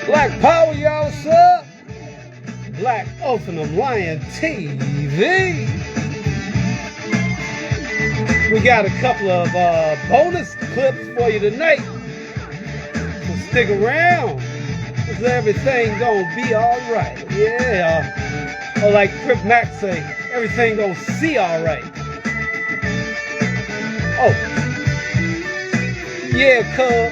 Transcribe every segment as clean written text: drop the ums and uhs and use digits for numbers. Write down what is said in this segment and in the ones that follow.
Black Power, y'all, sir. Black Ophanim Lion TV. We got a couple of bonus clips for you tonight. So stick around, because everything gonna be alright. Yeah. Or like Crip Mac say, everything gonna see alright. Oh. Yeah, cuz.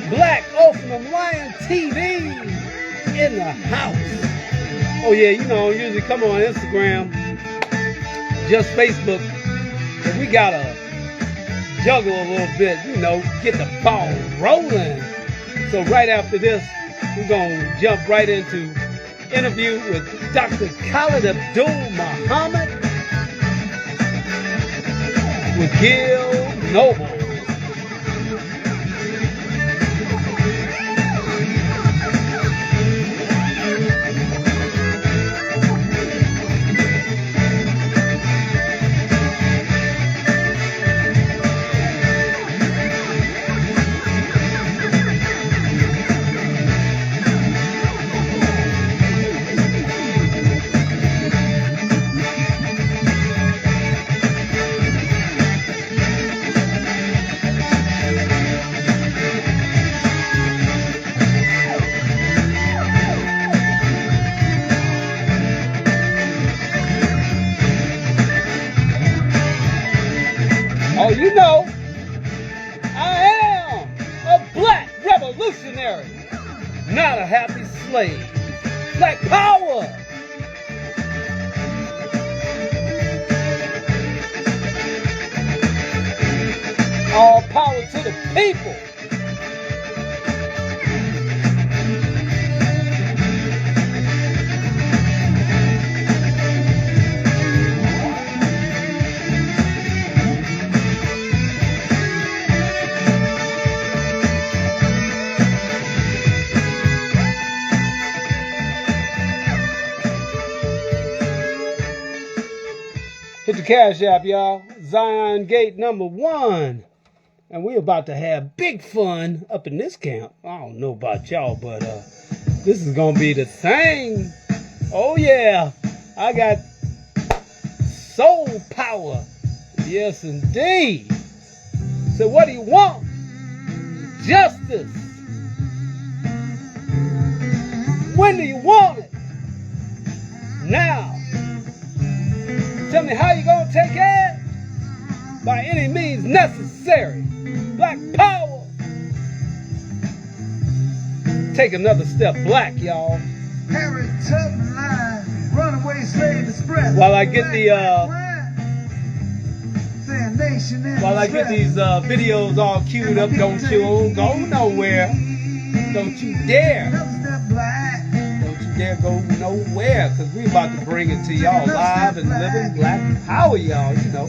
Black Ophanim Lion TV in the house. Oh yeah, you know, I usually come on Instagram, just Facebook, but we gotta juggle a little bit, you know, get the ball rolling. So right after this, we're gonna jump right into interview with Dr. Khalid Abdul Muhammad with Gil Noble. Oh, you know, I am a black revolutionary, not a happy slave. Black power. All power to the people. Hit the Cash App, y'all. Zion Gate #1. And we're about to have big fun up in this camp. I don't know about y'all, but this is going to be the thing. Oh, yeah. I got soul power. Yes, indeed. So what do you want? Justice. When do you want it? Now. Tell me how you gonna take it? By any means necessary. Black power. Take another step black, y'all. While I get the these videos all queued up, don't you go nowhere. Don't you dare. Dare go nowhere, because we about to bring it to y'all live and living black power, y'all. You know,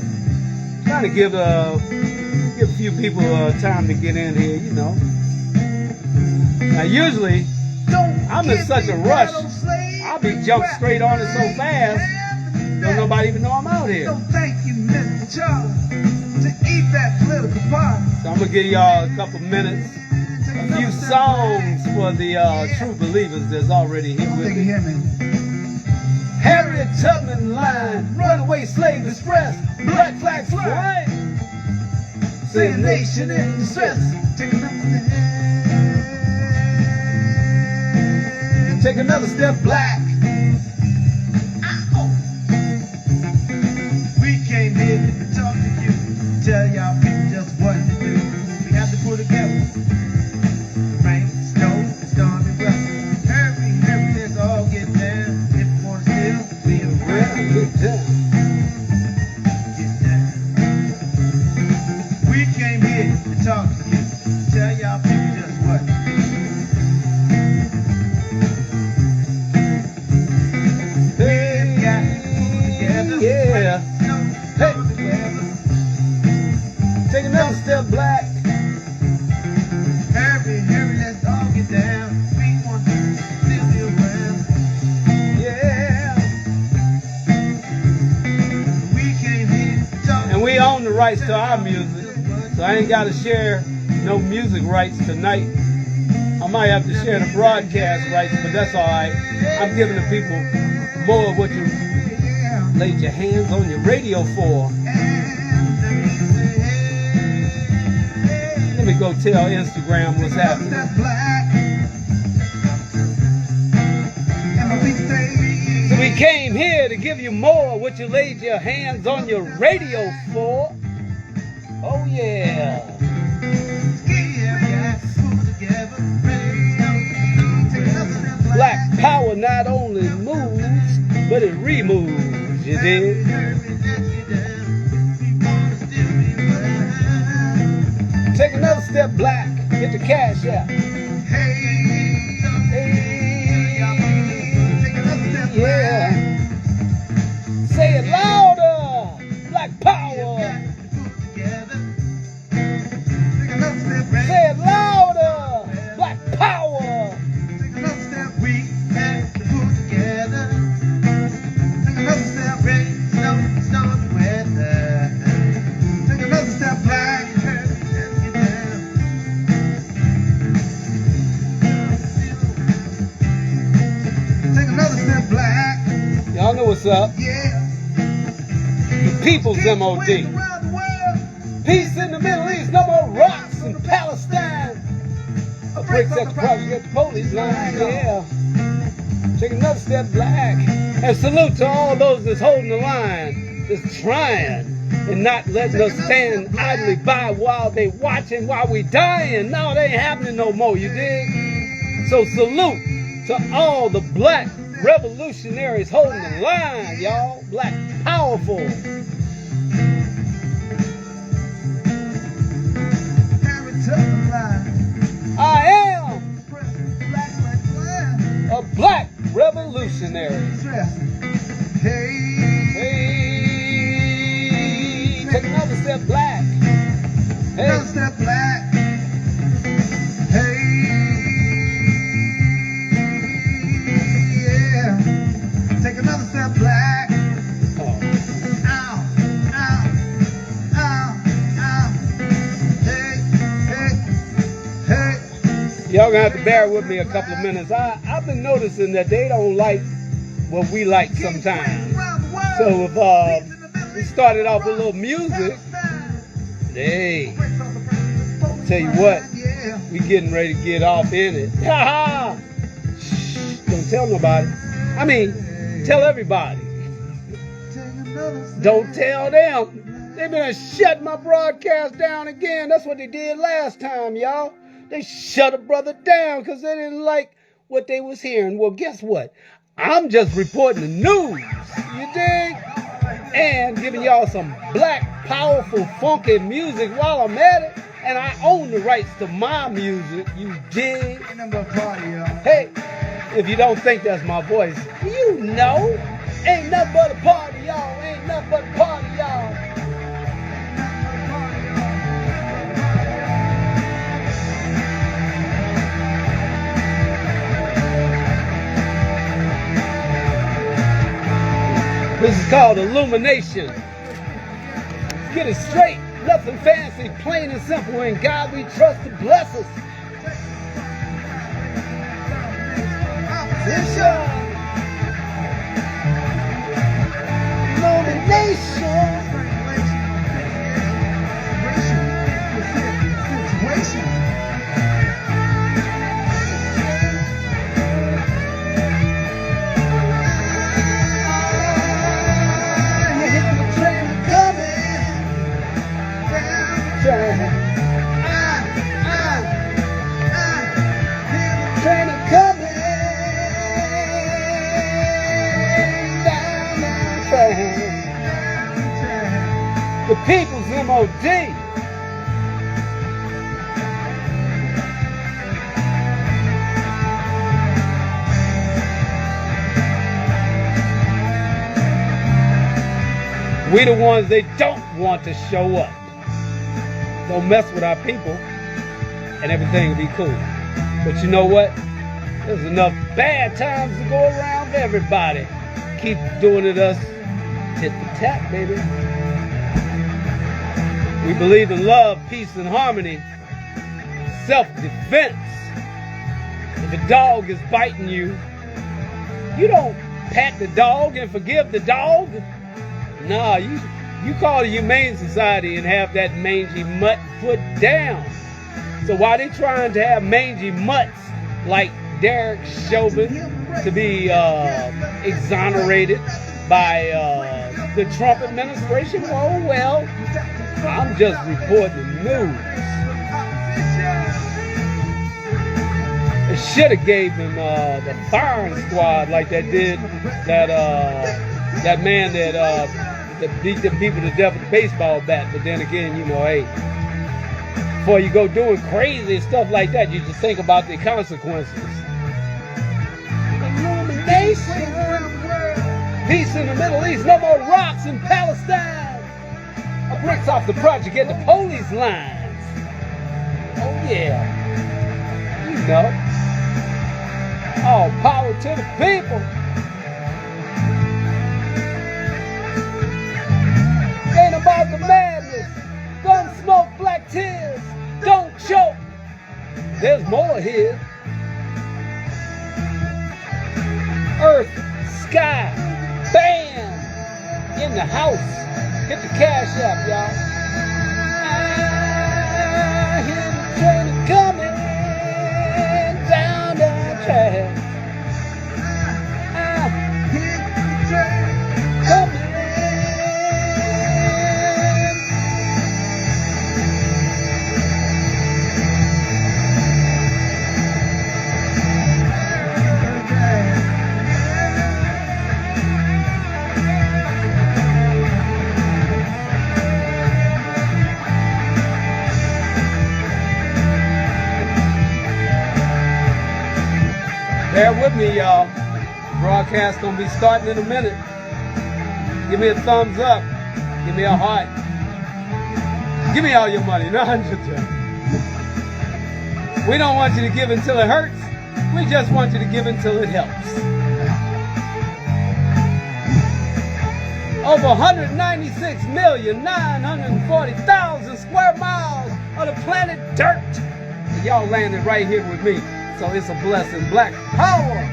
trying to give a few people time to get in here, you know. Now usually I'm in such a rush, I'll be jumped straight on it so fast don't nobody even know I'm out here. So I'm gonna give y'all a couple minutes, a few songs for the true believers that's already here with me. Harriet Tubman line, Runaway Slave Express, Black Flag Fly, say a nation in distress. Take another step black. We came here to talk to you, tell y'all people just what to do. We have to pull together. Rain, snow, stormy weather. Hurry, hurry, let's all get down. If you want to still be around, get down. Get down. We came here to talk to you, tell y'all people just what to do. Yeah. Hey. Take another step black. Hurry, hurry, let's all get down. We want to still be around. Yeah. We came here to talk. And we own the rights to our music. So I ain't got to share no music rights tonight. might have to share the broadcast rights, but that's all right. I'm giving the people more of what you laid your hands on your radio for. Let me go tell Instagram what's happening. So we came here to give you more of what you laid your hands on your radio for. Oh yeah. Black power not only moves, but it removes, you dig? Take another step, black. Get the cash out. Yeah. Say it louder. Black power. Say it louder. Black power. Y'all know what's up. The people's MOD. Peace in the Middle East. No more rocks in Palestine. A break set the project at the police line. Yeah. Take another step, black. And salute to all those that's holding the line, that's trying and not letting us stand idly by while they watching, while we dying. No, it ain't happening no more, you dig? So salute to all the black revolutionaries holding the line, y'all. Black powerful. I am a black revolutionary. Hey, take another step, black. Hey. Another step, black. Hey. Take another step, black. Oh. Ow, ow, ow, ow. Hey, hey, hey. Y'all gonna have to bear with me a couple of minutes. I've been noticing that they don't like what we like sometimes. So if we started off with a little music, hey, tell you what, we getting ready to get off in it. Ha ha! Don't tell nobody. I mean, tell everybody. Don't tell them. They better shut my broadcast down again. That's what they did last time, y'all. They shut a brother down because they didn't like what they was hearing. Well, guess what? I'm just reporting the news. You dig? And giving y'all some black, powerful, funky music while I'm at it. And I own the rights to my music. You dig? Hey. If you don't think that's my voice, you know. Ain't nothing but a party, y'all. Ain't nothing but a party, y'all. This is called illumination. Get it straight. Nothing fancy. Plain and simple. In God we trust to bless us. Illumination. The people's MOD. We the ones they don't want to show up. Don't mess with our people and everything will be cool. But you know what? There's enough bad times to go around for everybody. Keep doing it us tit for tat, baby. We believe in love, peace, and harmony, self-defense, the dog is biting you, you don't pat the dog and forgive the dog. Nah, you call the Humane Society and have that mangy mutt put down. So while they're trying to have mangy mutts like Derek Chauvin to be exonerated by the Trump administration, well, I'm just reporting the news. It should have gave him the firing squad like that did that man that beat them people to death with a baseball bat. But then again, you know, hey, before you go doing crazy stuff like that, you just think about the consequences. Illumination, peace in the Middle East, no more rocks in Palestine. A bricks off the project at the police lines. Oh yeah, you know. All power to the people. Ain't about the madness. Gun smoke, black tears. Don't choke. There's more here. Earth, sky, bam. In the house. Hit the cash app, y'all. I hear the train coming down the track. I hear the train coming. Bear with me, y'all. Broadcast gonna be starting in a minute. Give me a thumbs up. Give me a heart. Give me all your money. No, I'm just joking. We don't want you to give until it hurts. We just want you to give until it helps. Over 196,940,000 square miles of the planet dirt. And y'all landed right here with me. So it's a blessing. Black power.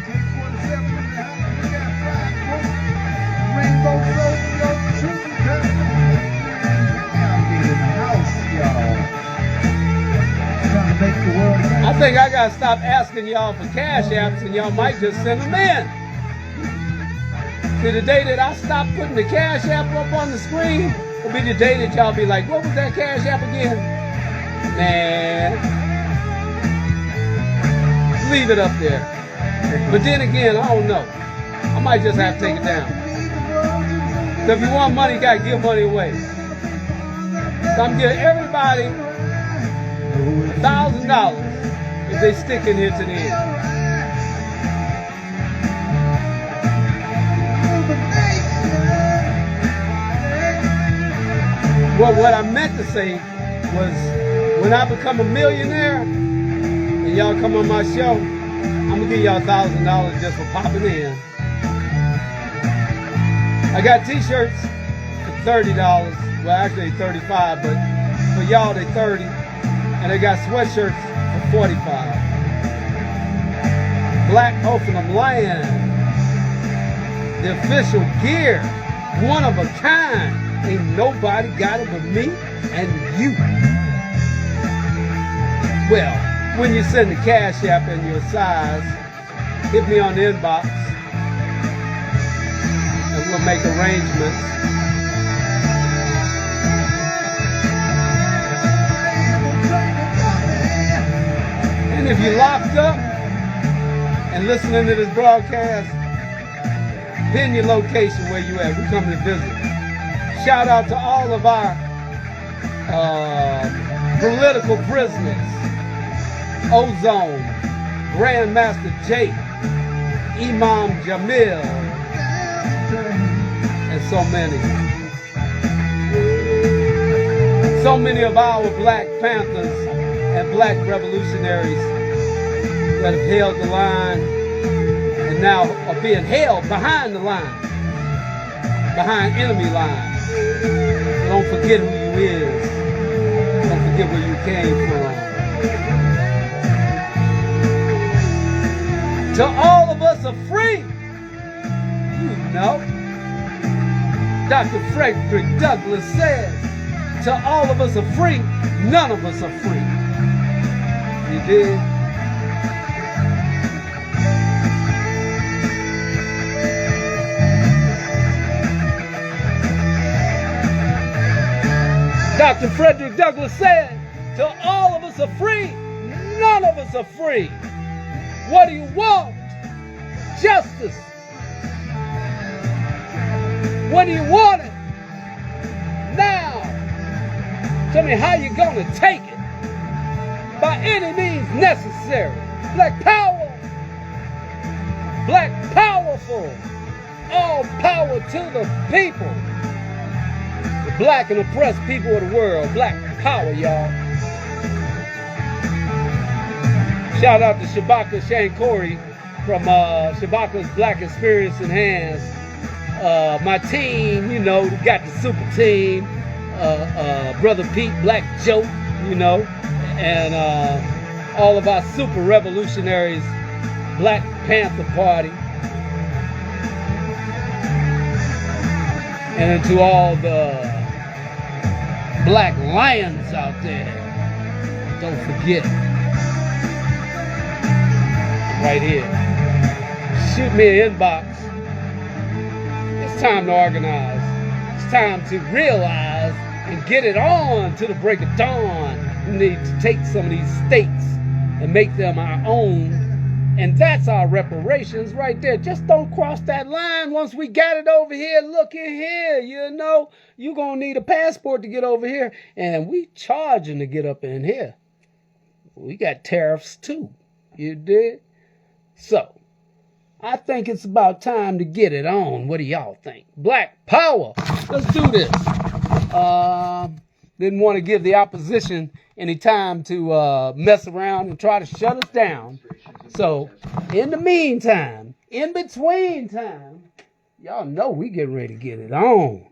I think I gotta stop asking y'all for cash apps and y'all might just send them in. See, the day that I stop putting the cash app up on the screen will be the day that y'all be like, what was that cash app again? Man. Leave it up there. But then again, I don't know. I might just have to take it down. So if you want money, you gotta give money away. So I'm giving everybody $1,000 if they stick in here to the end. Well, what I meant to say was when I become a millionaire, and y'all come on my show, I'm gonna give y'all $1,000 just for popping in. I got t-shirts for $30. Well, actually $35, but for y'all they $30. And I got sweatshirts for $45. Black Ophanim Lion. The official gear. One of a kind. Ain't nobody got it but me and you. Well, when you send the cash app in your size, hit me on the inbox and we'll make arrangements. And if you're locked up and listening to this broadcast, pin your location where you at. We're coming to visit. Shout out to all of our political prisoners. Ozone, Grandmaster Jake, Imam Jamil, and so many. So many of our Black Panthers and Black revolutionaries that have held the line and now are being held behind the line, behind enemy lines. So don't forget who you is. Don't forget where you came from. till all of us are free. You know, Dr. Frederick Douglass says, till all of us are free, none of us are free. You did? Dr. Frederick Douglass said, till all of us are free, none of us are free. What do you want? Justice. When do you want it? Now. Tell me how you're going to take it. By any means necessary. Black power. Black powerful. All power to the people. The black and oppressed people of the world. Black power, y'all. Shout out to Shabaka Shankori from Shabaka's Black Experience Enhanced. My team, you know, got the super team. Brother Pete, Black Joe, you know, and all of our super revolutionaries, Black Panther Party. And to all the black lions out there, don't forget, right here, shoot me an inbox. It's time to organize. It's time to realize and get it on to the break of dawn. We need to take some of these states and make them our own. And that's our reparations right there. Just don't cross that line. Once we got it over here, look in here, you know, you're going to need a passport to get over here. And we charging to get up in here. We got tariffs too. You did? So, I think it's about time to get it on. What do y'all think? Black power. Let's do this. Didn't want to give the opposition any time to mess around and try to shut us down. So, in the meantime, in between time, y'all know we getting ready to get it on.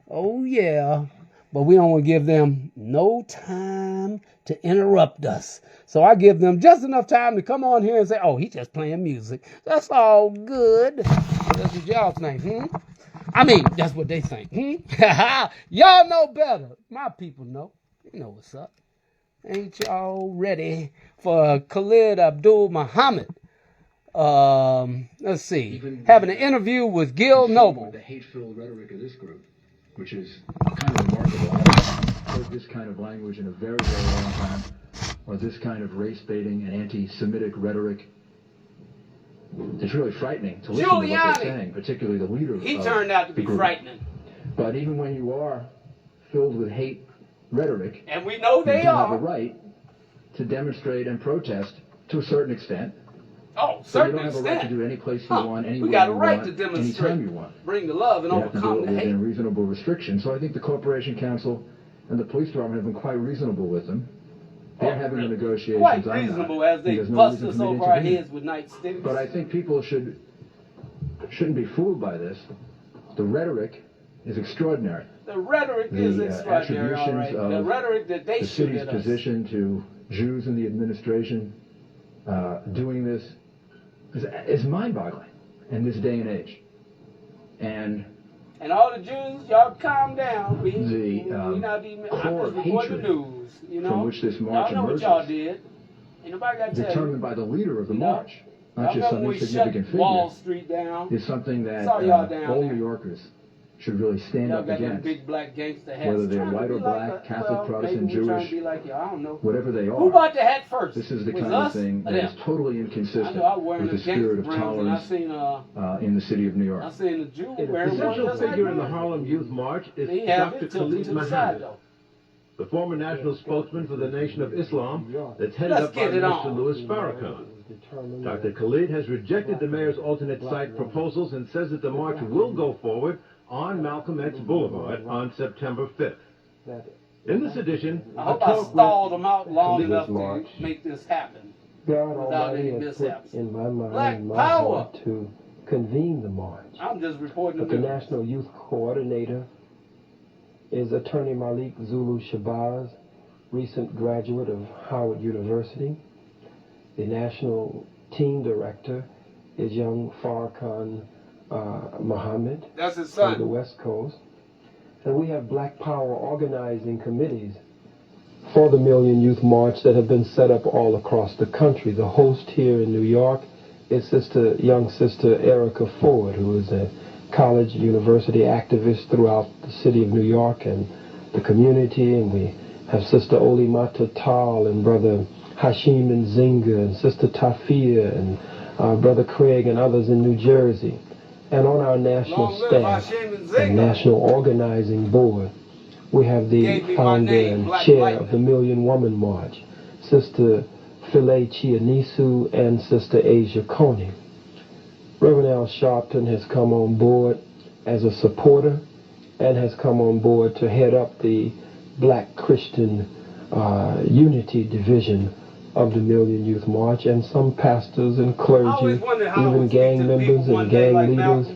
Oh, yeah. But we don't want to give them no time to interrupt us. So I give them just enough time to come on here and say, oh, he's just playing music. That's all good. That's what y'all think, I mean, that's what they think. Y'all know better. My people know. You know what's up. Ain't y'all ready for Khalid Abdul Muhammad? Let's see. Having an interview with Gil Noble. The hate-filled rhetoric of this group, which is kind of remarkable. I haven't heard this kind of language in a very, very long time, or this kind of race-baiting and anti-Semitic rhetoric. It's really frightening to listen to what they're saying, particularly the leader of the group. He turned out to be frightening. But even when you are filled with hate rhetoric, and we know they you are, have a right to demonstrate and protest to a certain extent. Oh, so you don't have a right to do it any place you want, anywhere we got a you right want, to demonstrate, anytime you want. Bring the love and overcome the hate. You have to do it within reasonable restrictions. So I think the Corporation Council and the police department have been quite reasonable with them. They're having the negotiations. Quite reasonable as they bust us over our heads with nightsticks. But I think people shouldn't be fooled by this. The rhetoric is extraordinary. The rhetoric is extraordinary, all right. The rhetoric that they shoot at us. The city's position to Jews in the administration doing this is mind-boggling in this day and age. And all the Jews, y'all calm down. We not even, core of hatred news, you know? from which this march y'all know emerges, what y'all did. Ain't nobody got to tell you. Determined by the leader of the march, not just some insignificant figure, Wall Street down. is something that all New Yorkers should really stand up against. Big black gangster hats. Whether they're white or black, Catholic, Protestant, Jewish, I don't know. whatever they are. Who bought the hat first? This is the kind of thing that is totally inconsistent with the spirit of tolerance in the city of New York. I seen the Jew The wearing one central just figure like in the Harlem Youth March is Dr. Khalid Muhammad, the former national spokesman for the Nation of Islam that's headed up by Mr. Louis Farrakhan. Dr. Khalid has rejected the mayor's alternate site proposals and says that the march will go forward on Malcolm X Boulevard on September 5th. In this edition, I hope I stalled them out long enough to make this happen without any mishaps. In my mind, Black in my power heart to convene the march. I'm just reporting But the National Youth Coordinator is Attorney Malik Zulu Shabazz, recent graduate of Howard University. The National team director is young Farrakhan Muhammad. That's his son. From the West Coast. And we have Black Power organizing committees for the Million Youth March that have been set up all across the country. The host here in New York is young sister Erica Ford, who is a college university activist throughout the city of New York and the community. And we have Sister Olimata Tal and Brother Hashim Nzinga and Sister Tafia and Brother Craig and others in New Jersey. And on our national staff and national organizing board, we have the founder and chair of the Million Woman March, Sister Philae Chianisu and Sister Asia Coney. Reverend Al Sharpton has come on board as a supporter and has come on board to head up the Black Christian Unity Division of the Million Youth March, and some pastors and clergy, even gang members and gang leaders,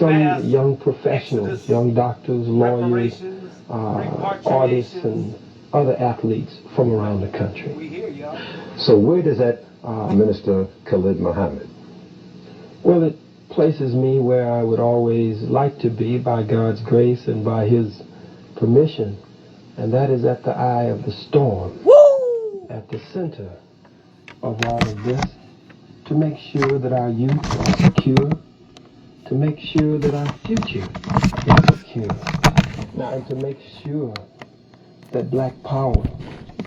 some young professionals, young doctors, lawyers, artists, and other athletes from around the country. So where does that Minister Khalid Muhammad? Well, it places me where I would always like to be by God's grace and by His permission, and that is at the eye of the storm. At the center of all of this, to make sure that our youth are secure, to make sure that our future is secure, and to make sure that Black power,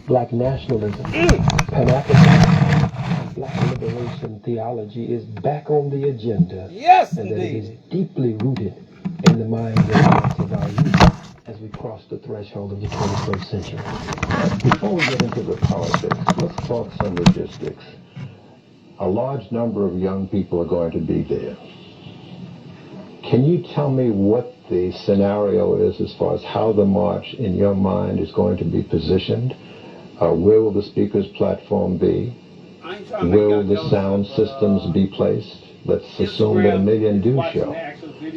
Black nationalism, Pan-Africanism, and Black liberation theology is back on the agenda, and that it is deeply rooted in the minds and hearts of our youth as we cross the threshold of the 21st century. Before we get into the politics, let's talk some logistics. A large number of young people are going to be there. Can you tell me what the scenario is as far as how the march in your mind is going to be positioned? Where will the speaker's platform be? Where will the sound systems be placed? Let's assume that a million do show.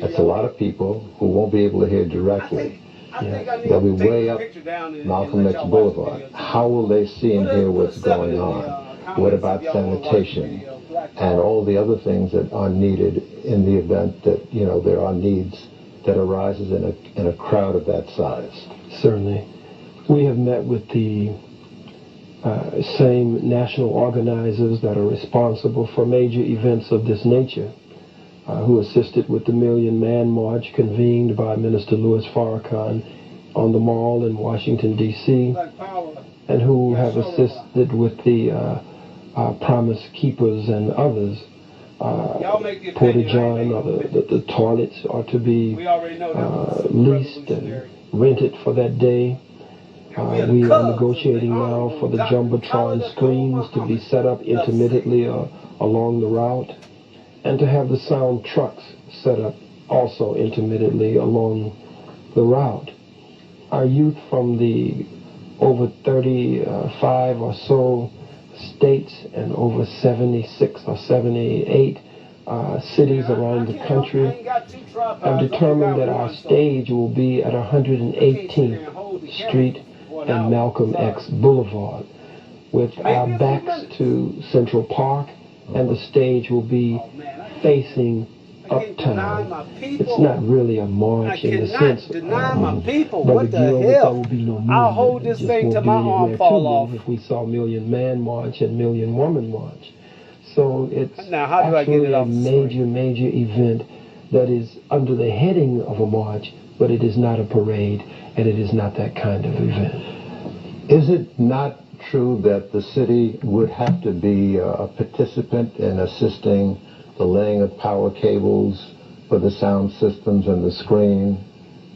That's a lot of people who won't be able to hear directly. They'll be way up Malcolm X Boulevard. How will they see and hear what's going on? What about sanitation and all the other things that are needed in the event that, you know, there are needs that arises in a crowd of that size? Certainly. We have met with the same national organizers that are responsible for major events of this nature, who assisted with the Million Man March convened by Minister Louis Farrakhan on the Mall in Washington, D.C., and who have assisted with the Promise Keepers and others. Porta John, the toilets are to be leased and rented for that day. We are negotiating now for the Jumbotron screens to be set up intermittently along the route, and to have the sound trucks set up also intermittently along the route. Our youth from the over 35 or so states and over 76 or 78 cities around the country have determined that our stage will be at 118th Street and Malcolm X Boulevard, with our backs to Central Park, and the stage will be facing uptown. It's not really a march in the sense, what the hell? There will be no I'll hold this thing till my arm fall off. If we saw Million Man March and Million Woman March. So it's now, how do I get it a off major event that is under the heading of a march, but it is not a parade, and it is not that kind of event. Is it not true that the city would have to be a participant in assisting the laying of power cables for the sound systems and the screen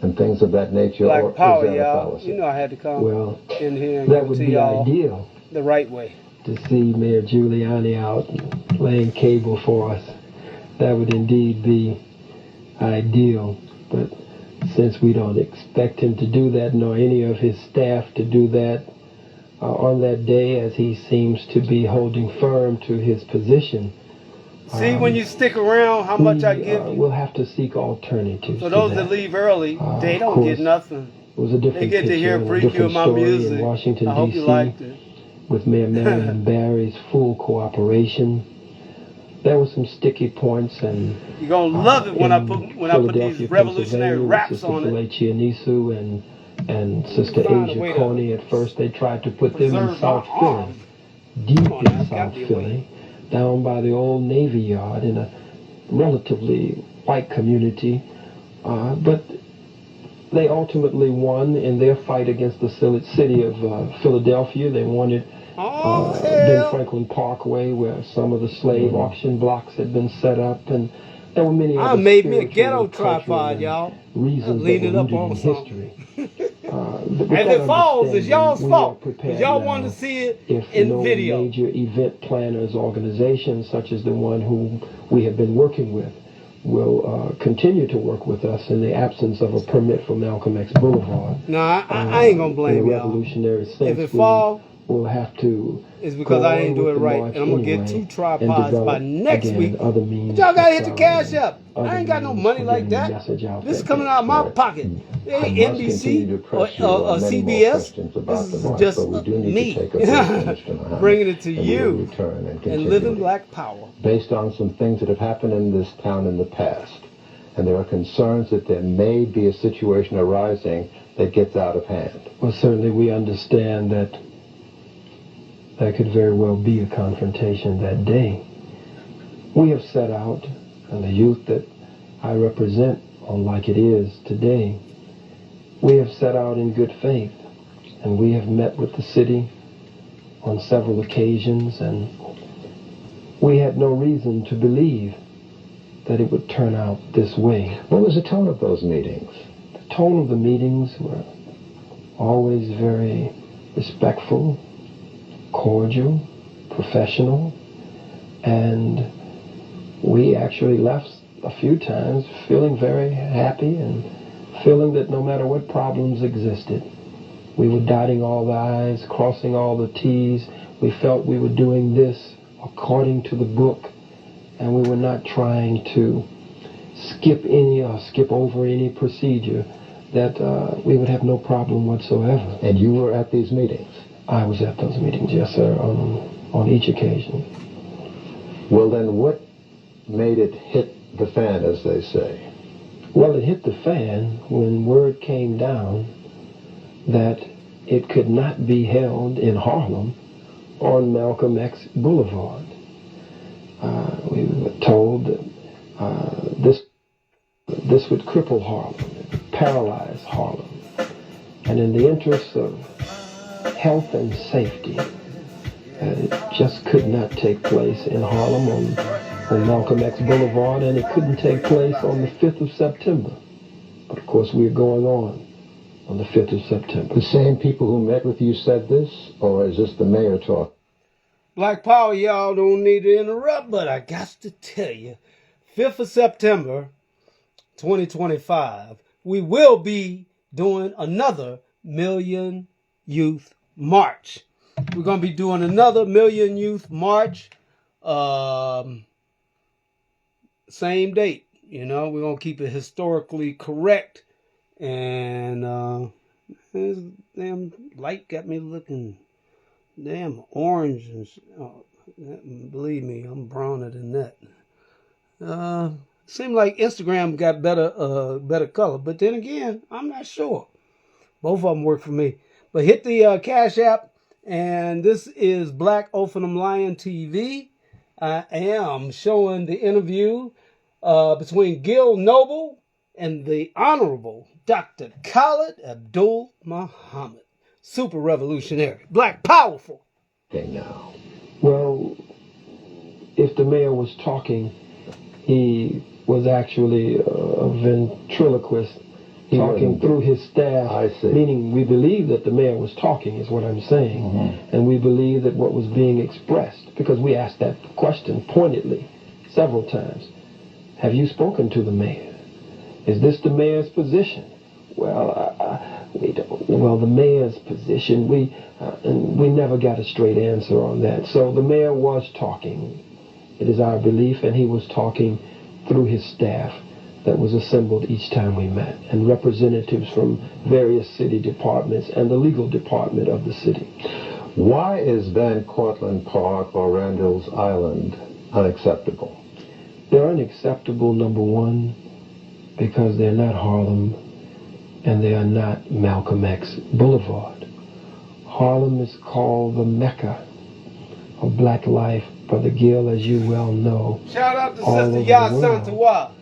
and things of that nature? Black or power, is that a y'all. fallacy? You know I had to come in here and that give would it to be y'all ideal the right way. to see Mayor Giuliani out laying cable for us. That would indeed be ideal, but since we don't expect him to do that, nor any of his staff to do that on that day, as he seems to be holding firm to his position. See, when you stick around, how much I give you? We'll have to seek alternatives. So those that leave early, they don't get nothing. It was a different They get to hear a picture and a preview of different my story music. in Washington, I hope you D.C. liked it. with Mayor Marion Barry's full cooperation. There were some sticky points, and you're gonna love it when I put these revolutionary raps on it. Chianisu and Sister Asia Coney. At first, they tried to put them in South Philly, deep in South Philly, down by the old Navy Yard in a relatively white community, but they ultimately won in their fight against the city of Philadelphia. They wanted Ben Franklin Parkway, where some of the slave auction blocks had been set up, and there were many other made me a ghetto tripod, y'all. Reasons that were rooted in history. If it falls, it's y'all's fault. Because y'all want to see it in video. Major event planners, organizations such as the one who we have been working with, will continue to work with us in the absence of a permit for Malcolm X Boulevard. No, I ain't gonna blame y'all. Revolutionary sense, if it fall, we'll have to. It's because I ain't do it right, and I'm gonna get 2 tripods by next week. But y'all gotta hit the cash up. I ain't got no money like that. This is coming out of my pocket. It ain't NBC or CBS. This is just me bringing it to you and living Black Power. Based on some things that have happened in this town in the past, and there are concerns that there may be a situation arising that gets out of hand. Well, certainly we understand that there could very well be a confrontation that day. We have set out, and the youth that I represent, unlike it is today, we have set out in good faith, and we have met with the city on several occasions, and we had no reason to believe that it would turn out this way. What was the tone of those meetings? The tone of the meetings were always very respectful, cordial, professional, and we actually left a few times feeling very happy and feeling that no matter what problems existed, we were dotting all the I's, crossing all the T's. We felt we were doing this according to the book, and we were not trying to skip over any procedure, that we would have no problem whatsoever. And you were at these meetings? I was at those meetings, yes, sir, on each occasion. Well, then what made it hit the fan, as they say? Well, it hit the fan when word came down that it could not be held in Harlem on Malcolm X Boulevard. We were told that this would cripple Harlem, paralyze Harlem. And in the interests of health and safety, it just could not take place in Harlem on Malcolm X Boulevard, and it couldn't take place on the 5th of September. But of course we're going on the 5th of September. The same people who met with you said this, or is this the mayor talk? Black Power, y'all don't need to interrupt, but I got to tell you, 5th of September, 2025, we will be doing another Million Youth March. We're going to be doing another Million Youth March, same date. You know, we're going to keep it historically correct. And this damn light got me looking damn orange. And believe me, I'm browner than that. Seemed like Instagram got better color. But then again, I'm not sure. Both of them work for me. But hit the Cash App. And this is Black Ophanim Lion TV. I am showing the interview between Gil Noble and the Honorable Dr. Khalid Abdul Muhammad. Super revolutionary. Black powerful. Okay, now. Well, if the mayor was talking, he was actually a ventriloquist talking through his staff. I see. Meaning we believe that the mayor was talking is what I'm saying. Mm-hmm. And we believe that what was being expressed, because we asked that question pointedly several times. Have you spoken to the mayor? Is this the mayor's position? Well, we don't. Well, the mayor's position, and we never got a straight answer on that. So the mayor was talking. It is our belief, and he was talking through his staff that was assembled each time we met, and representatives from various city departments and the legal department of the city. Why is Van Cortlandt Park or Randall's Island unacceptable? They're unacceptable, number one, because they're not Harlem and they are not Malcolm X Boulevard. Harlem is called the Mecca of black life, Brother Gill, as you well know. Shout out to Sister Yasantawa,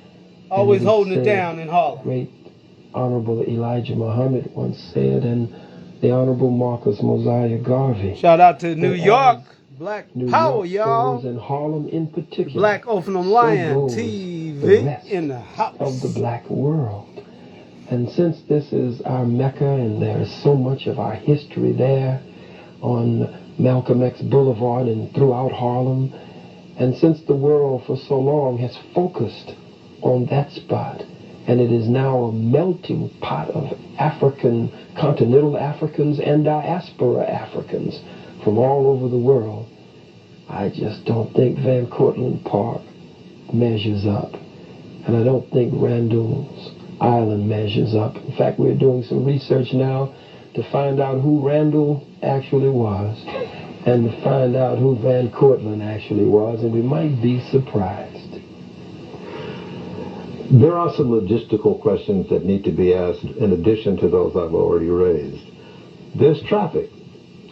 always holding it down in Harlem. Great Honorable Elijah Muhammad once said, and the Honorable Marcus Mosiah Garvey. Shout out to New York, Black New Power, York y'all. and Harlem in particular. Black Ophanim Lion TV in the house of the black world. And since this is our Mecca and there's so much of our history there on Malcolm X Boulevard and throughout Harlem, and since the world for so long has focused on that spot, and it is now a melting pot of African, continental Africans and diaspora Africans from all over the world, I just don't think Van Cortlandt Park measures up. And I don't think Randall's Island measures up. In fact, we're doing some research now to find out who Randall actually was and to find out who Van Cortlandt actually was, and we might be surprised. There are some logistical questions that need to be asked in addition to those I've already raised. There's traffic.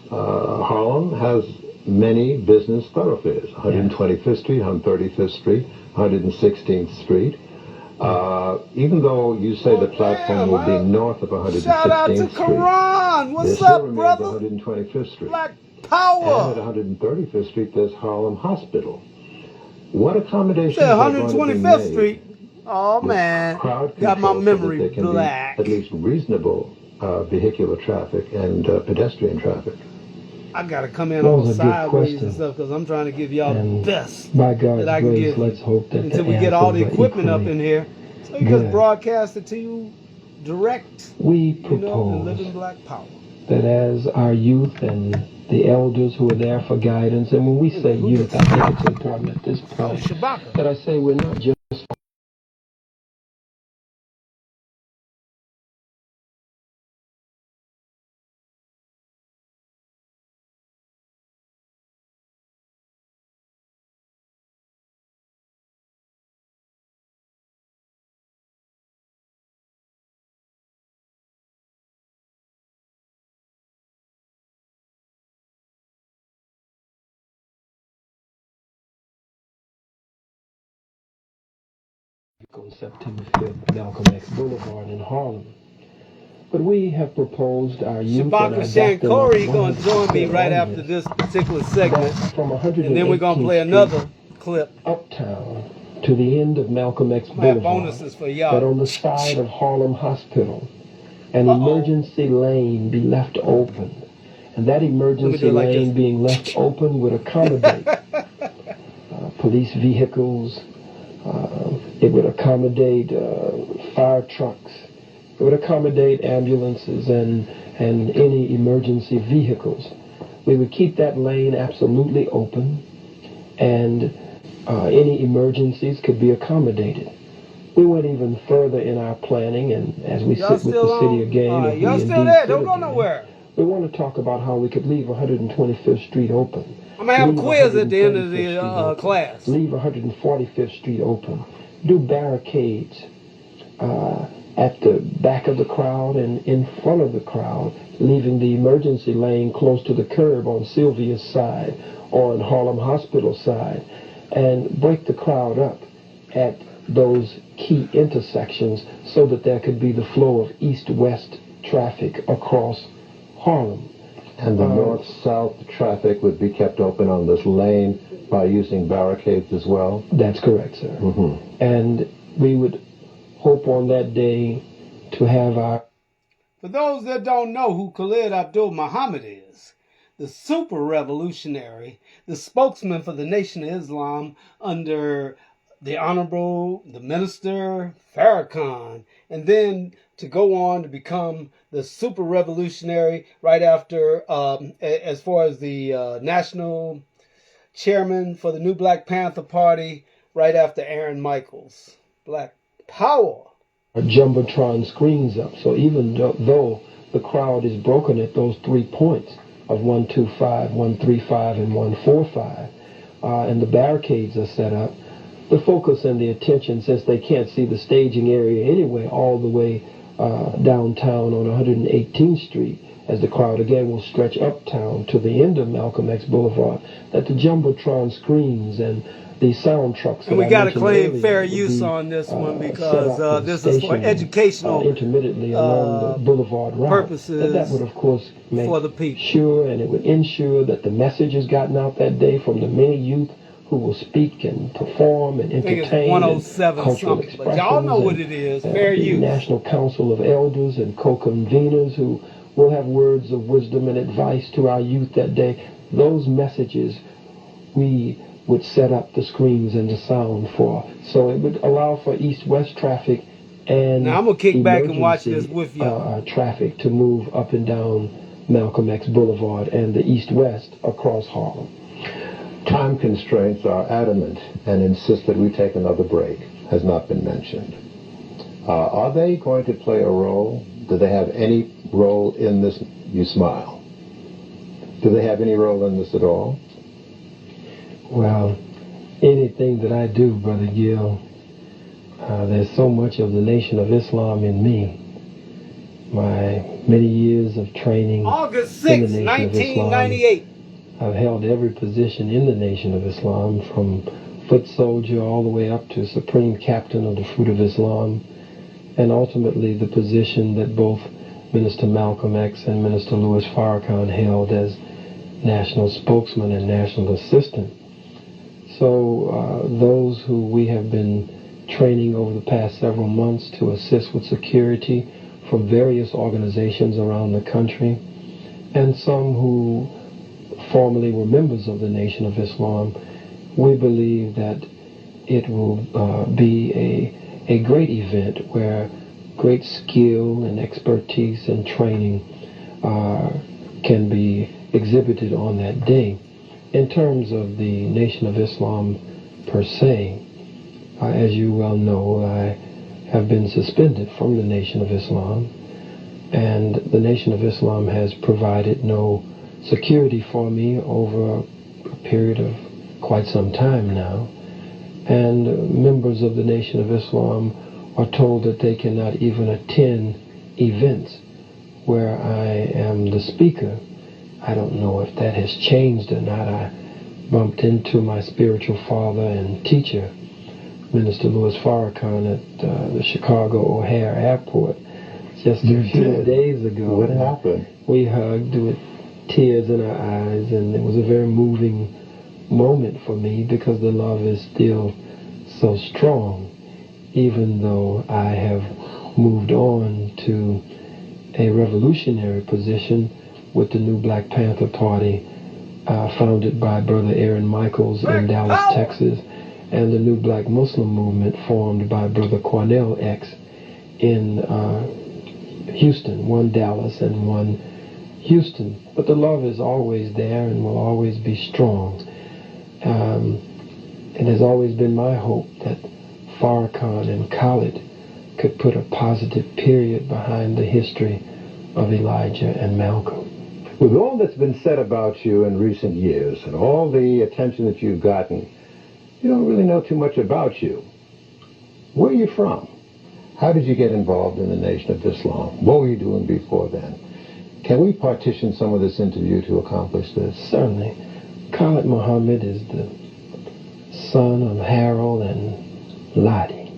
Harlem has many business thoroughfares, 125th Street, 135th Street, 116th Street. Even though you say the platform will be north of 116th Street, shout out to Karan. What's there up, still brother? remains 125th Street. Black Power. And at 135th Street, there's Harlem Hospital. What accommodations Said are going to be 125th made? Street. Oh, man. Crowd Got my control memory so that there can black. be at least reasonable vehicular traffic and pedestrian traffic. I got to come in on Those are good sideways and questions. stuff because I'm trying to give y'all the best By God's that I can grace, give let's hope that until the we get all the answers are equipment up equally in here. So you good. just broadcast it to you direct, We you know, and propose live in Black Power. that as our youth and the elders who are there for guidance, and when we say youth, I think it's important at this Oh, point Shabaka. that I say we're not just on September 5th, Malcolm X Boulevard in Harlem. But we have proposed our youth Shabaka Shankori going to join me right after this particular segment. From And then we're going to play another clip. Uptown to the end of Malcolm X I have Boulevard. bonuses for That y'all. on the side of Harlem Hospital, an emergency lane be left open. And that emergency like lane this. being left open would accommodate police vehicles. It would accommodate fire trucks. It would accommodate ambulances and any emergency vehicles. We would keep that lane absolutely open, and any emergencies could be accommodated. We went even further in our planning, and as we Y'all sit with the city again, if we y'all still indeed there? sit Don't go again, nowhere. we want to talk about how we could leave 125th Street open. I'm going to have a Leave quiz at the end of 135th the Street open. class. Leave 145th Street open. Do barricades at the back of the crowd and in front of the crowd, leaving the emergency lane close to the curb on Sylvia's side or on Harlem Hospital side, and break the crowd up at those key intersections so that there could be the flow of east-west traffic across Harlem. And the north-south traffic would be kept open on this lane by using barricades as well? That's correct, sir. Mm-hmm. And we would hope on that day to have our... For those that don't know who Khalid Abdul Muhammad is, the super revolutionary, the spokesman for the Nation of Islam under the Honorable, the Minister Farrakhan, and then to go on to become the super revolutionary right after, as far as the national chairman for the new Black Panther Party, right after Aaron Michaels. Black Power. Jumbotron screens up. So even though the crowd is broken at those 3 points of 125, 135, and 145, and the barricades are set up. The focus and the attention, since they can't see the staging area anyway, all the way downtown on 118th Street, as the crowd again will stretch uptown to the end of Malcolm X Boulevard, that the Jumbotron screens and the sound trucks. And we got to claim fair use on this one because this is for educational intermittently along the boulevard route. Purposes. That would, of course, make for the people. Sure, and it would ensure that the message has gotten out that day from the many youth who will speak and perform and entertain. 107 cultural something, but y'all know what it is. Fair use. The National Council of Elders and co-conveners who will have words of wisdom and advice to our youth that day. Those messages we would set up the screens and the sound for. So it would allow for east-west traffic and now I'm gonna kick back and watch this with you. Traffic to move up and down Malcolm X Boulevard and the east-west across Harlem. Time constraints are adamant and insist that we take another break. Has not been mentioned. Are they going to play a role? Do they have any role in this? You smile. Do they have any role in this at all? Well, anything that I do, Brother Gill, there's so much of the Nation of Islam in me. My many years of training August 6, in the Nation 1998. of Islam. I've held every position in the Nation of Islam, from foot soldier all the way up to Supreme Captain of the Fruit of Islam, and ultimately the position that both Minister Malcolm X and Minister Louis Farrakhan held as National Spokesman and National Assistant. So those who we have been training over the past several months to assist with security from various organizations around the country, and some who formerly were members of the Nation of Islam, we believe that it will be a great event where great skill and expertise and training can be exhibited on that day. In terms of the Nation of Islam per se, as you well know, I have been suspended from the Nation of Islam, and the Nation of Islam has provided no security for me over a period of quite some time now. And members of the Nation of Islam are told that they cannot even attend events where I am the speaker. I don't know if that has changed or not. I bumped into my spiritual father and teacher, Minister Louis Farrakhan, at the Chicago O'Hare Airport just a few days ago. What happened? We hugged with tears in our eyes, and it was a very moving moment for me because the love is still so strong, even though I have moved on to a revolutionary position with the new Black Panther Party, founded by Brother Aaron Michaels in Dallas, Texas, and the new Black Muslim movement formed by Brother Cornell X in Houston, one Dallas and one Houston. But the love is always there and will always be strong. It has always been my hope that Farrakhan and Khalid could put a positive period behind the history of Elijah and Malcolm. With all that's been said about you in recent years and all the attention that you've gotten, you don't really know too much about you. Where are you from? How did you get involved in the Nation of Islam? What were you doing before then? Can we partition some of this interview to accomplish this? Certainly. Khalid Muhammad is the son of Harold and Lottie.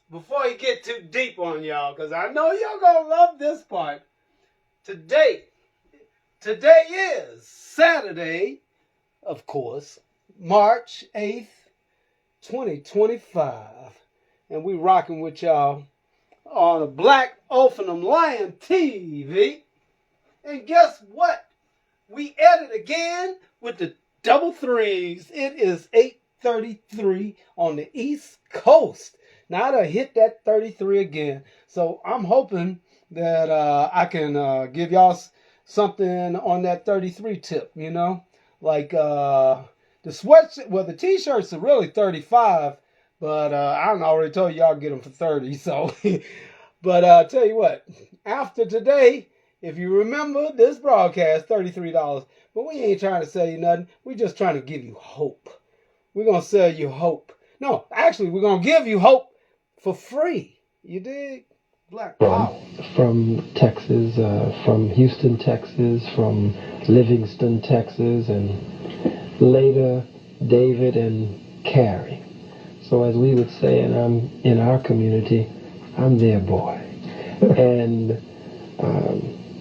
Before you get too deep on y'all, because I know y'all gonna love this part. Today is Saturday, of course, March 8th, 2025. And we rocking with y'all on a Black Ophanim Lion TV. And guess what? We at it again with the double threes. It is 8:33 on the East Coast. Now I done hit that 33 again. So I'm hoping that I can give y'all something on that 33 tip, you know? Like the sweatshirt, well, the t-shirts are really 35, but I done already told y'all get them for 30. So, but I'll tell you what, after today, If you remember, this broadcast, $33. But we ain't trying to sell you nothing. We're just trying to give you hope. We're going to sell you hope. No, actually, we're going to give you hope for free. You dig? Black Power. From Texas, from Houston, Texas, from Livingston, Texas, and later David and Carrie. So as we would say, and I'm in our community, I'm their boy. And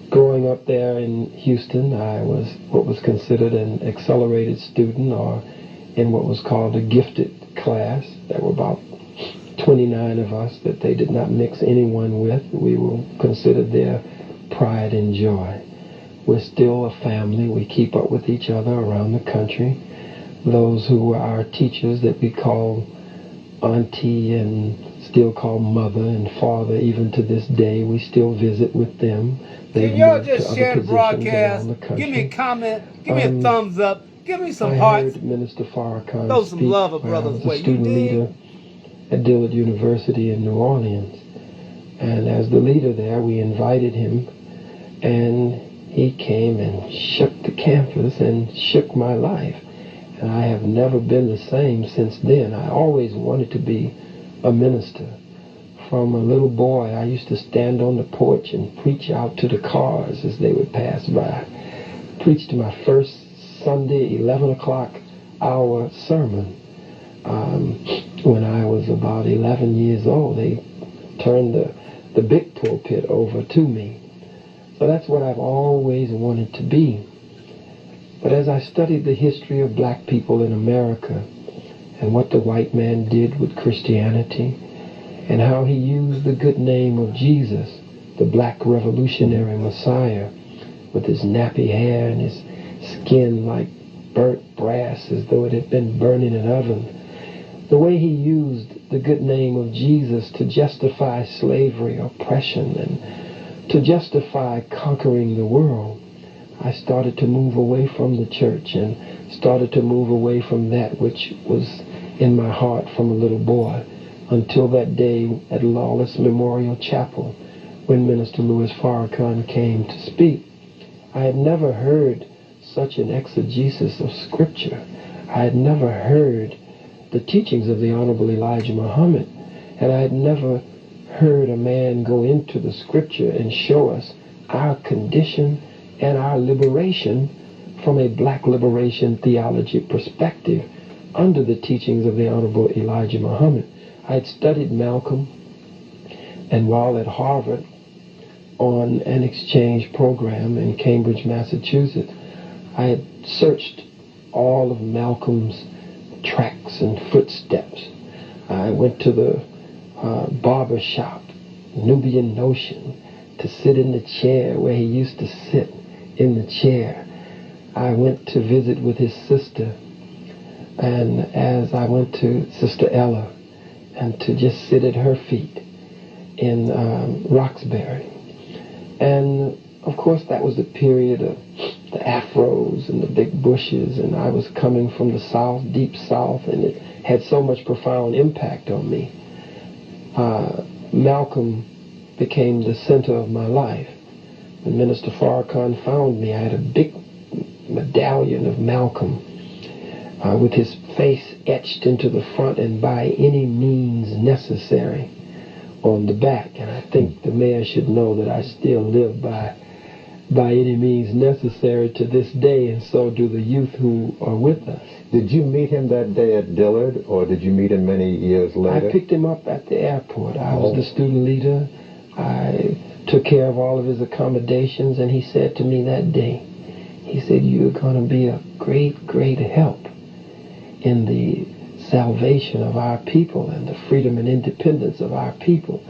growing up there in Houston, I was what was considered an accelerated student, or in what was called a gifted class. There were about 29 of us that they did not mix anyone with. We were considered their pride and joy. We're still a family. We keep up with each other around the country. Those who were our teachers that we call auntie and still call mother and father, even to this day, we still visit with them. Can y'all just share the broadcast? Give me a comment. Give me a thumbs up. Give me some hearts. I heard Minister Farrakhan throw some love a brother's way. I was a student leader at Dillard University in New Orleans. And as the leader there, we invited him, and he came and shook the campus and shook my life. And I have never been the same since then. I always wanted to be a minister. From a little boy, I used to stand on the porch and preach out to the cars as they would pass by. Preached my first Sunday 11 o'clock hour sermon. When I was about 11 years old, they turned the big pulpit over to me. So that's what I've always wanted to be. But as I studied the history of black people in America and what the white man did with Christianity and how he used the good name of Jesus, the black revolutionary Messiah, with his nappy hair and his skin like burnt brass as though it had been burned in an oven, the way he used the good name of Jesus to justify slavery, oppression, and to justify conquering the world, I started to move away from the church and started to move away from that which was in my heart from a little boy, until that day at Lawless Memorial Chapel when Minister Louis Farrakhan came to speak. I had never heard such an exegesis of Scripture. I had never heard the teachings of the Honorable Elijah Muhammad, and I had never heard a man go into the Scripture and show us our condition and our liberation from a black liberation theology perspective under the teachings of the Honorable Elijah Muhammad. I had studied Malcolm, and while at Harvard on an exchange program in Cambridge, Massachusetts, I had searched all of Malcolm's tracks and footsteps. I went to the barber shop, Nubian Notion, to sit in the chair where he used to sit in the chair. I went to visit with his sister, and as I went to Sister Ella, and to just sit at her feet in Roxbury. And of course that was the period of the afros and the big bushes, and I was coming from the South, deep South, and it had so much profound impact on me. Malcolm became the center of my life. When Minister Farrakhan found me, I had a big medallion of Malcolm with his face etched into the front and by any means necessary on the back. And I think the mayor should know that I still live by any means necessary to this day, and so do the youth who are with us. Did you meet him that day at Dillard, or did you meet him many years later? I picked him up at the airport. I was the student leader. I took care of all of his accommodations, and he said to me that day, he said, "You're going to be a great, great help in the salvation of our people and the freedom and independence of our people."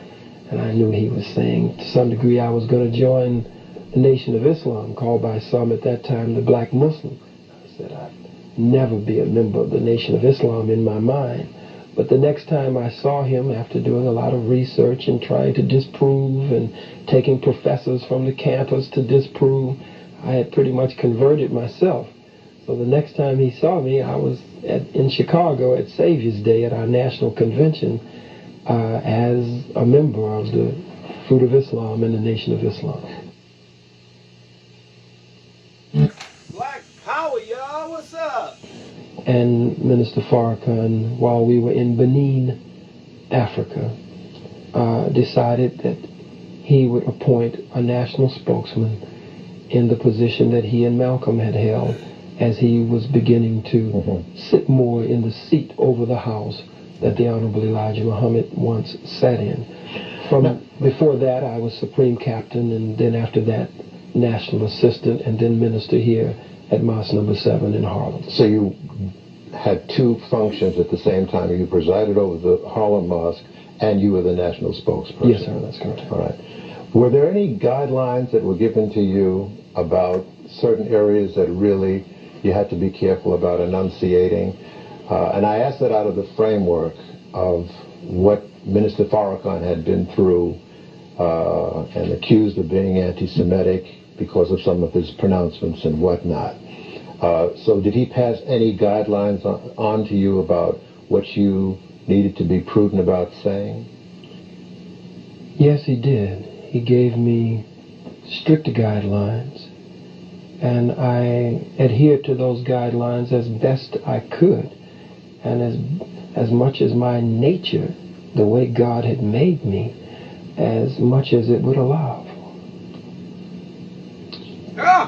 And I knew he was saying to some degree I was going to join the Nation of Islam, called by some at that time the Black Muslim. I said I'd never be a member of the Nation of Islam in my mind. But the next time I saw him, after doing a lot of research and trying to disprove and taking professors from the campus to disprove, I had pretty much converted myself. So the next time he saw me, I was in Chicago at Savior's Day at our national convention as a member of the Fruit of Islam and the Nation of Islam. and Minister Farrakhan, while we were in Benin, Africa, decided that he would appoint a national spokesman in the position that he and Malcolm had held as he was beginning to sit more in the seat over the House that the Honorable Elijah Muhammad once sat in. From before that, I was Supreme Captain, and then after that, National Assistant, and then Minister here at Mosque Number 7 in Harlem. So you had two functions at the same time. You presided over the Harlem Mosque, and you were the national spokesperson. Yes, sir, that's correct. All right. Were there any guidelines that were given to you about certain areas that really you had to be careful about enunciating? And I ask that out of the framework of what Minister Farrakhan had been through and accused of being anti-Semitic because of some of his pronouncements and whatnot. So did he pass any guidelines on to you about what you needed to be prudent about saying? Yes, he did. He gave me strict guidelines, and I adhered to those guidelines as best I could, and as much as my nature, the way God had made me, as much as it would allow.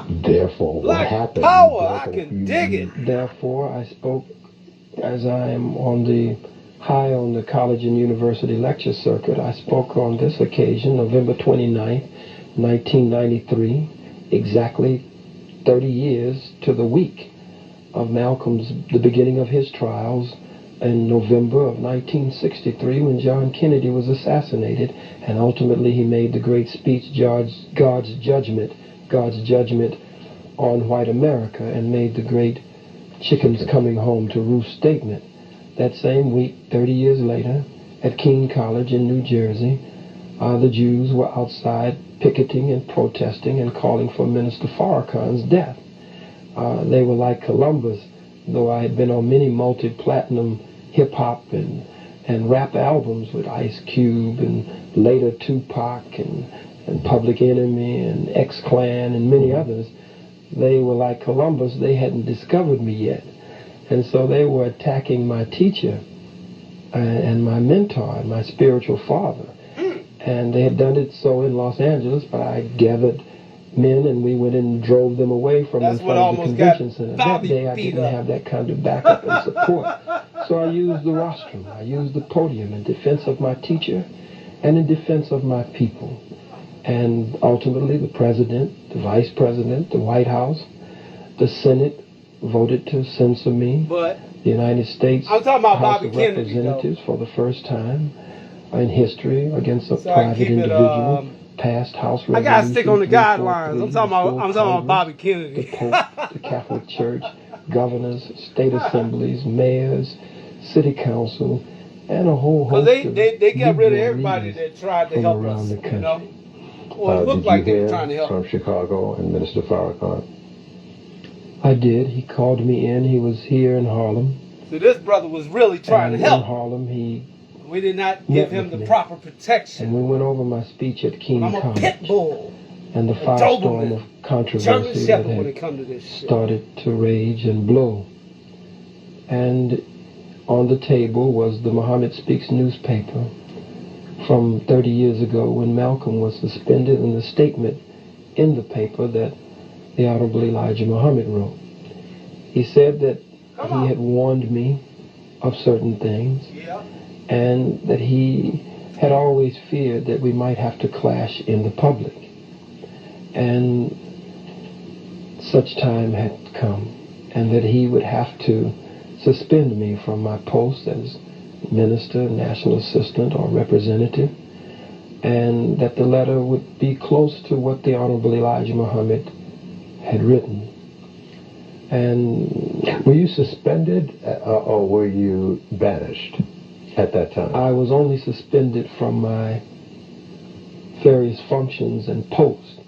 Therefore, what happened? Power, I can dig it. Therefore, I spoke as I am high on the college and university lecture circuit. I spoke on this occasion, November 29th, 1993, exactly 30 years to the week of the beginning of his trials in November of 1963 when John Kennedy was assassinated, and ultimately he made the great speech, God's judgment on white America, and made the great chickens coming home to roost statement. That same week, 30 years later, at Keene College in New Jersey, the Jews were outside picketing and protesting and calling for Minister Farrakhan's death. They were like Columbus, though I had been on many multi-platinum hip-hop and rap albums with Ice Cube and later Tupac and Public Enemy and X-Clan and many others. They were like Columbus. They hadn't discovered me yet. And so they were attacking my teacher and my mentor and my spiritual father. And they had done it so in Los Angeles, but I gathered men and we went and drove them away from in front of the convention center. That day I didn't have that kind of backup and support. So I used the rostrum, I used the podium in defense of my teacher and in defense of my people. And ultimately the president, the vice president, the White House, the Senate voted to censor me. But the United States I'm talking about House Bobby of Kennedy, Representatives for the first time in history against a private individual passed House resolution. I gotta stick on the guidelines. I'm talking about Bobby Kennedy. The Pope, the Catholic Church, governors, state assemblies, mayors, city council, and a whole host of they got rid of everybody that tried to help around us. the country. You know? Well, it looked like they were trying to help. From Chicago and Minister Farrakhan? I did. He called me in. He was here in Harlem. So this brother was really trying to help. In Harlem, we did not give him the proper protection. And we went over my speech at Keene College. I'm a pit bull. And the firestorm of controversy that had started to rage and blow. And on the table was the Muhammad Speaks newspaper from 30 years ago when Malcolm was suspended, and the statement in the paper that the Honorable Elijah Muhammad wrote. He said that he had warned me of certain things, and that he had always feared that we might have to clash in the public. And such time had come, and that he would have to suspend me from my post as minister, national assistant, or representative, and that the letter would be close to what the Honorable Elijah Muhammad had written. And were you suspended or were you banished at that time? I was only suspended from my various functions and posts.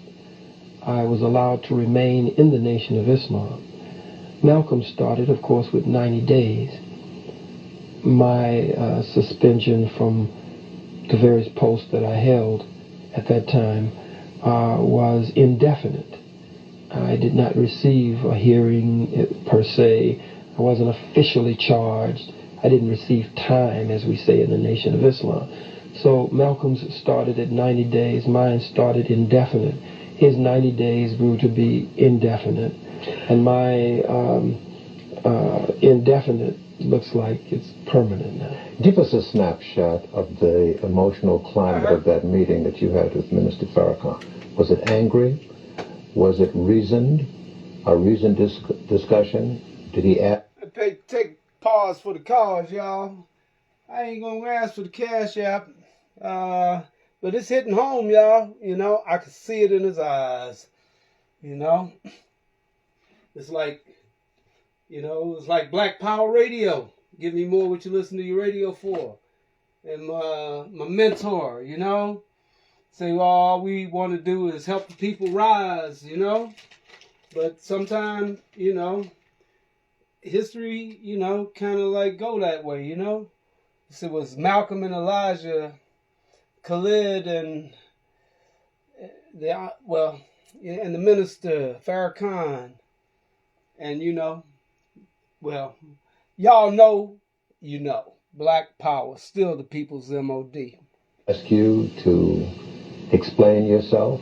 I was allowed to remain in the Nation of Islam. Malcolm started, of course, with 90 days. My suspension from the various posts that I held at that time was indefinite. I did not receive a hearing per se. I wasn't officially charged. I didn't receive time, as we say in the Nation of Islam. So Malcolm's started at 90 days. Mine started indefinite. His 90 days grew to be indefinite. And my indefinite looks like it's permanent now. Give us a snapshot of the emotional climate of that meeting that you had with Minister Farrakhan. Was it angry? Was it reasoned? A reasoned discussion? Did he ask? Take pause for the cause, y'all. I ain't gonna ask for the cash app. But it's hitting home, y'all. You know, I can see it in his eyes. You know? It's like, you know, it's like Black Power Radio. Give me more what you listen to your radio for. And my mentor, you know? Say, well, all we want to do is help the people rise, you know? But sometimes, you know, history, you know, kind of like go that way, you know? So it was Malcolm and Elijah, Khalid and the minister Farrakhan, and you know, well, y'all know, you know, Black Power, still the people's MOD. Ask you to explain yourself,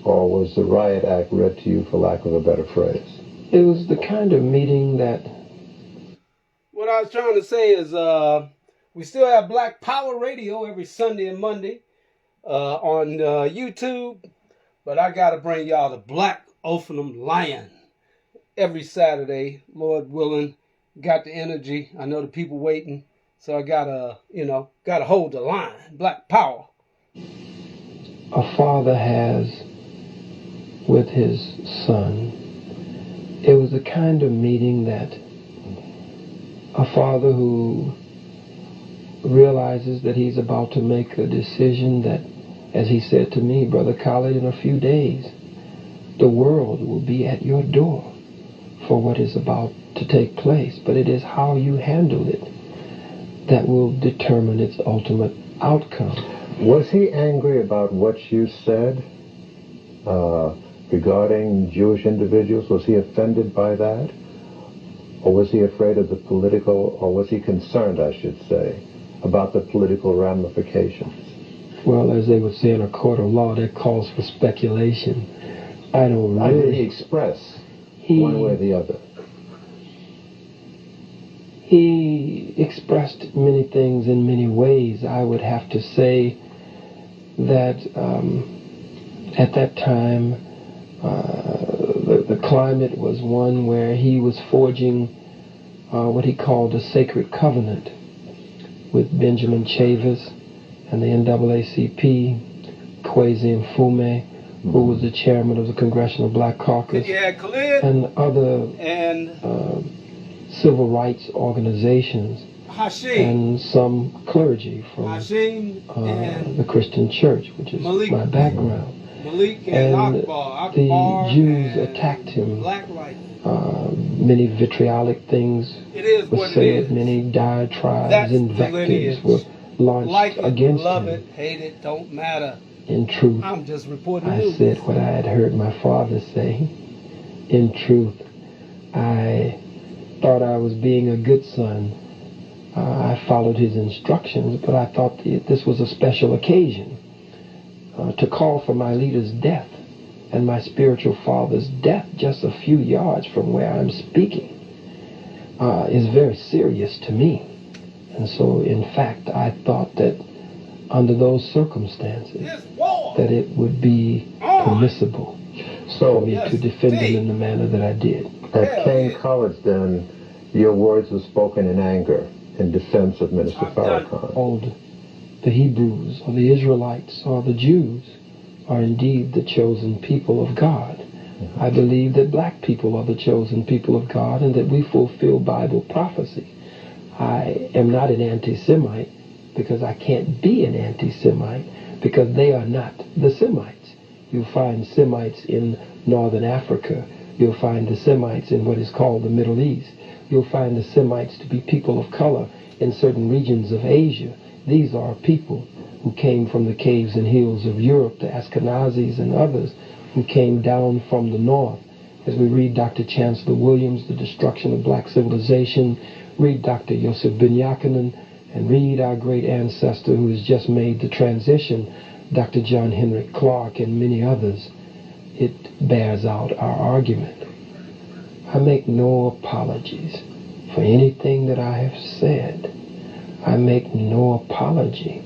or was the riot act read to you, for lack of a better phrase? It was the kind of meeting that... What I was trying to say is, we still have Black Power Radio every Sunday and Monday on YouTube, but I got to bring y'all the Black Ophanim Lion every Saturday, Lord willing. Got the energy. I know the people waiting, so I got to, you know, got to hold the line. Black Power. A father has with his son. It was the kind of meeting that a father who realizes that he's about to make a decision that, as he said to me, Brother Khalid, in a few days, the world will be at your door for what is about to take place. But it is how you handle it that will determine its ultimate outcome. Was he angry about what you said regarding Jewish individuals? Was he offended by that? Or was he afraid of the political, or was he concerned, I should say, about the political ramifications? Well, as they would say in a court of law, that calls for speculation. I don't really... Did he express one way or the other? He expressed many things in many ways. I would have to say that at that time, the climate was one where he was forging what he called a sacred covenant with Benjamin Chavis and the NAACP, Kwesi Mfume, who was the chairman of the Congressional Black Caucus, Khalid, and other civil rights organizations, and some clergy from the Christian church, which is my background. And the Jews attacked him. Many vitriolic things were said, many diatribes, invectives were launched against him. It, hate it, don't matter. In truth, I'm just reporting I news. said what I had heard my father say. In truth, I thought I was being a good son. I followed his instructions, but I thought this was a special occasion. To call for my leader's death and my spiritual father's death just a few yards from where I'm speaking is very serious to me. And so, in fact, I thought that under those circumstances, that it would be permissible for me to defend him in the manner that I did. At King College, then, your words were spoken in anger in defense of Minister Farrakhan. The Hebrews or the Israelites or the Jews are indeed the chosen people of God. I believe that black people are the chosen people of God and that we fulfill Bible prophecy. I am not an anti-Semite because I can't be an anti-Semite because they are not the Semites. You'll find Semites in northern Africa. You'll find the Semites in what is called the Middle East. You'll find the Semites to be people of color in certain regions of Asia. These are people who came from the caves and hills of Europe, the Ashkenazis and others who came down from the north, As we read Dr. Chancellor Williams, The Destruction of Black Civilization, read Dr. Yosef Ben Yaakov, and read our great ancestor who has just made the transition, Dr. John Henry Clark, and many others, it bears out our argument. I make no apologies for anything that I have said. I make no apology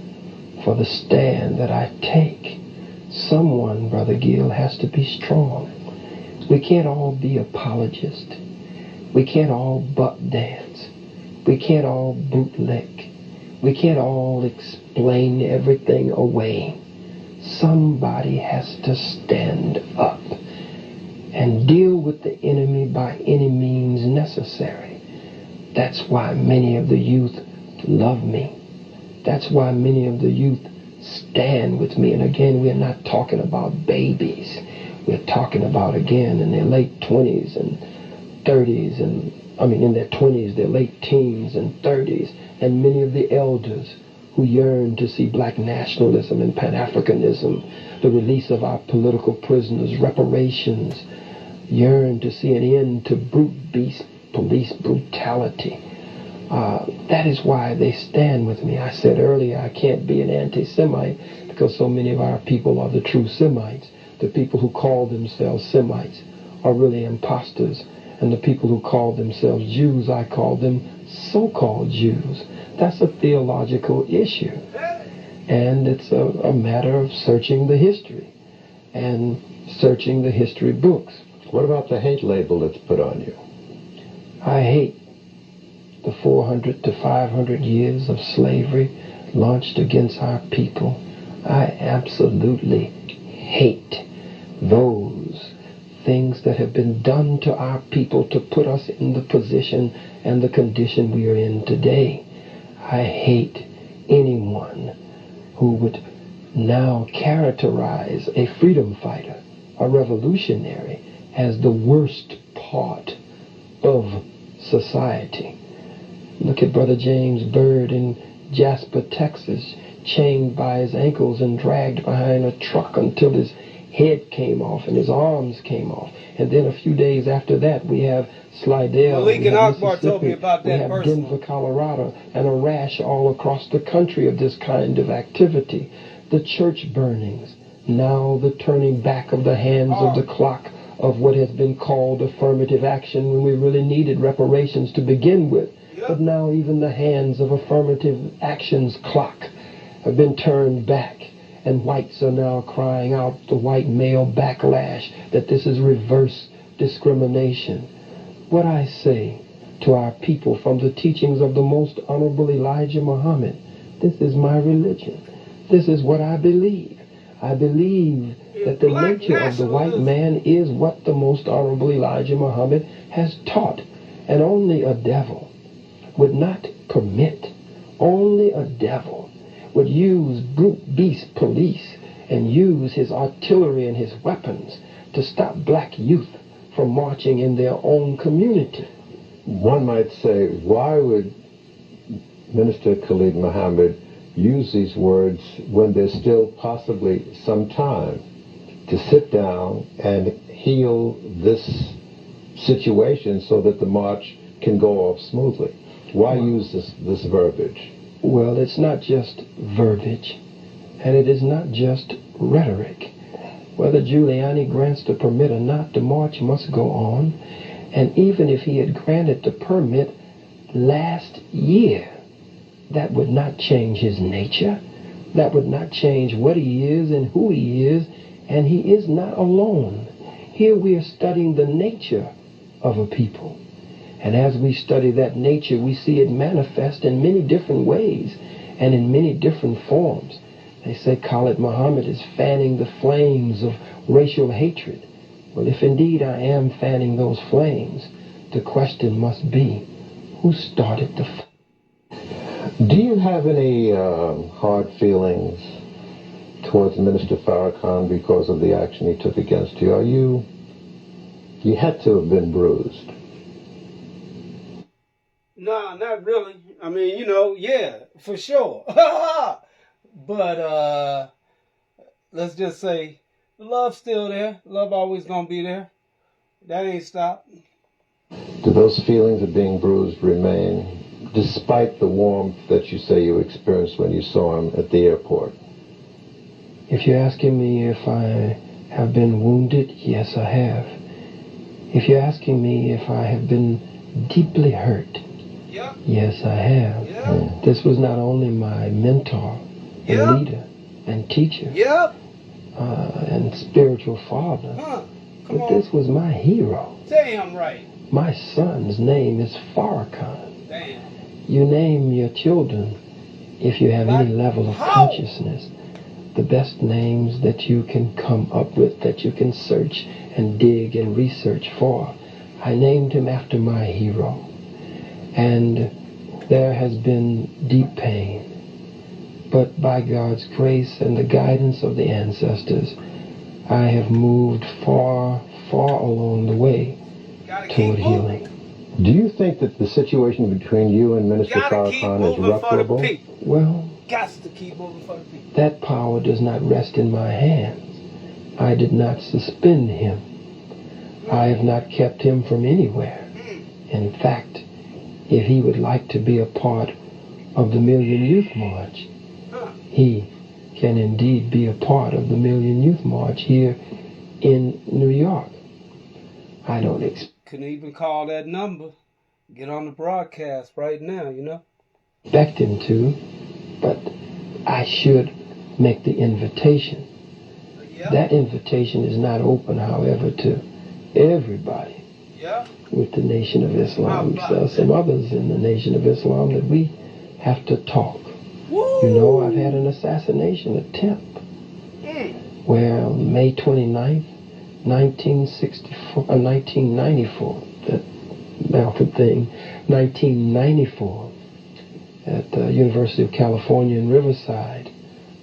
for the stand that I take. Someone, Brother Gill, has to be strong. We can't all be apologists. We can't all butt dance. We can't all bootleg. We can't all explain everything away. Somebody has to stand up and deal with the enemy by any means necessary. That's why many of the youth love me. That's why many of the youth stand with me. And again, we're not talking about babies. We're talking about, again, in their late 20s and 30s, in their 20s, their late teens and 30s, and many of the elders who yearn to see black nationalism and Pan-Africanism, the release of our political prisoners, reparations, yearn to see an end to brute beast police brutality. That is why they stand with me. I said earlier I can't be an anti-Semite because so many of our people are the true Semites. The people who call themselves Semites are really imposters. And the people who call themselves Jews, I call them so-called Jews. That's a theological issue. And it's a matter of searching the history and searching the history books. What about the hate label that's put on you? I hate the 400 to 500 years of slavery launched against our people. I absolutely hate those things that have been done to our people to put us in the position and the condition we are in today. I hate anyone who would now characterize a freedom fighter, a revolutionary, as the worst part of society. Look at Brother James Byrd in Jasper, Texas, chained by his ankles and dragged behind a truck until his head came off and his arms came off. And then a few days after that, we have Slidell, Malik we and have Akbar told me about that we have Denver, Colorado, and a rash all across the country of this kind of activity. The church burnings, now the turning back of the hands of the clock of what has been called affirmative action when we really needed reparations to begin with. But now even the hands of affirmative action's clock have been turned back, and whites are now crying out the white male backlash that this is reverse discrimination. What I say to our people from the teachings of the most honorable Elijah Muhammad, this is my religion. This is what I believe. I believe that the nature of the white man is what the most honorable Elijah Muhammad has taught, and only a devil would not permit, only a devil would use brute beast police and use his artillery and his weapons to stop black youth from marching in their own community. One might say, why would Minister Khalid Muhammad use these words when there's still possibly some time to sit down and heal this situation so that the march can go off smoothly? Why use this verbiage? Well, it's not just verbiage, and it is not just rhetoric. Whether Giuliani grants the permit or not, the march must go on. And even if he had granted the permit last year, that would not change his nature. That would not change what he is and who he is, and he is not alone. Here we are studying the nature of a people. And as we study that nature, we see it manifest in many different ways and in many different forms. They say Khalid Muhammad is fanning the flames of racial hatred. Well, if indeed I am fanning those flames, the question must be, who started the fire? Do you have any hard feelings towards Minister Farrakhan because of the action he took against you? You had to have been bruised. No, not really. I mean, yeah, for sure. But let's just say the love's still there. Love always gonna be there. That ain't stopped. Do those feelings of being bruised remain, despite the warmth that you say you experienced when you saw him at the airport? If you're asking me if I have been wounded, yes, I have. If you're asking me if I have been deeply hurt, yep, yes, I have. Yep. This was not only my mentor and yep, leader and teacher, yep, and spiritual father, but this was my hero. Damn right. My son's name is Farrakhan. Damn. You name your children, if you have any level of consciousness, the best names that you can come up with, that you can search and dig and research for. I named him after my hero. And there has been deep pain. But by God's grace and the guidance of the ancestors, I have moved far, far along the way toward healing. Do you think that the situation between you and Minister Farrakhan is reparable? Well, to keep moving for the people. That power does not rest in my hands. I did not suspend him. I have not kept him from anywhere. In fact, if he would like to be a part of the Million Youth March, he can indeed be a part of the Million Youth March here in New York. I don't couldn't even call that number. Get on the broadcast right now, you know? Expect him to, but I should make the invitation. Yep. That invitation is not open, however, to everybody. Yep. With the Nation of Islam. There are some others in the Nation of Islam that we have to talk. Woo! You know, I've had an assassination attempt where May 29th, 1994, that Malcolm thing, 1994, at the University of California in Riverside,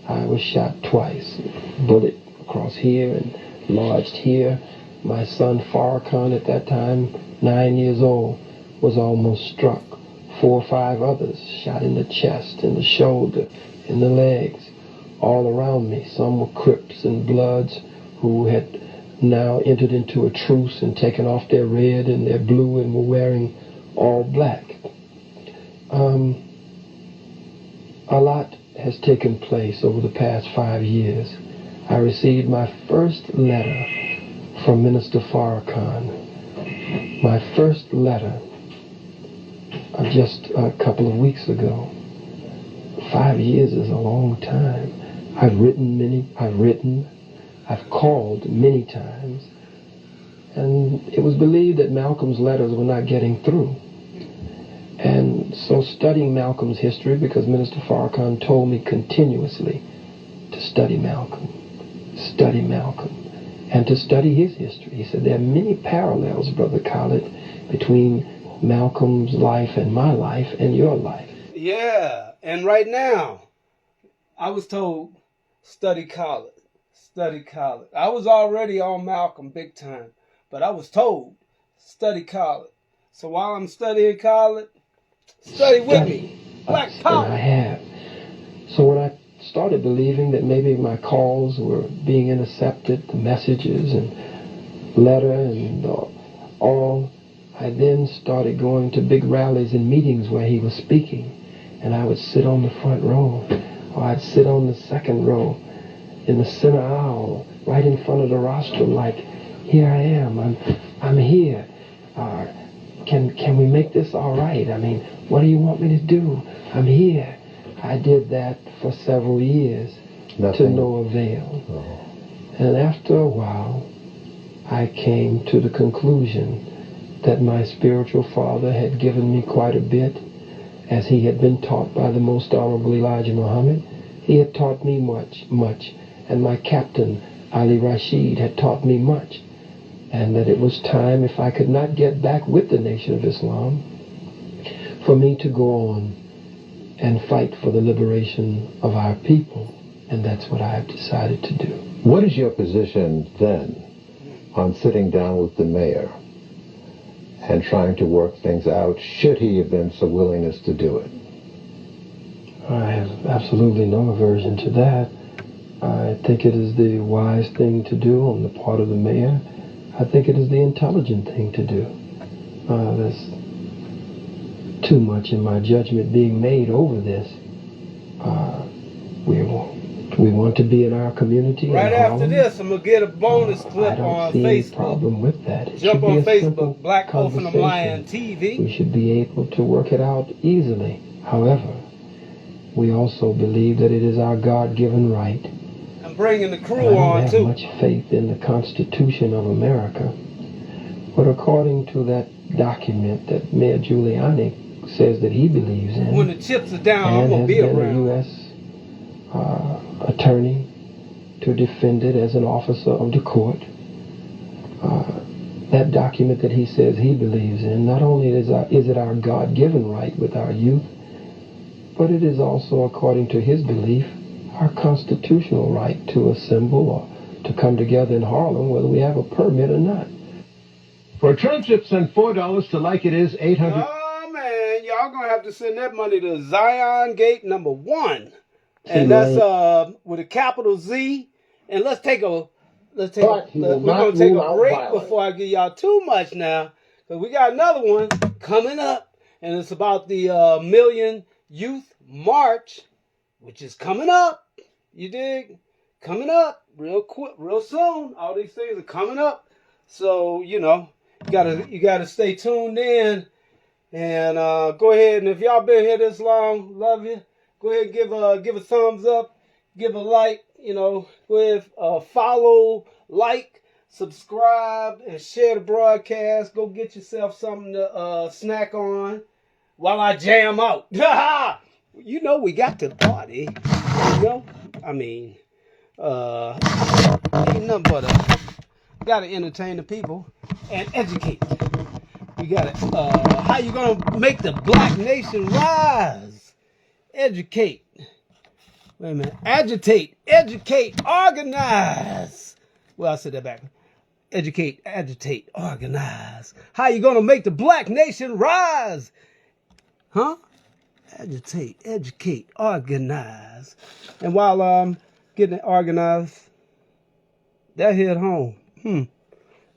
I was shot twice. Bullet across here and lodged here. My son Farrakhan, at that time, 9 years old, was almost struck. 4 or 5 others shot in the chest, in the shoulder, in the legs, all around me. Some were Crips and Bloods who had now entered into a truce and taken off their red and their blue and were wearing all black. A lot has taken place over the past 5 years. I received my first letter from Minister Farrakhan. My first letter just a couple of weeks ago. 5 years is a long time. I've called many times, and it was believed that Malcolm's letters were not getting through. And so studying Malcolm's history, because Minister Farrakhan told me continuously to study Malcolm, and to study his history. He said there are many parallels, Brother Khalid, between Malcolm's life and my life and your life. Yeah, and right now, I was told, study Khalid. I was already on Malcolm big time, but I was told, study Khalid. So while I'm studying Khalid, study with me. Black Power. And I have. So when I started believing that maybe my calls were being intercepted, the messages and letter and all, I then started going to big rallies and meetings where he was speaking, and I would sit on the front row, or I'd sit on the second row in the center aisle, right in front of the rostrum, like, here I am, I'm here. Can we make this all right? I mean, what do you want me to do? I'm here. I did that for several years. To no avail. Oh. And after a while, I came to the conclusion that my spiritual father had given me quite a bit, as he had been taught by the Most Honorable Elijah Muhammad. He had taught me much, and my captain, Ali Rashid, had taught me much, and that it was time, if I could not get back with the Nation of Islam, for me to go on and fight for the liberation of our people, and that's what I have decided to do. What is your position then on sitting down with the mayor and trying to work things out, should he evince a willingness to do it? I have absolutely no aversion to that. I think it is the wise thing to do on the part of the mayor. I think it is the intelligent thing to do. There's too much, in my judgment, being made over this. We want to be in our community. Right after this, I'm going to get a bonus clip on Facebook. I don't see any problem with that. It Jump on Facebook, Black Ophanim Lion TV. We should be able to work it out easily. However, we also believe that it is our God-given right. I'm bringing the crew on, too. I don't have much faith in the Constitution of America. But according to that document that Mayor Giuliani says that he believes in, when the chips are down, I'm going to be around. A U.S. Attorney to defend it as an officer of the court. That document that he says he believes in, not only is it our God-given right with our youth, but it is also, according to his belief, our constitutional right to assemble or to come together in Harlem, whether we have a permit or not. For transcripts, send $4 to Like It Is 800. Oh, man, y'all going to have to send that money to Zion Gate number 1. And that's with a capital Z. And we're gonna take a break before I give y'all too much now, because we got another one coming up, and it's about the Million Youth March, which is coming up. You dig? Coming up real quick, real soon. All these things are coming up, so you gotta stay tuned in, and go ahead, and if y'all been here this long, love you. Go ahead and give a thumbs up, give a like, go ahead, follow, like, subscribe, and share the broadcast. Go get yourself something to snack on while I jam out. We got to party. Ain't nothing but gotta entertain the people and educate. We gotta, how you gonna make the black nation rise? Educate. Wait a minute. Agitate. Educate. Organize. Well, I said that back. Educate, agitate, organize. How you gonna make the black nation rise? Huh? Agitate, educate, organize. And while I'm getting it organized, that hit home.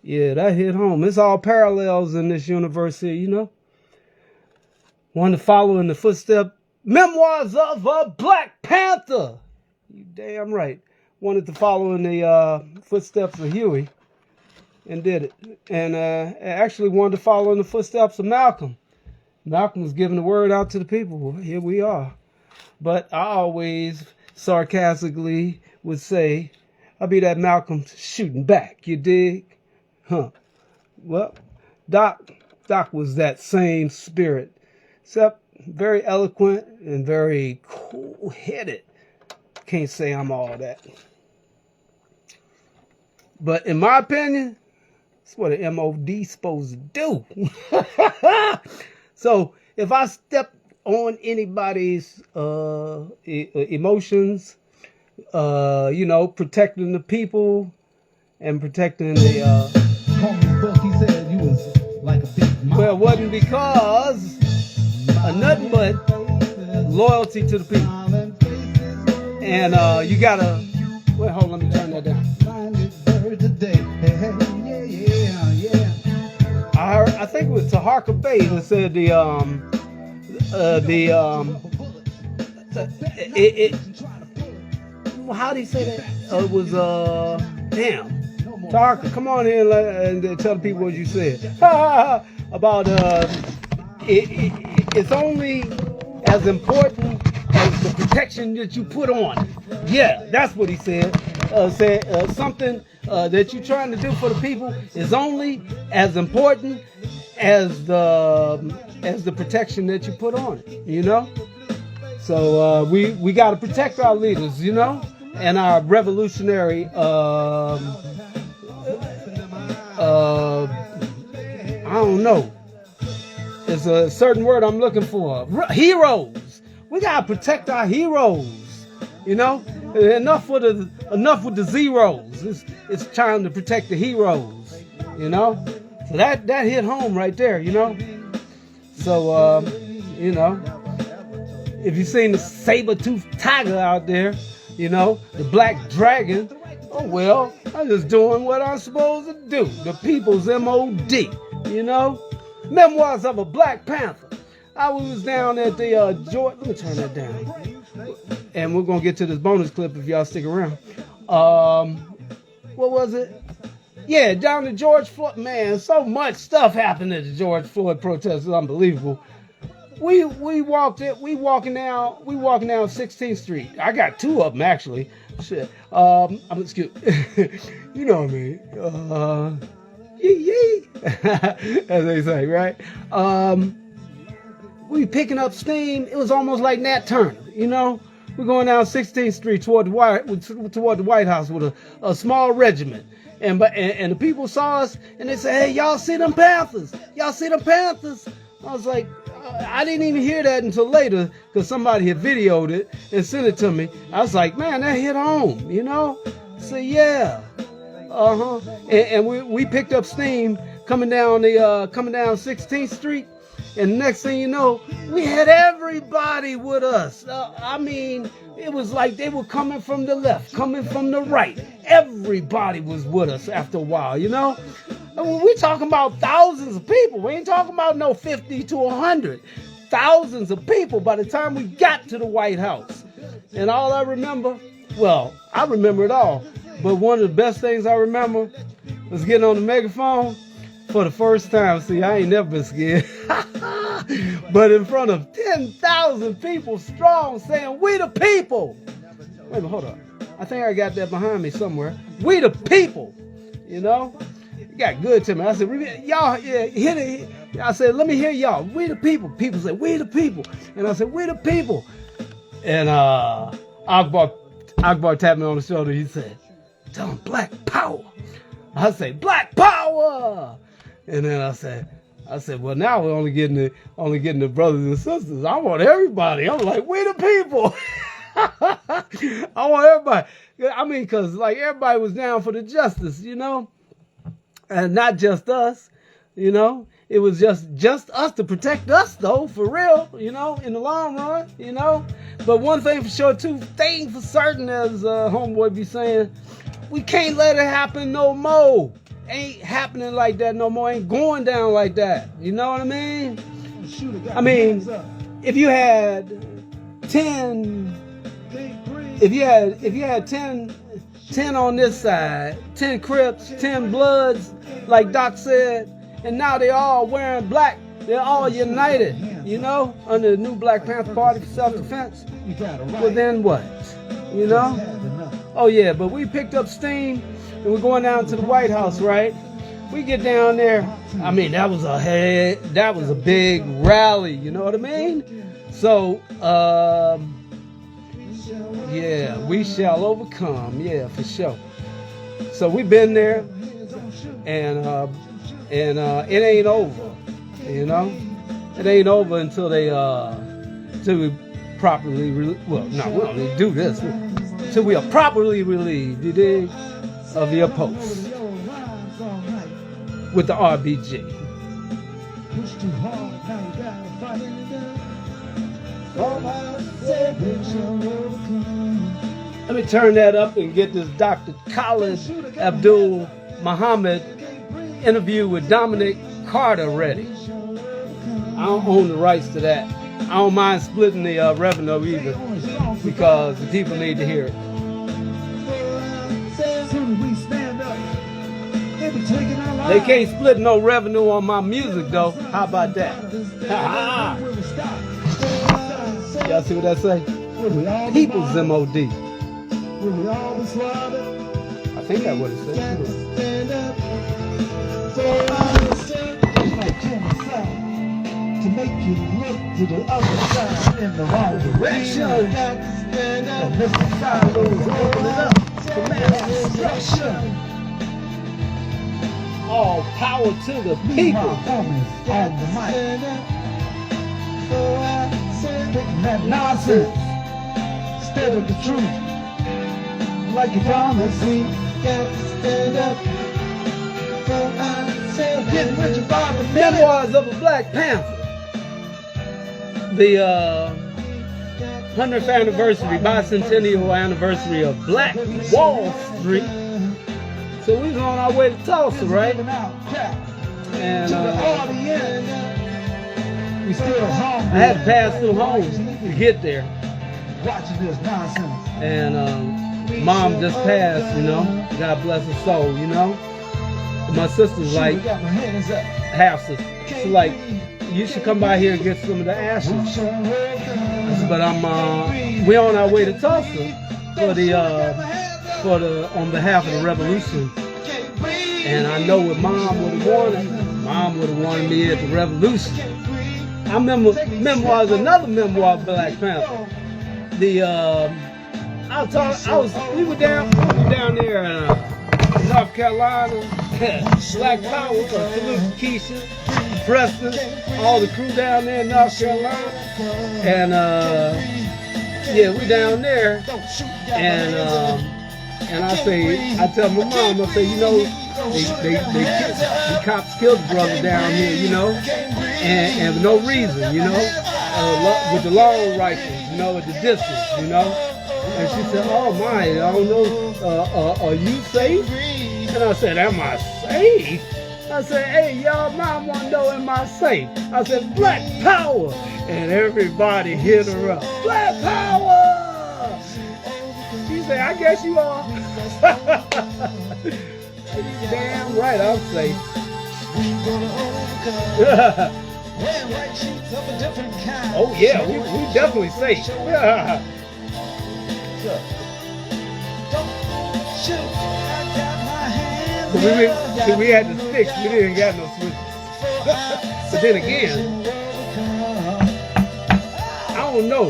Yeah, that hit home. It's all parallels in this universe here, Want to follow in the footsteps. Memoirs of a Black Panther. You damn right. Wanted to follow in the footsteps of Huey, and did it. And actually wanted to follow in the footsteps of Malcolm. Malcolm was giving the word out to the people. Well, here we are. But I always sarcastically would say, I'll be that Malcolm shooting back. You dig? Huh. Well, Doc was that same spirit, except very eloquent and very cool-headed. Can't say I'm all that. But in my opinion, that's what an MOD's supposed to do. So if I step on anybody's emotions, protecting the people and protecting the... He said you was like a big mom. Well, it wasn't because... nothing but loyalty to the people. And you gotta... Wait, hold on, let me turn that down. I think it was Taharka Bay that said how do you say that? It was, damn. Taharka, come on here and tell the people what you said. About, it's only as important as the protection that you put on it. Yeah, that's what he said. Something that you're trying to do for the people is only as important as the protection that you put on it. So we got to protect our leaders, and our revolutionary. I don't know. There's a certain word I'm looking for. Heroes. We gotta protect our heroes. Enough with the zeros. It's time to protect the heroes. So that hit home right there. So if you've seen the saber-toothed tiger out there, the black dragon, Oh, well, I'm just doing what I'm supposed to do. The people's M.O.D., you know? Memoirs of a Black Panther. I was down at the George. Let me turn that down. And we're going to get to this bonus clip if y'all stick around. What was it? Yeah, down to George Floyd. Man, so much stuff happened at the George Floyd protest. It's unbelievable. We walking down 16th Street. I got two of them actually. Shit. I'm excuse. You know what I mean. Yee. As they say, right? We picking up steam. It was almost like Nat Turner, you know. We're going down 16th Street toward the White House with a small regiment. And the people saw us and they said, "Hey, y'all see them Panthers? Y'all see them Panthers?" I was like, I didn't even hear that until later because somebody had videoed it and sent it to me. I was like, man, that hit home, you know? So yeah, and we picked up steam coming down 16th Street, and the next thing you know, we had everybody with us. I mean, it was like they were coming from the left, coming from the right. Everybody was with us after a while, you know? And we're talking about thousands of people. We ain't talking about no 50 to 100. Thousands of people by the time we got to the White House. And all I remember, well, I remember it all, but one of the best things I remember was getting on the megaphone for the first time. See, I ain't never been scared. But in front of 10,000 people strong saying, "We the people." Wait a minute, hold up. I think I got that behind me somewhere. We the people, you know? It got good to me. I said, y'all, yeah, hit it. I said, let me hear y'all. We the people. People said, "We the people." And I said, "We the people." And Akbar tapped me on the shoulder. He said, "Tell them Black Power." I said, "Black Power." And then I said, well, now we're only getting the brothers and sisters. I want everybody. I'm like, "We the people." I want everybody. I mean, because like everybody was down for the justice, you know, and not just us, you know. It was just us to protect us, though, for real, you know, in the long run, you know. But one thing for sure, two things for certain, as homeboy be saying, we can't let it happen no more. Ain't happening like that no more. Ain't going down like that. You know what I mean? I mean, if you had 10 on this side, 10 Crips, 10 Bloods, like Doc said, and now they all wearing black, they're all united, you know, under the new Black Panther Party for self-defense. Well, then what? You know? Oh yeah, but we picked up steam and we're going down to the White House, right? We get down there. I mean, that was a big rally, you know what I mean? So, yeah, we shall overcome, yeah, for sure. So we've been there, and it ain't over, you know? It ain't over until we properly, we don't need to do this, until we are properly relieved, you dig, of your post with the RBG. Let me turn that up and get this Dr. Khalid Abdul Muhammad interview with Dominic Carter ready. I don't own the rights to that. I don't mind splitting the revenue either, because the people need to hear it. They can't split no revenue on my music though. How about that? Y'all see what I say? People's M.O.D. I think that's what it said. To make you look to the other side in the wrong direction. And Mr. Silos open it up for mass destruction. All power to the people. On the mic. Speaking that nonsense instead of the truth. Like you promised me, got to stand up. Getting rich about the Memoirs of a Black Panther. The 100th anniversary, bicentennial anniversary of Black Wall Street So we was on our way to Tulsa, right? And we still home. I had to pass through home to get there. Watching this nonsense. And Mom just passed, you know. God bless her soul, you know. My sister's like half sister. She's like, you should come by here and get some of the ashes. But we on our way to Tulsa on behalf of the revolution. And I know what Mom would have wanted. Mom would have wanted me at the revolution. I remember memoirs, another memoir of Black Panther. We were down there in North Carolina. Black Power, salute Keisha, Preston, all the crew down there in North Carolina. And yeah, we down there. And I tell my mom, I say, you know, the cops killed the brother down here, you know, and for no reason, you know, with the long rifles, you know, at the distance, you know. And she said, oh my, I don't know, are you safe? And I said, am I safe? I said, hey, y'all, Mom want to know, am I safe? I said, Black Power. And everybody hit her up. Black Power! She said, I guess you are. Damn right, I'm safe. Oh yeah, we definitely safe. We had the sticks, we didn't got no switches. But then again, I don't know.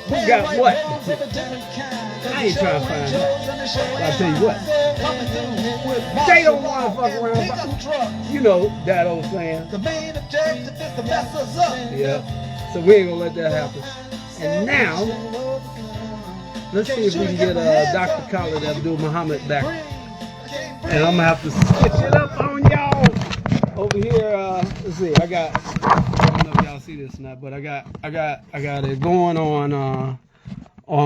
Who got what? I ain't trying to find out. I'll tell you what. They don't want to fuck around. You know that old saying. Yeah. So we ain't gonna let that happen. And now, let's see if we can get Dr. Khalid Abdul Muhammad back. And I'm gonna have to switch it up on y'all over here. Let's see. I don't know if y'all see this or not, but I got it going on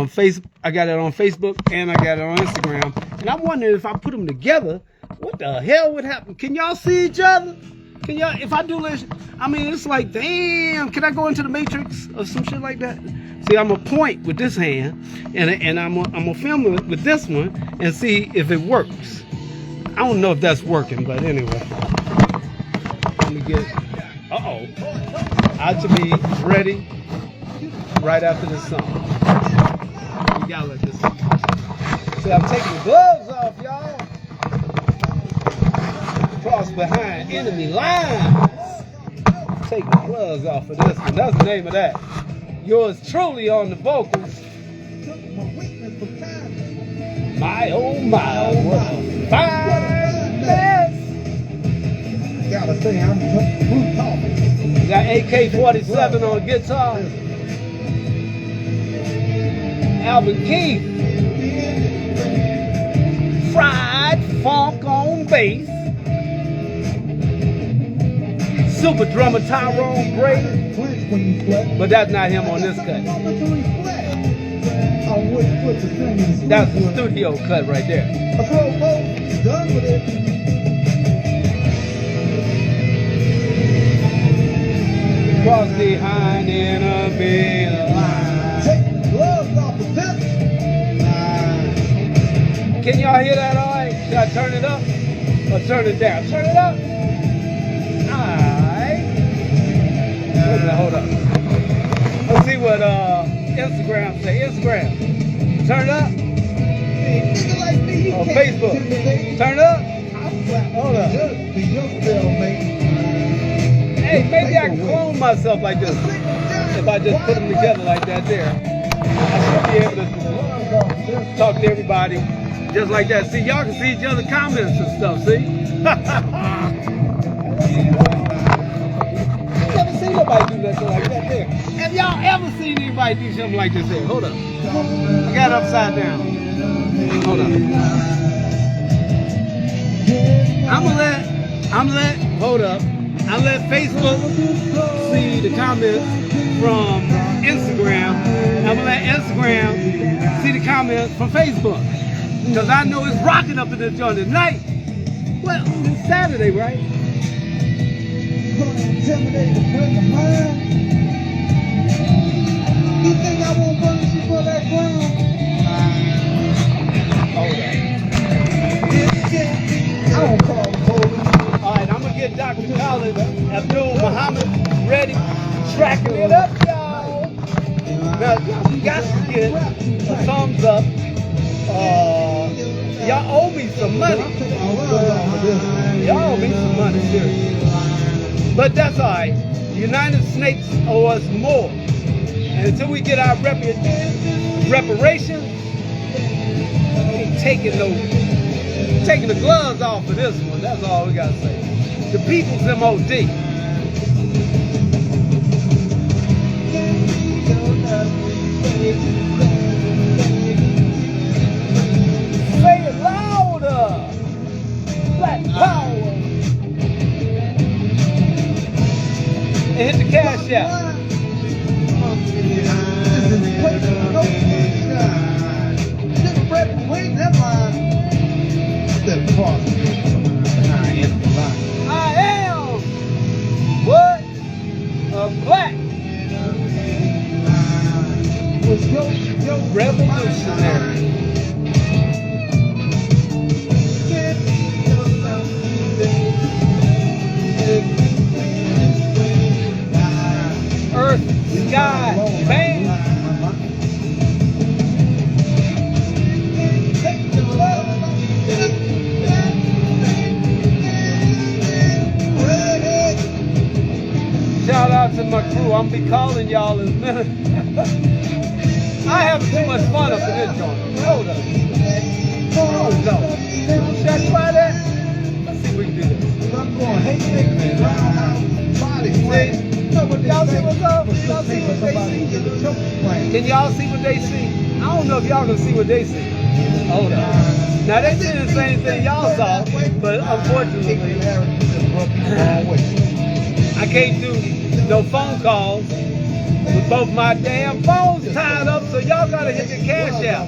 Facebook. I got it on Facebook and I got it on Instagram. And I'm wondering if I put them together, what the hell would happen? Can y'all see each other? Can y'all? If I do this, I mean, it's like, damn. Can I go into the Matrix or some shit like that? See, I'm gonna point with this hand, and I'm gonna film it with this one and see if it works. I don't know if that's working, but anyway. Let me get it. Uh-oh. I should be ready right after this song. You gotta let this song. See, I'm taking the gloves off, y'all. Cross behind enemy lines. Take the gloves off of this one. That's the name of that. Yours truly on the vocals. My oh my, what a fine mess. Gotta say, I'm talking. Got AK-47 on guitar. Alvin Keith. Fried funk on bass. Super drummer Tyrone Gray. But that's not him on this cut. That's the studio cut right there. Done with it. Cross behind enemy line. Take the gloves off the pistol. Can y'all hear that all right? Should I turn it up or turn it down? Turn it up. Alright. Hold up. Let's see what Instagram say. Instagram. Turn it up. On Facebook. Turn it up. Hold up. Hey, maybe I can clone myself like this. If I just put them together like that there. I should be able to talk to everybody just like that. See, y'all can see each other's comments and stuff, see? Never seen nobody do nothing like that there. Have y'all ever seen anybody do something like this there? Hold up. I got it upside down. Hold up. Hold up. I let Facebook see the comments from Instagram. I'm gonna let Instagram see the comments from Facebook. Because I know it's rocking up in this joint tonight. Well, it's Saturday, right? Gonna intimidate a friend of mine. You think I won't punish you for that crime? Hold on. I don't call the police. All right, I'm going to get Dr. Khalid, Abdul, Muhammad ready, tracking it up, y'all. Now, you got to get a thumbs up. Y'all owe me some money. Y'all owe me some money, seriously. But that's all right. The United States owe us more. And until we get our reparations, we ain't taking the gloves off of this one. That's all we got to say. The people's MOD. Say it louder. Black power. And hit the cash out. I am what? A black revolutionary. Earth, sky, bang. Shout out to my crew. I'm gonna be calling y'all in a minute. I have too much fun up in this joint. Hold up. Hold up. Should I try that? Let's see if we can do this. I'm going, hey, big man, body Y'all see what's up? Y'all see what they see? Can y'all see what they see? I don't know if y'all can see what they see. Hold up. Now they see the same thing y'all saw, but unfortunately, I can't do no phone calls with both my damn phones tied up, so y'all gotta hit the cash out.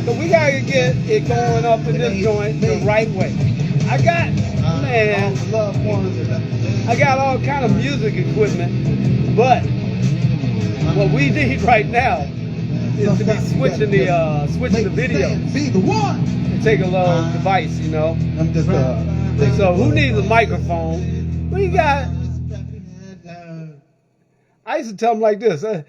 So we gotta get it going up in this joint the right way. I got all kind of music equipment, but what we need right now is to be switching the videos. Be the one. And take a little device, you know. I'm just So who needs a microphone? What you got? I used to tell them like this. I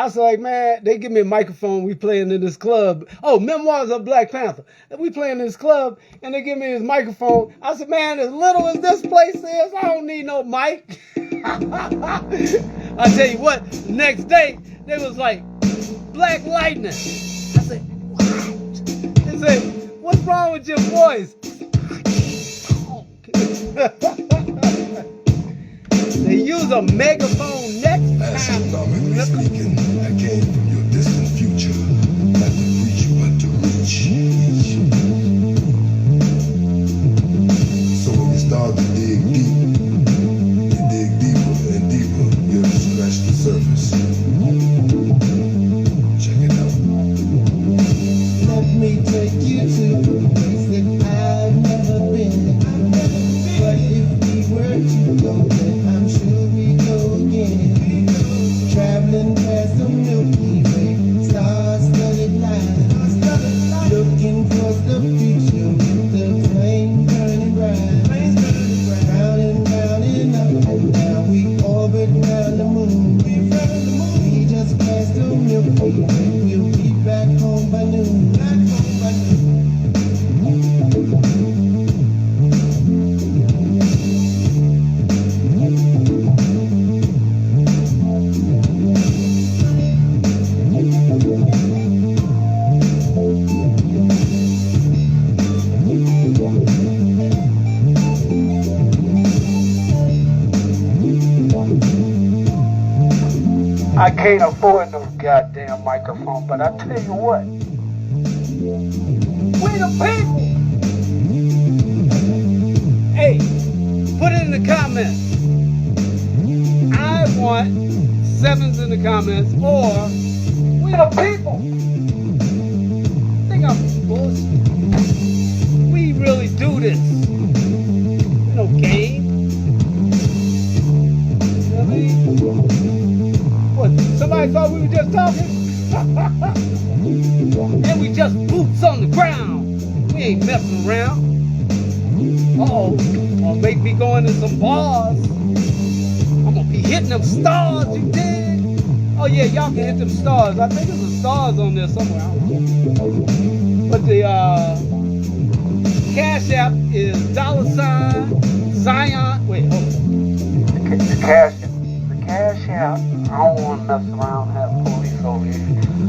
was like, man, they give me a microphone. We playing in this club. Oh, Memoirs of Black Panther. And we playing in this club, and they give me this microphone. I said, man, as little as this place is, I don't need no mic. I tell you what, the next day, they was like, Black Lightning. I said, what? They said, what's wrong with your voice? They use a megaphone next time. Speaking, I came from your distant future, not to preach but to reach. So when you start to dig deep, you dig deeper and deeper, you'll scratch the surface. Check it out. Let me take you to a place that I've never been. But if we were to go there, I'm sure we go again. Traveling past the Milky Way, star-studded lines, looking towards the future with the flame burning bright. Round and round and up and down, we orbit round the moon. We just passed the Milky Way, we'll be back home by noon. I can't afford no goddamn microphone, but I tell you what, we the people. Hey, put it in the comments. I want 7s in the comments, or we the people. I think I'm bullshit. And we just boots on the ground. We ain't messing around. Uh-oh. Or make me go into some bars. I'm gonna be hitting them stars, you dig? Oh yeah, y'all can hit them stars. I think there's some stars on there somewhere. I don't know. But the Cash App is $Zion. Wait, hold on. The Cash App. I don't want to mess around and have police over here.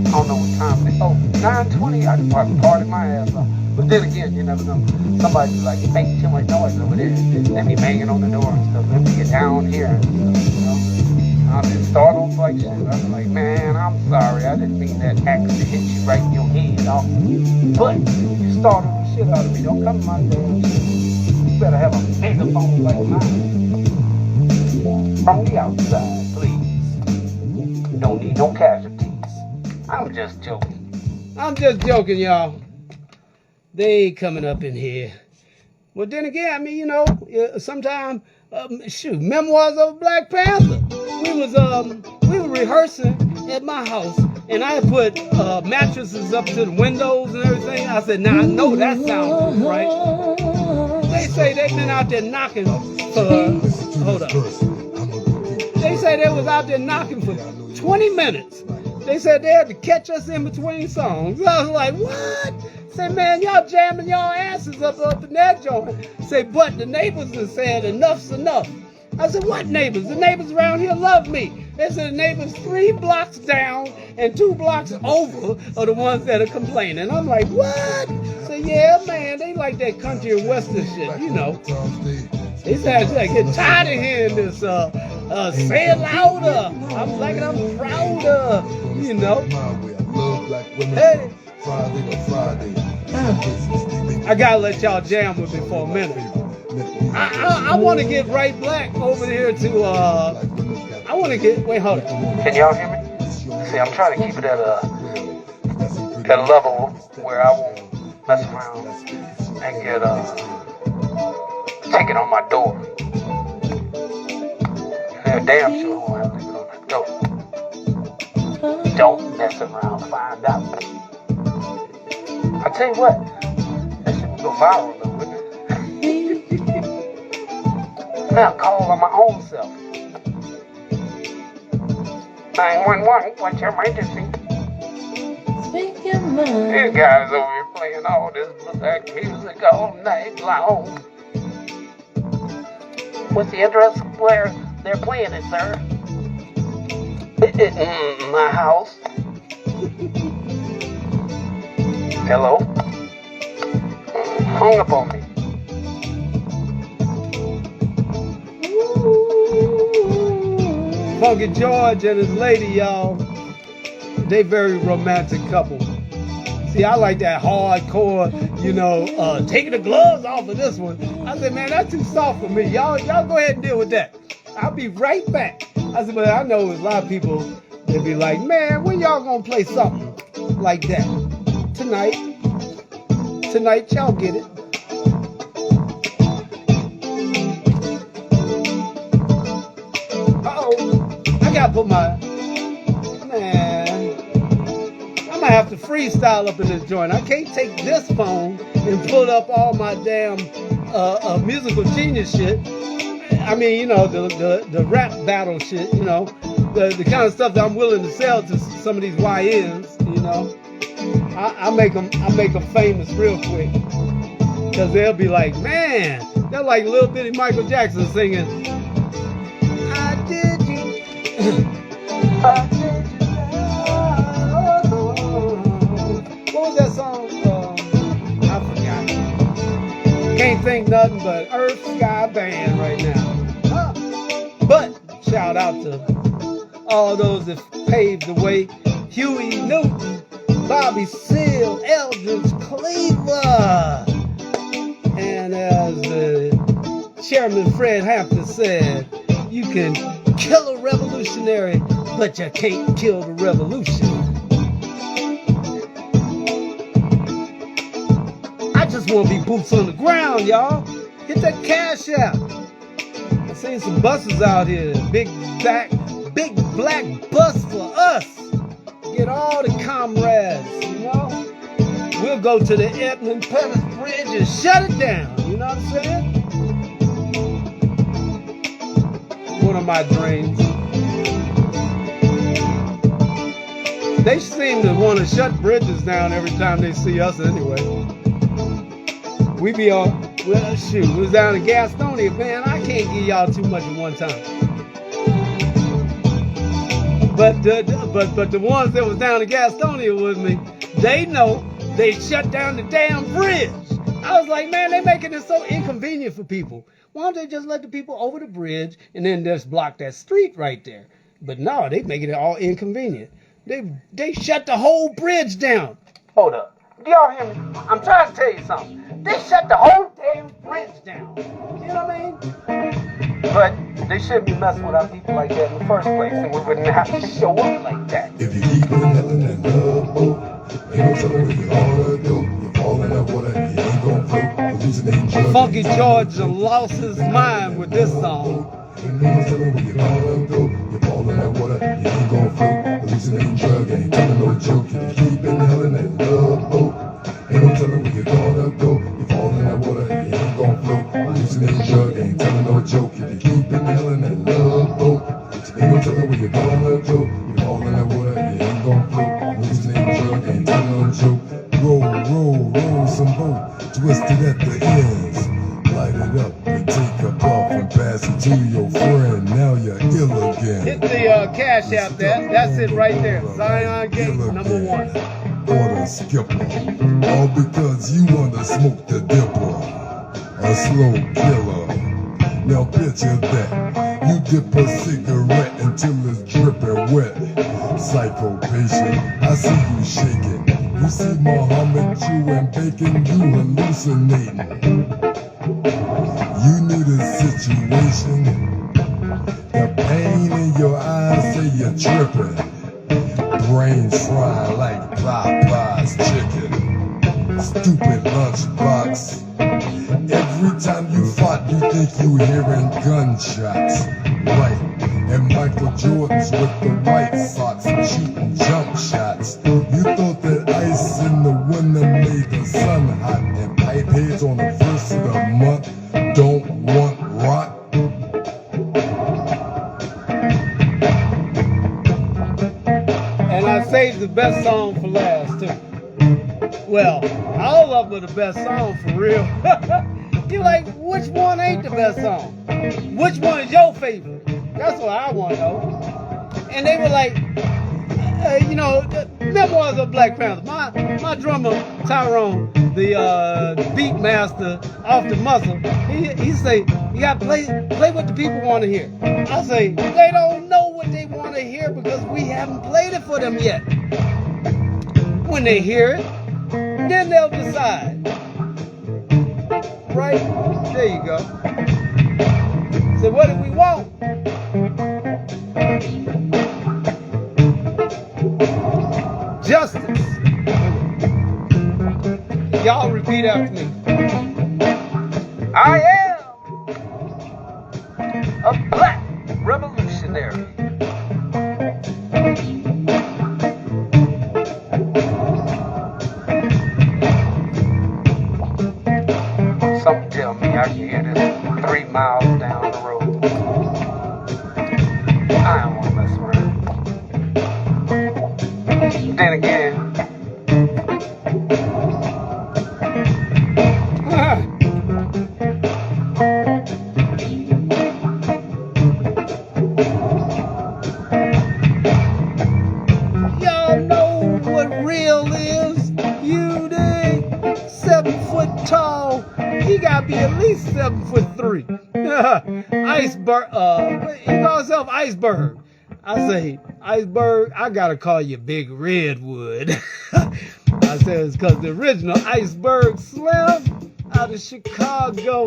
I don't know what time it is. Oh, 9:20. I just probably parted my ass off. But then again, you never know. Somebody's like, you're making too much noise over there. Let me banging on the door and stuff. Let me get down here and stuff, you know. I'll just start off like shit. I'm like, man, I'm sorry. I didn't mean that axe to hit you right in your head. But you startled the shit out of me. Don't come to my damn shit. You better have a megaphone like mine. From the outside, please. Don't need no casualties. I'm just joking. I'm just joking, y'all. They ain't coming up in here. Well, then again, I mean, you know, sometimes, Memoirs of Black Panther. We were rehearsing at my house, and I put mattresses up to the windows and everything. I said, now I know that sounds good, right? They say they've been out there knocking for, hold up. They say they was out there knocking for 20 minutes. They said they had to catch us in between songs. I was like, what? Say, man, y'all jamming y'all asses up in that joint. Say, but the neighbors have said enough's enough. I said, what neighbors? The neighbors around here love me. They said the neighbors 3 blocks down and 2 blocks over are the ones that are complaining. I'm like, what? So yeah, man, they like that country and western shit, you know. They said I get tired of hearing this, say it louder. I'm like it, I'm prouder, you know. Hey. I gotta let y'all jam with me for a minute. I want to get right black over here to, I want to get, wait, hold on. Can y'all hear me? See, I'm trying to keep it at a level where I won't mess around and get, take it on my door. And damn sure won't have to go on that door. Don't mess around, find out. I tell you what, that shit would go viral though, wouldn't it? Now call on my own self. 911, what's your emergency? Speak your mind. These guys over here playing all this black music all night long. What's the address where they're playing it, sir? My house. Hello? Hung up on me. Funky George and his lady, y'all. They very romantic couple. See, I like that hardcore, you know, taking the gloves off of this one. I said, man, that's too soft for me. Y'all go ahead and deal with that. I'll be right back. I said, but I know there's a lot of people that be like, man, when y'all gonna play something like that? Tonight, y'all get it. Uh-oh, I gotta put my, man, I might have to freestyle up in this joint. I can't take this phone and pull up all my damn musical genius shit. I mean, you know, the rap battle shit, you know, the kind of stuff that I'm willing to sell to some of these YNs, you know. I make them famous real quick, because they'll be like, man, they're like little bitty Michael Jackson singing, I did you, I did you now. What was that song? I forgot. Can't think nothing but Earth Sky Band right now. But shout out to all those that paved the way. Huey Newton, Bobby Seale, Eldridge Cleaver. And as the Chairman Fred Hampton said, you can kill a revolutionary, but you can't kill the revolution. I just want to be boots on the ground, y'all. Get that cash out. I seen some buses out here. Big black bus for us. get all the comrades, you know. We'll go to the Edmund Pettus Bridge and shut it down, you know what I'm saying? One of my dreams. They seem to want to shut bridges down every time they see us anyway. We be on, well, shoot, we was down in Gastonia, man, I can't give y'all too much at one time. But the ones that was down in Gastonia with me, they know they shut down the damn bridge. I was like, man, they making it so inconvenient for people. Why don't they just let the people over the bridge and then just block that street right there? But no, they making it all inconvenient. They shut the whole bridge down. Hold up. Do y'all hear me? I'm trying to tell you something. They shut the whole damn bridge down. You know what I mean? But they shouldn't be messing with our people like that in the first place, and we wouldn't have to show up like that. If you keep inhaling that love boat, ain't no telling what you ought to do. You fall in that water, you ain't gon' float. Hallucinating drugs. Funky George lost his mind with this song. Ain't no telling what you ought to do. You fall in that water, you ain't gon' float. Hallucinating drug, ain't telling no joke. If you keep inhaling that love boat, ain't no telling where you're gonna go. You fall in that water, you ain't gon' float. Hallucinating drug, ain't telling no joke. If you keep inhaling that love boat, ain't no telling where you're gonna go. You fall in that water, you ain't gon' float. Hallucinating drug, ain't telling no joke. Roll some boat, twisted at the ends. Light it up and take a puff and pass it to your friend. Now you're ill again. Hit the Cash App there. That's it right there. Zion Gate, number 1. Order skipper, all because you wanna smoke the dipper, a slow killer. Now picture that, you dip a cigarette until it's dripping wet. Psycho patient, I see you shaking. You see Muhammad chewing bacon, you hallucinating. You knew the situation, the pain in your eyes say you're tripping. Brains frying like Popeye's chicken. Stupid lunchbox. Every time you fought, you think you hearing gunshots. Right. And Michael Jordan's with the White Sox shooting jump shots. You thought that ice in the winter made the sun hot, and pipe heads on the first of the month don't want rock. And I saved the best song for last, too. Well, all of them are the best song for real. You're like, which one ain't the best song? Which one is your favorite? That's what I want to know. And they were like, you know, the Memoirs of Black Panther. My drummer, Tyrone, the beat master off the muscle, he say, you got to play what the people want to hear. I say, they don't know what they want to hear because we haven't played it for them yet. When they hear it, then they'll decide. Right? There you go. So what do we want? Justice. Y'all repeat after me. I am a black revolutionary. Something tell me I can hear this 3 miles down the road. I don't want to mess around. Then again, y'all know what real is. You dig? 7 foot tall. He gotta be at least 7'3". Iceberg. He calls himself Iceberg. I say, Iceberg, I gotta call you Big Redwood. I said it's because the original Iceberg Slim out of Chicago,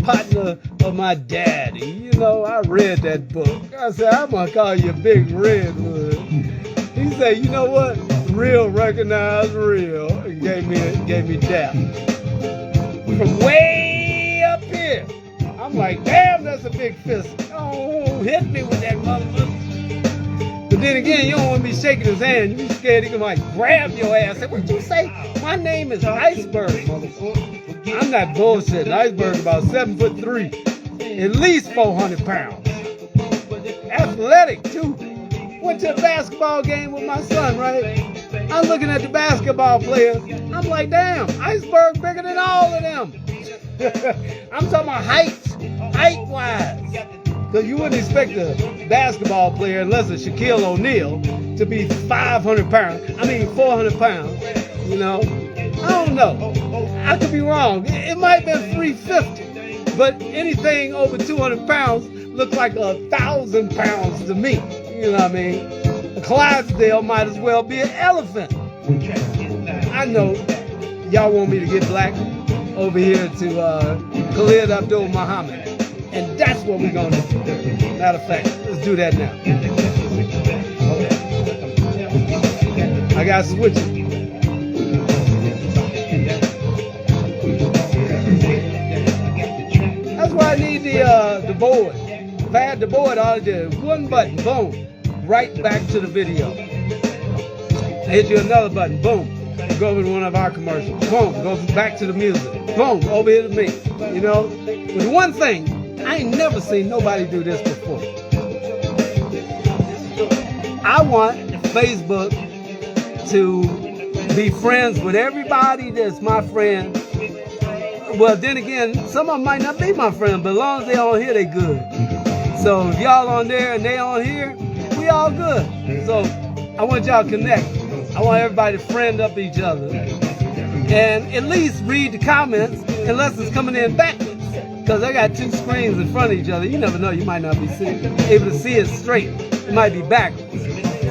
partner of my daddy. You know, I read that book. I said, I'm gonna call you Big Redwood. He said, you know what? Real recognize real. And gave me that. From way up here. I'm like, damn, that's a big fist. Oh, hit me with that motherfucker. The But then again, you don't want to be shaking his hand. You be scared he can like grab your ass. Say, what'd you say? My name is Iceberg, motherfucker. I'm not bullshitting. Iceberg about 7'3", at least 400 pounds. Athletic too. Went to a basketball game with my son, right? I'm looking at the basketball players. I'm like, damn, Iceberg bigger than all of them. I'm talking about height-wise. Because you wouldn't expect a basketball player, unless it's Shaquille O'Neal, to be 400 pounds. You know? I don't know. I could be wrong. It might have been 350. But anything over 200 pounds looks like 1,000 pounds to me. You know what I mean? A Clydesdale might as well be an elephant. I know y'all want me to get black over here to Khalid Abdul Muhammad. And that's what we're going to do. Matter of fact, let's do that now. I got to switch it. That's why I need the board. If I had the board, I would do one button, boom, right back to the video. I hit you another button, boom, go over to one of our commercials. Boom, goes back to the music. Boom, over here to me. You know, but one thing, I ain't never seen nobody do this before. I want Facebook to be friends with everybody that's my friend. Well, then again, some of them might not be my friend, but as long as they on here, they good. So if y'all on there and they on here, we all good. So I want y'all to connect. I want everybody to friend up each other. And at least read the comments, unless it's coming in backwards. Because I got two screens in front of each other. You never know, you might not be able to see it straight. It might be backwards.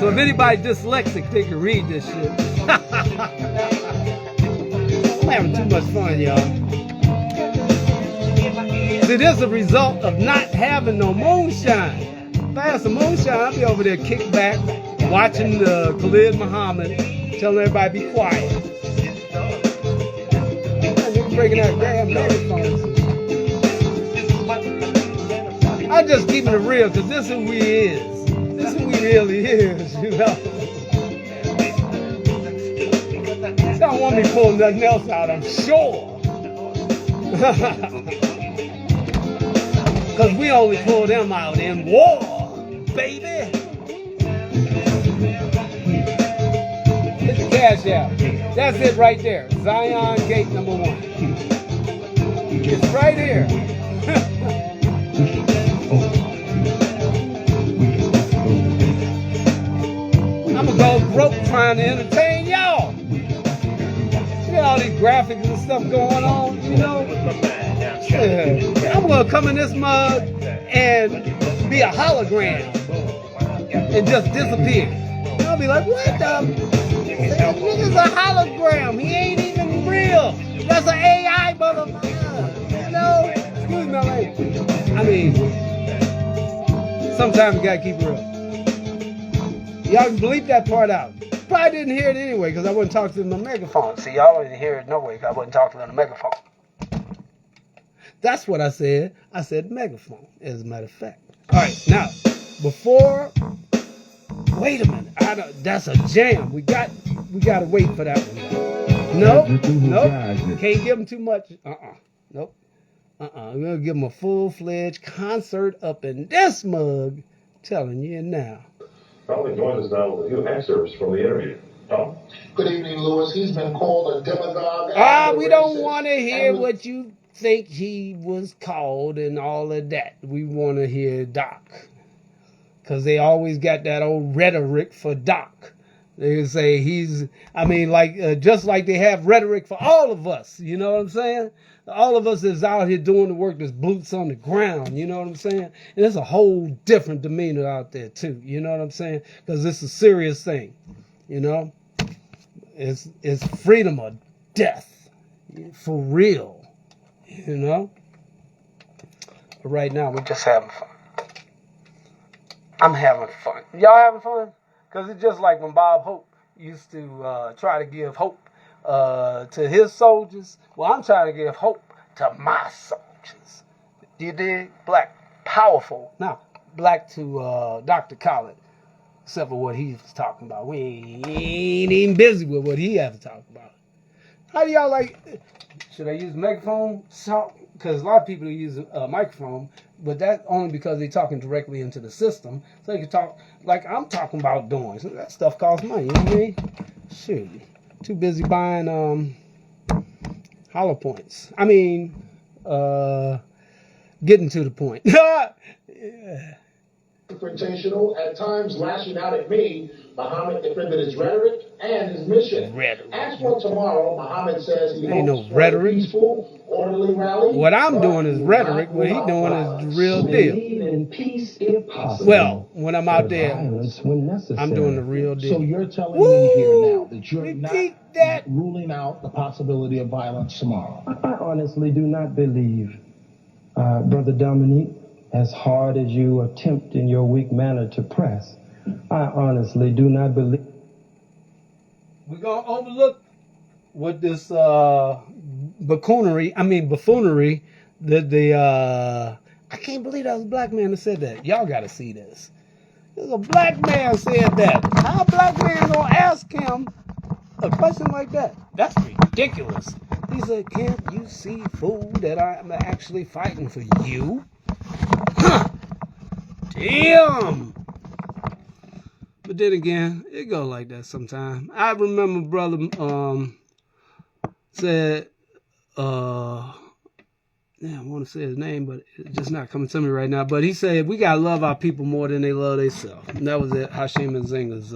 So if anybody's dyslexic, they can read this shit. I'm having too much fun, y'all. See, this is a result of not having no moonshine. If I had some moonshine, I'd be over there kicked back, watching the Khalid Muhammad, telling everybody be quiet. Niggas breaking out damn megaphones. I'm just keeping it real, because this is who we is. This is who we really is, you know. They don't want me pulling nothing else out, I'm sure. Because we only pull them out in war, baby. Hit the cash out. That's it right there. Zion Gate number 1. It's right here. I'm going to go broke trying to entertain y'all. See all these graphics and stuff going on, you know? Yeah. I'm going to come in this mug and be a hologram and just disappear. And I'll be like, what the? This nigga's a hologram. He ain't even real. That's an AI motherfucker. You know? Excuse my language. I mean, sometimes you got to keep it real. Y'all can bleep that part out. Probably didn't hear it anyway because I wouldn't talk to them on the megaphone. See, y'all didn't hear it no way because I wouldn't talk to them on the megaphone. That's what I said. I said megaphone, as a matter of fact. All right, now, before, wait a minute. That's a jam. We got to wait for that one. Nope. Can't give them too much. Nope. We're going to give them a full-fledged concert up in this mug. Telling you now. Probably joins us now with a few excerpts from the interview. Tom? Good evening, Lewis. He's been called a demagogue. We don't want to hear what you think he was called and all of that. We want to hear Doc. Because they always got that old rhetoric for Doc. They say just like they have rhetoric for all of us. You know what I'm saying? All of us is out here doing the work that's boots on the ground. You know what I'm saying? And there's a whole different demeanor out there, too. You know what I'm saying? Because it's a serious thing. You know? It's freedom or death. For real. You know? But right now, we're just having fun. I'm having fun. Y'all having fun? Because it's just like when Bob Hope used to try to give hope to his soldiers. Well, I'm trying to give hope to my soldiers. You dig? Black, powerful. Now, black to Dr. Khalid. except for what he was talking about. We ain't even busy with what he had to talk about. How do y'all like? Should I use megaphone? Because a lot of people use a microphone, but that's only because they're talking directly into the system. So they can talk like I'm talking about doing. So that stuff costs money. You know what I mean? Shoot, too busy buying hollow points. I mean, getting to the point. Yeah. Confrontational, at times lashing out at me, Muhammad defended his rhetoric and his mission. As for tomorrow, Muhammad says he ain't hopes no rhetoric. for a peaceful, orderly rally. What I'm doing is rhetoric. What he's doing is the real deal. In peace if possible. Well, when I'm out there, when necessary. I'm doing the real deal. So you're telling me here now that you're Repeat not that. ruling out the possibility of violence tomorrow? I honestly do not believe, Brother Dominique, as hard as you attempt in your weak manner to press, I honestly do not believe. We're going to overlook what this buffoonery, I can't believe that was a black man that said that. Y'all got to see this. There's a black man said that. How a black man going to ask him a question like that? That's ridiculous. He said, can't you see, fool, that I'm actually fighting for you? Damn. But then again, it go like that sometimes. I remember brother said, I want to say his name, but it's just not coming to me right now. But he said, we got to love our people more than they love themselves. And that was it, Hashim and Zinga's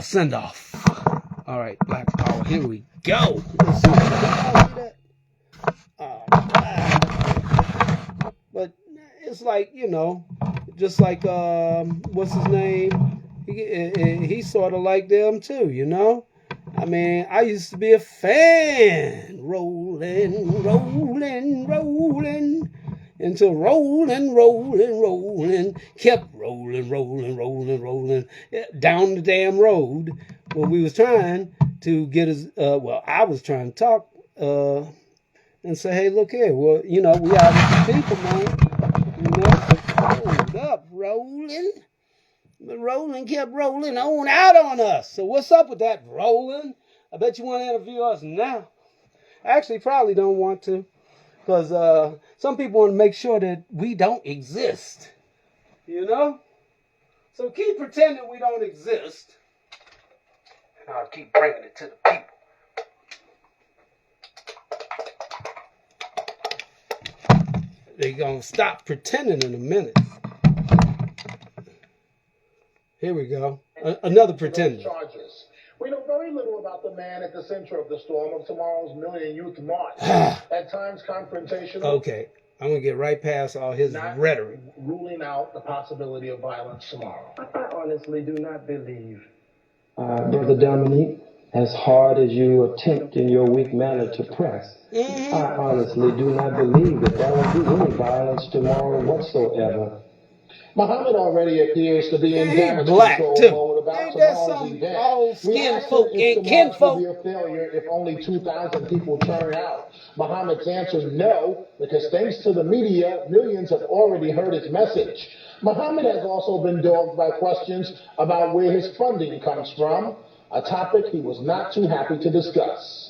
send-off. All right, Black Power, here we go. Let's see. But it's like, just like, what's his name? He sort of like them too, I mean, I used to be a fan. Rolling, until rolling, kept rolling down the damn road where we was trying to get us, I was trying to talk, and say, hey, look here, well, we are the people, man. Hold up, rolling. But rolling kept rolling on out on us. So what's up with that rolling? I bet you want to interview us now. Actually, probably don't want to. Because some people want to make sure that we don't exist. So keep pretending we don't exist. And I'll keep bringing it to the people. They're going to stop pretending in a minute. Here we go. Another pretender. Charges. We know very little about the man at the center of the storm of tomorrow's Million Youth March. At times confrontational. Okay, I'm going to get right past all his rhetoric. Ruling out the possibility of violence tomorrow. I honestly do not believe, Brother Dominique, as hard as you attempt in your weak manner to press, I honestly do not believe that there will be any violence tomorrow whatsoever. Muhammad already appears to be in damage control mode about tomorrow's event. We asked him if the march will be a failure if only 2,000 people turn out. Muhammad's answer, no, because thanks to the media, millions have already heard his message. Muhammad has also been dogged by questions about where his funding comes from, a topic he was not too happy to discuss.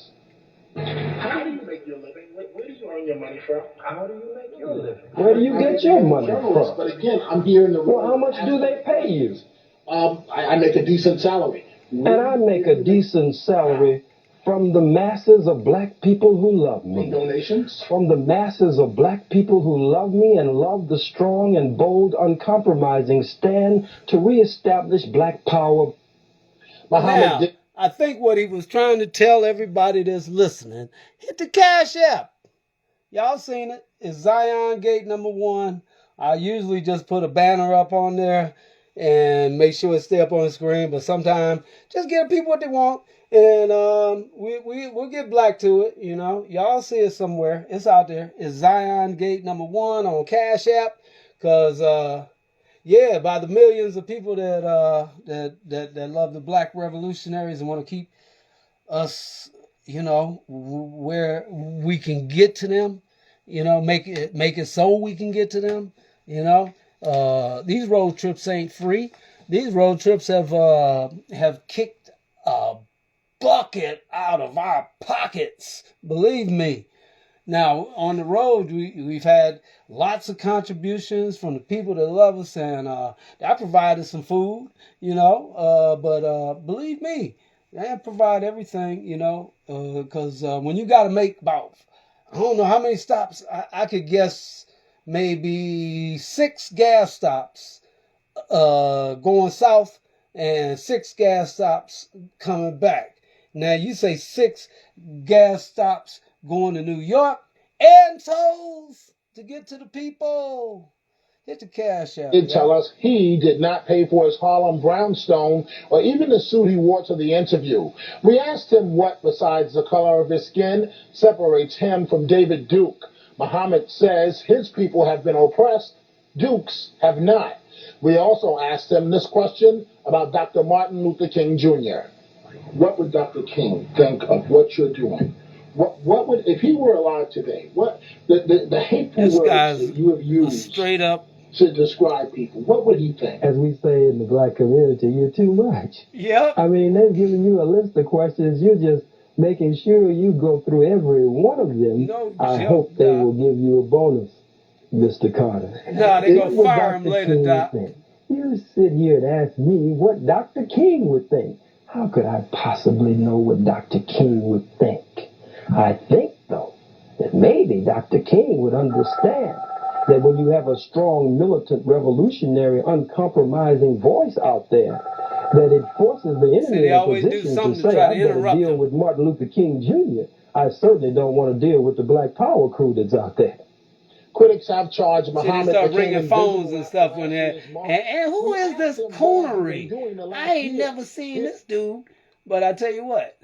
How do you make your living? Where do you earn your money from? How do you make your living? Where do you get your money from? But again, I'm here in the room. Well, how much do they pay you? I make a decent salary. And I make a decent salary from the masses of black people who love me. From donations? From the masses of black people who love me and love the strong and bold, uncompromising stand to reestablish black power. Now, I think what he was trying to tell everybody that's listening, hit the Cash App. Y'all seen it. It's Zion Gate #1. I usually just put a banner up on there and make sure it stay up on the screen. But sometimes just give people what they want. And we'll get black to it, Y'all see it somewhere. It's out there. It's Zion Gate #1 on Cash App. Because, by the millions of people that love the black revolutionaries and want to keep us, where we can get to them, make it so we can get to them, These road trips ain't free. These road trips have kicked a bucket out of our pockets. Believe me. Now, on the road, we've had lots of contributions from the people that love us, and I provided some food, but believe me, I didn't provide everything, because when you got to make about, I don't know how many stops, I could guess maybe 6 gas stops going south and 6 gas stops coming back. Now, you say 6 gas stops going to New York and tolls to get to the people. Hit the cash out. Did tell us he did not pay for his Harlem brownstone or even the suit he wore to the interview. We asked him what, besides the color of his skin, separates him from David Duke. Muhammad says his people have been oppressed, Duke's have not. We also asked him this question about Dr. Martin Luther King Jr. What would Dr. King think of what you're doing? What would, if he were alive today, what the hateful words that you have used straight up to describe people, what would he think? As we say in the black community, you're too much. Yeah. I mean, they've given you a list of questions. You're just making sure you go through every one of them. No, I hope they will give you a bonus, Mr. Carter. No, they gonna fire him later, Doc. You sit here and ask me what Dr. King would think. How could I possibly know what Dr. King would think? I think, though, that maybe Dr. King would understand that when you have a strong, militant, revolutionary, uncompromising voice out there, that it forces the enemy in a position to say, I better deal with Martin Luther King Jr. I certainly don't want to deal with the Black Power crew that's out there. Critics have charged Muhammad. They start ringing phones and stuff when they're, and who is this coonery? I ain't never seen this dude, but I tell you what.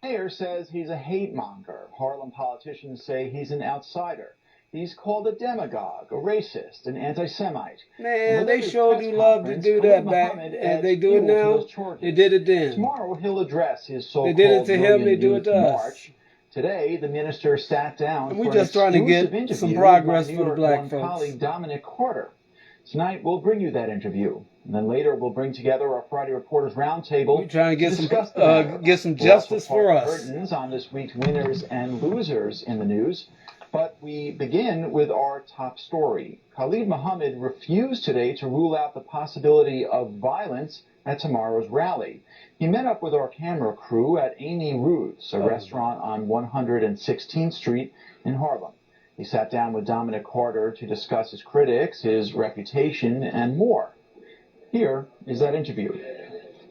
Mayor says he's a hate monger. Harlem politicians say he's an outsider. He's called a demagogue, a racist, an anti-Semite. Man, they sure do love to do that back. And they do it now. They did it then. Tomorrow he'll address his so-called They did it to him, they do it to march. us. Today, the minister sat down and we're for just trying to get some progress for the black folks. Colleague Dominic Carter. Tonight, we'll bring you that interview. And then later, we'll bring together our Friday Reporters Roundtable. We're trying to get some justice for us. Curtains on this week's winners and losers in the news. But we begin with our top story. Khalid Muhammad refused today to rule out the possibility of violence at tomorrow's rally. He met up with our camera crew at Amy Ruth's, a restaurant on 116th Street in Harlem. He sat down with Dominic Carter to discuss his critics, his reputation, and more. Here is that interview.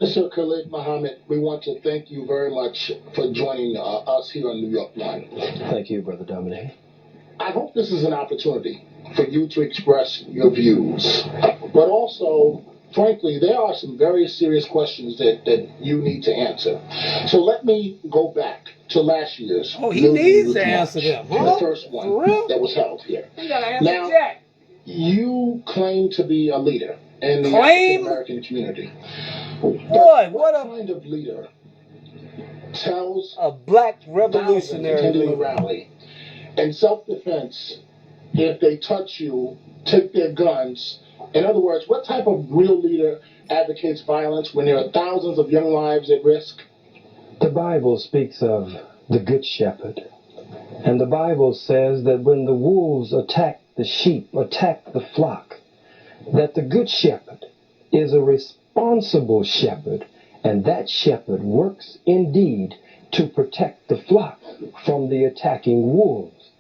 Mr. Khalid Muhammad, we want to thank you very much for joining us here on New York One. Thank you, Brother Dominic. I hope this is an opportunity for you to express your views, but also, frankly, there are some very serious questions that you need to answer. So let me go back to last year's. Oh, he needs to answer them. The first one that was held here. Now, you claim to be a leader in the African American community. Boy, what kind of leader tells a black revolutionary attending a rally in self-defense, if they touch you, take their guns? In other words, what type of real leader advocates violence when there are thousands of young lives at risk? The Bible speaks of the Good Shepherd. And the Bible says that when the wolves attack the sheep, attack the flock, that the Good Shepherd is a responsible shepherd, and that shepherd works indeed to protect the flock from the attacking wolves.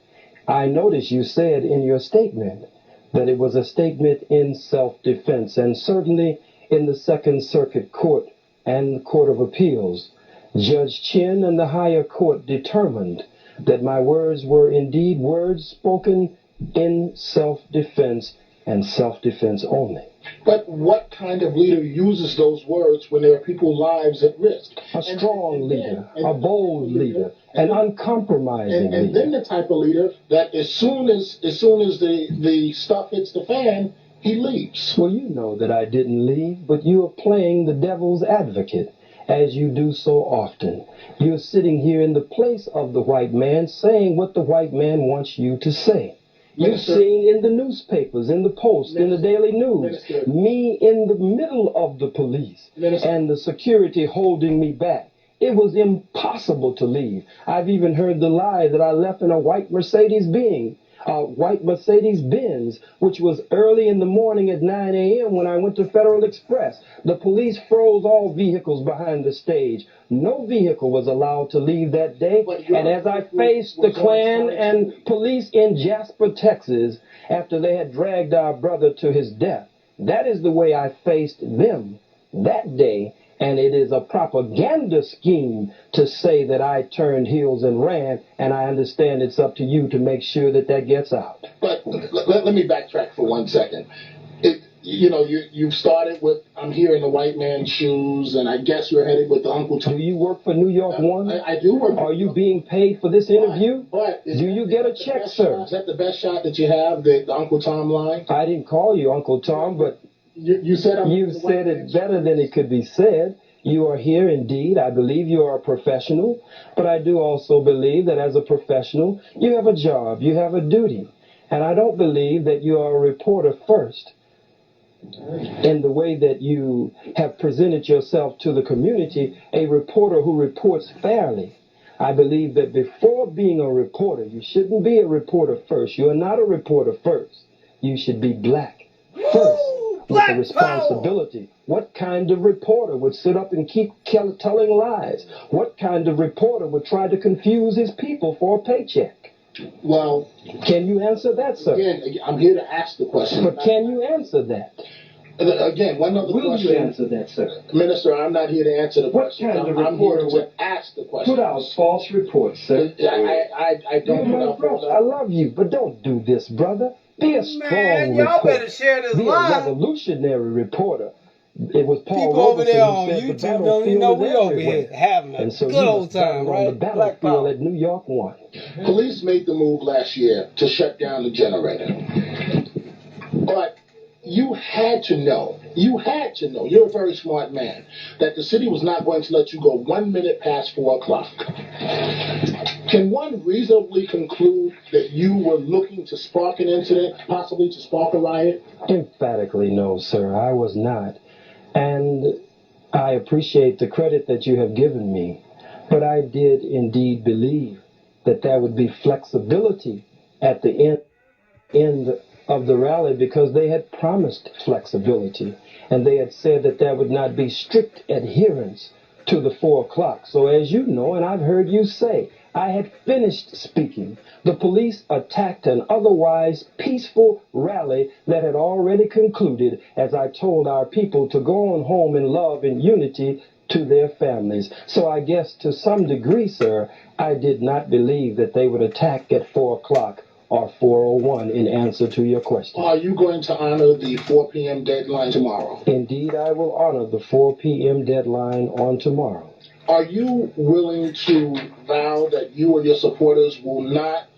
I notice you said in your statement that it was a statement in self-defense, and certainly in the Second Circuit Court and the Court of Appeals, Judge Chin and the higher court determined that my words were indeed words spoken in self-defense and self-defense only. But what kind of leader uses those words when there are people's lives at risk? A strong leader, a bold leader, an uncompromising leader. And then the type of leader that as soon as the stuff hits the fan, he leaves. Well, you know that I didn't leave, but you are playing the devil's advocate, as you do so often. You're sitting here in the place of the white man, saying what the white man wants you to say. You've seen in the newspapers, in the Post, in the Daily News, me in the middle of the police and the security holding me back. It was impossible to leave. I've even heard the lie that I left in a white Mercedes-Benz, which was early in the morning at 9 a.m. when I went to Federal Express. The police froze all vehicles behind the stage. No vehicle was allowed to leave that day. And as I faced the Klan and police in Jasper, Texas, after they had dragged our brother to his death, that is the way I faced them that day. And it is a propaganda scheme to say that I turned heels and ran, and I understand it's up to you to make sure that that gets out. But let me backtrack for 1 second. You started with, I'm here in the white man's shoes, and I guess you're headed with the Uncle Tom. Do you work for New York One? I do work. Are you being paid for this interview? But do you get a check, sir? Is that the best shot that you have, the Uncle Tom line? I didn't call you Uncle Tom, but you said it better than it could be said. You are here indeed. I believe you are a professional, but I do also believe that as a professional, you have a job, you have a duty. And I don't believe that you are a reporter first in the way that you have presented yourself to the community, a reporter who reports fairly. I believe that before being a reporter, you shouldn't be a reporter first. You are not a reporter first. You should be black first. With the responsibility. What kind of reporter would sit up and keep telling lies? What kind of reporter would try to confuse his people for a paycheck? Well, can you answer that, sir? Again, I'm here to ask the question. But can you answer that? Again, one other question. Will you answer that, sir? Minister, I'm not here to answer the question. What kind of I'm here reporter would ask the question. Put out false reports, sir? I don't put out false. I love you, but don't do this, brother. Be a strong y'all reporter. Better share this Be live. a revolutionary reporter. It was Paul People over there Robeson on who said YouTube the don't battlefield even know is we over everywhere. here having a And so good old time, right? On the battlefield at New York One. Police made the move last year to shut down the generator. But you had to know, you're a very smart man, that the city was not going to let you go 1 minute past 4 o'clock. Can one reasonably conclude that you were looking to spark an incident, possibly to spark a riot? Emphatically no, sir. I was not. And I appreciate the credit that you have given me. But I did indeed believe that there would be flexibility at the end of the rally because they had promised flexibility. And they had said that there would not be strict adherence to the 4 o'clock. So as you know, and I've heard you say, I had finished speaking. The police attacked an otherwise peaceful rally that had already concluded as I told our people to go on home in love and unity to their families. So I guess to some degree, sir, I did not believe that they would attack at 4 o'clock or 4:01 in answer to your question. Are you going to honor the 4 p.m. deadline tomorrow? Indeed, I will honor the 4 p.m. deadline on tomorrow. Are you willing to vow that you or your supporters will not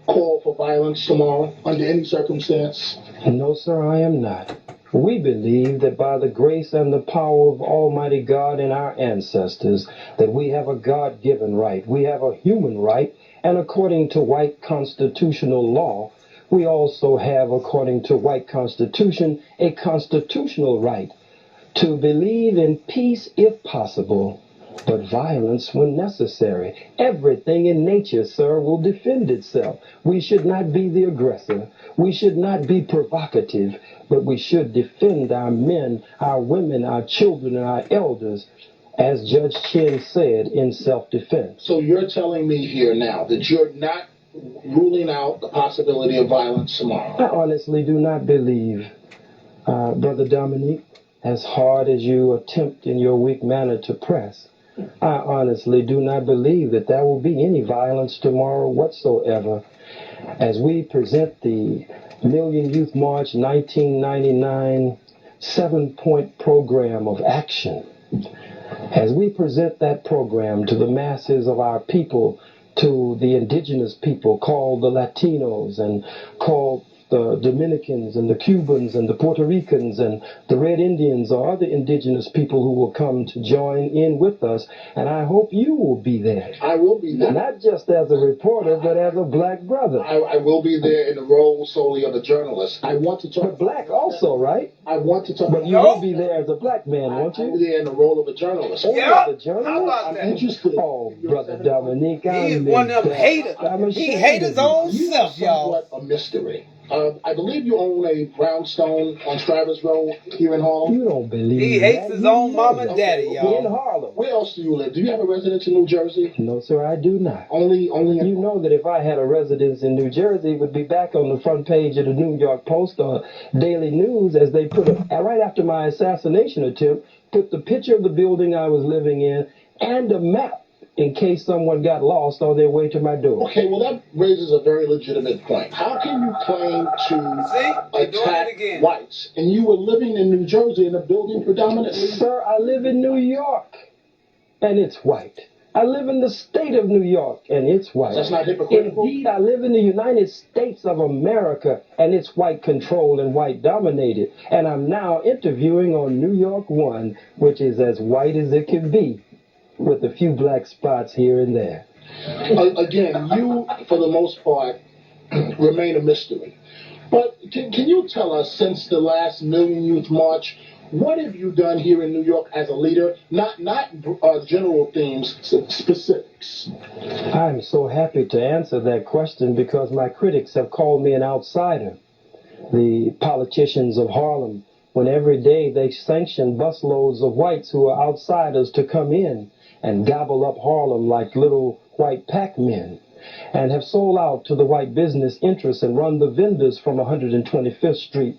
call for violence tomorrow under any circumstance? No, sir, I am not. We believe that by the grace and the power of Almighty God and our ancestors, that we have a God-given right. We have a human right, and according to white constitutional law, we also have, according to white constitution, a constitutional right to believe in peace if possible, but violence when necessary. Everything in nature, sir, will defend itself. We should not be the aggressor. We should not be provocative, but we should defend our men, our women, our children, and our elders, as Judge Chin said, in self-defense. So you're telling me here now that you're not ruling out the possibility of violence tomorrow? I honestly do not believe, Brother Dominique, as hard as you attempt in your weak manner to press, I honestly do not believe that there will be any violence tomorrow whatsoever. As we present the Million Youth March 1999 7-point program of action, as we present that program to the masses of our people, to the indigenous people called the Latinos and called the Dominicans and the Cubans and the Puerto Ricans and the Red Indians or other indigenous people who will come to join in with us. And I hope you will be there. I will be there. Not just as a reporter, but as a black brother. I will be there in the role solely of a journalist. I want to talk. But black also, right? I want to talk. But you will be there as a black man, won't you? I'll be there in the role of a journalist. Oh, Yeah. as a journalist? How about I'm that? interested. Oh, Brother Dominique, He's one of them haters. He hates his own self, y'all. Somewhat a mystery. I believe you own a brownstone on Stravers Road here in Harlem. You don't believe He hates his own mama and daddy, In y'all. Harlem. Where else do you live? Do you have a residence in New Jersey? No, sir, I do not. Only. You know that if I had a residence in New Jersey, it would be back on the front page of the New York Post or Daily News, as they put right after my assassination attempt, put the picture of the building I was living in and a map in case someone got lost on their way to my door. Okay, well, that raises a very legitimate point. How can you claim to attack whites and you were living in New Jersey in a building predominantly? Sir, I live in New York, and it's white. I live in the state of New York, and it's white. That's not hypocritical? Indeed, I live in the United States of America, and it's white-controlled and white-dominated. And I'm now interviewing on New York 1, which is as white as it can be, with a few black spots here and there. Again, you, for the most part, remain a mystery. But can you tell us, since the last Million Youth March, what have you done here in New York as a leader? Not general themes, specifics. I'm so happy to answer that question because my critics have called me an outsider. The politicians of Harlem, when every day they sanction busloads of whites who are outsiders to come in and gobble up Harlem like little white Pac-Men, and have sold out to the white business interests and run the vendors from 125th Street.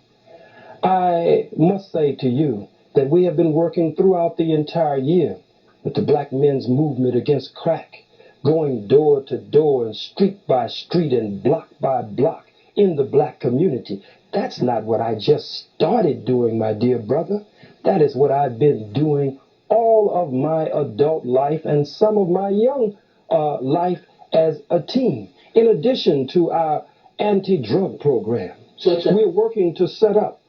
I must say to you that we have been working throughout the entire year with the black men's movement against crack, going door to door and street by street and block by block in the black community. That's not what I just started doing, my dear brother. That is what I've been doing all of my adult life and some of my young life as a teen, in addition to our anti-drug program. We're working to set up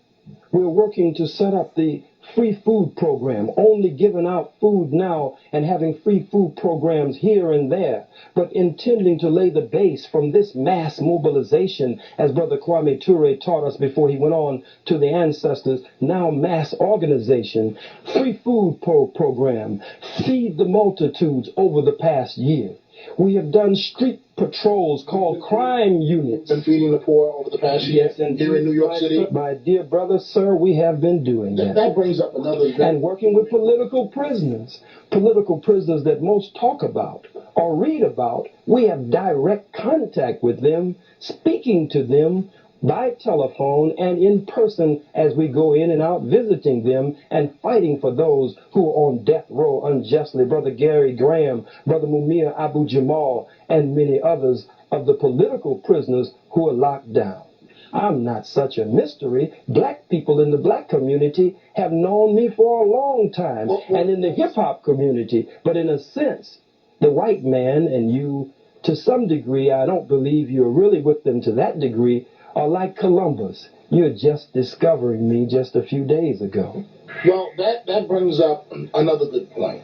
the free food program, only giving out food now and having free food programs here and there, but intending to lay the base from this mass mobilization, as Brother Kwame Ture taught us before he went on to the ancestors, now mass organization, free food program, feed the multitudes over the past year. We have done street patrols called crime units. Been feeding the poor over the past year here in New York City? My dear brother, sir, we have been doing that. That brings up another event. And working with political prisoners that most talk about or read about. We have direct contact with them, speaking to them by telephone and in person as we go in and out visiting them and fighting for those who are on death row unjustly. Brother Gary Graham, Brother Mumia Abu Jamal, and many others of the political prisoners who are locked down. I'm not such a mystery. Black people in the black community have known me for a long time, and in the hip-hop community. But in a sense, the white man and you, to some degree, I don't believe you're really with them to that degree, are like Columbus. You're just discovering me just a few days ago. Well, that brings up another good point.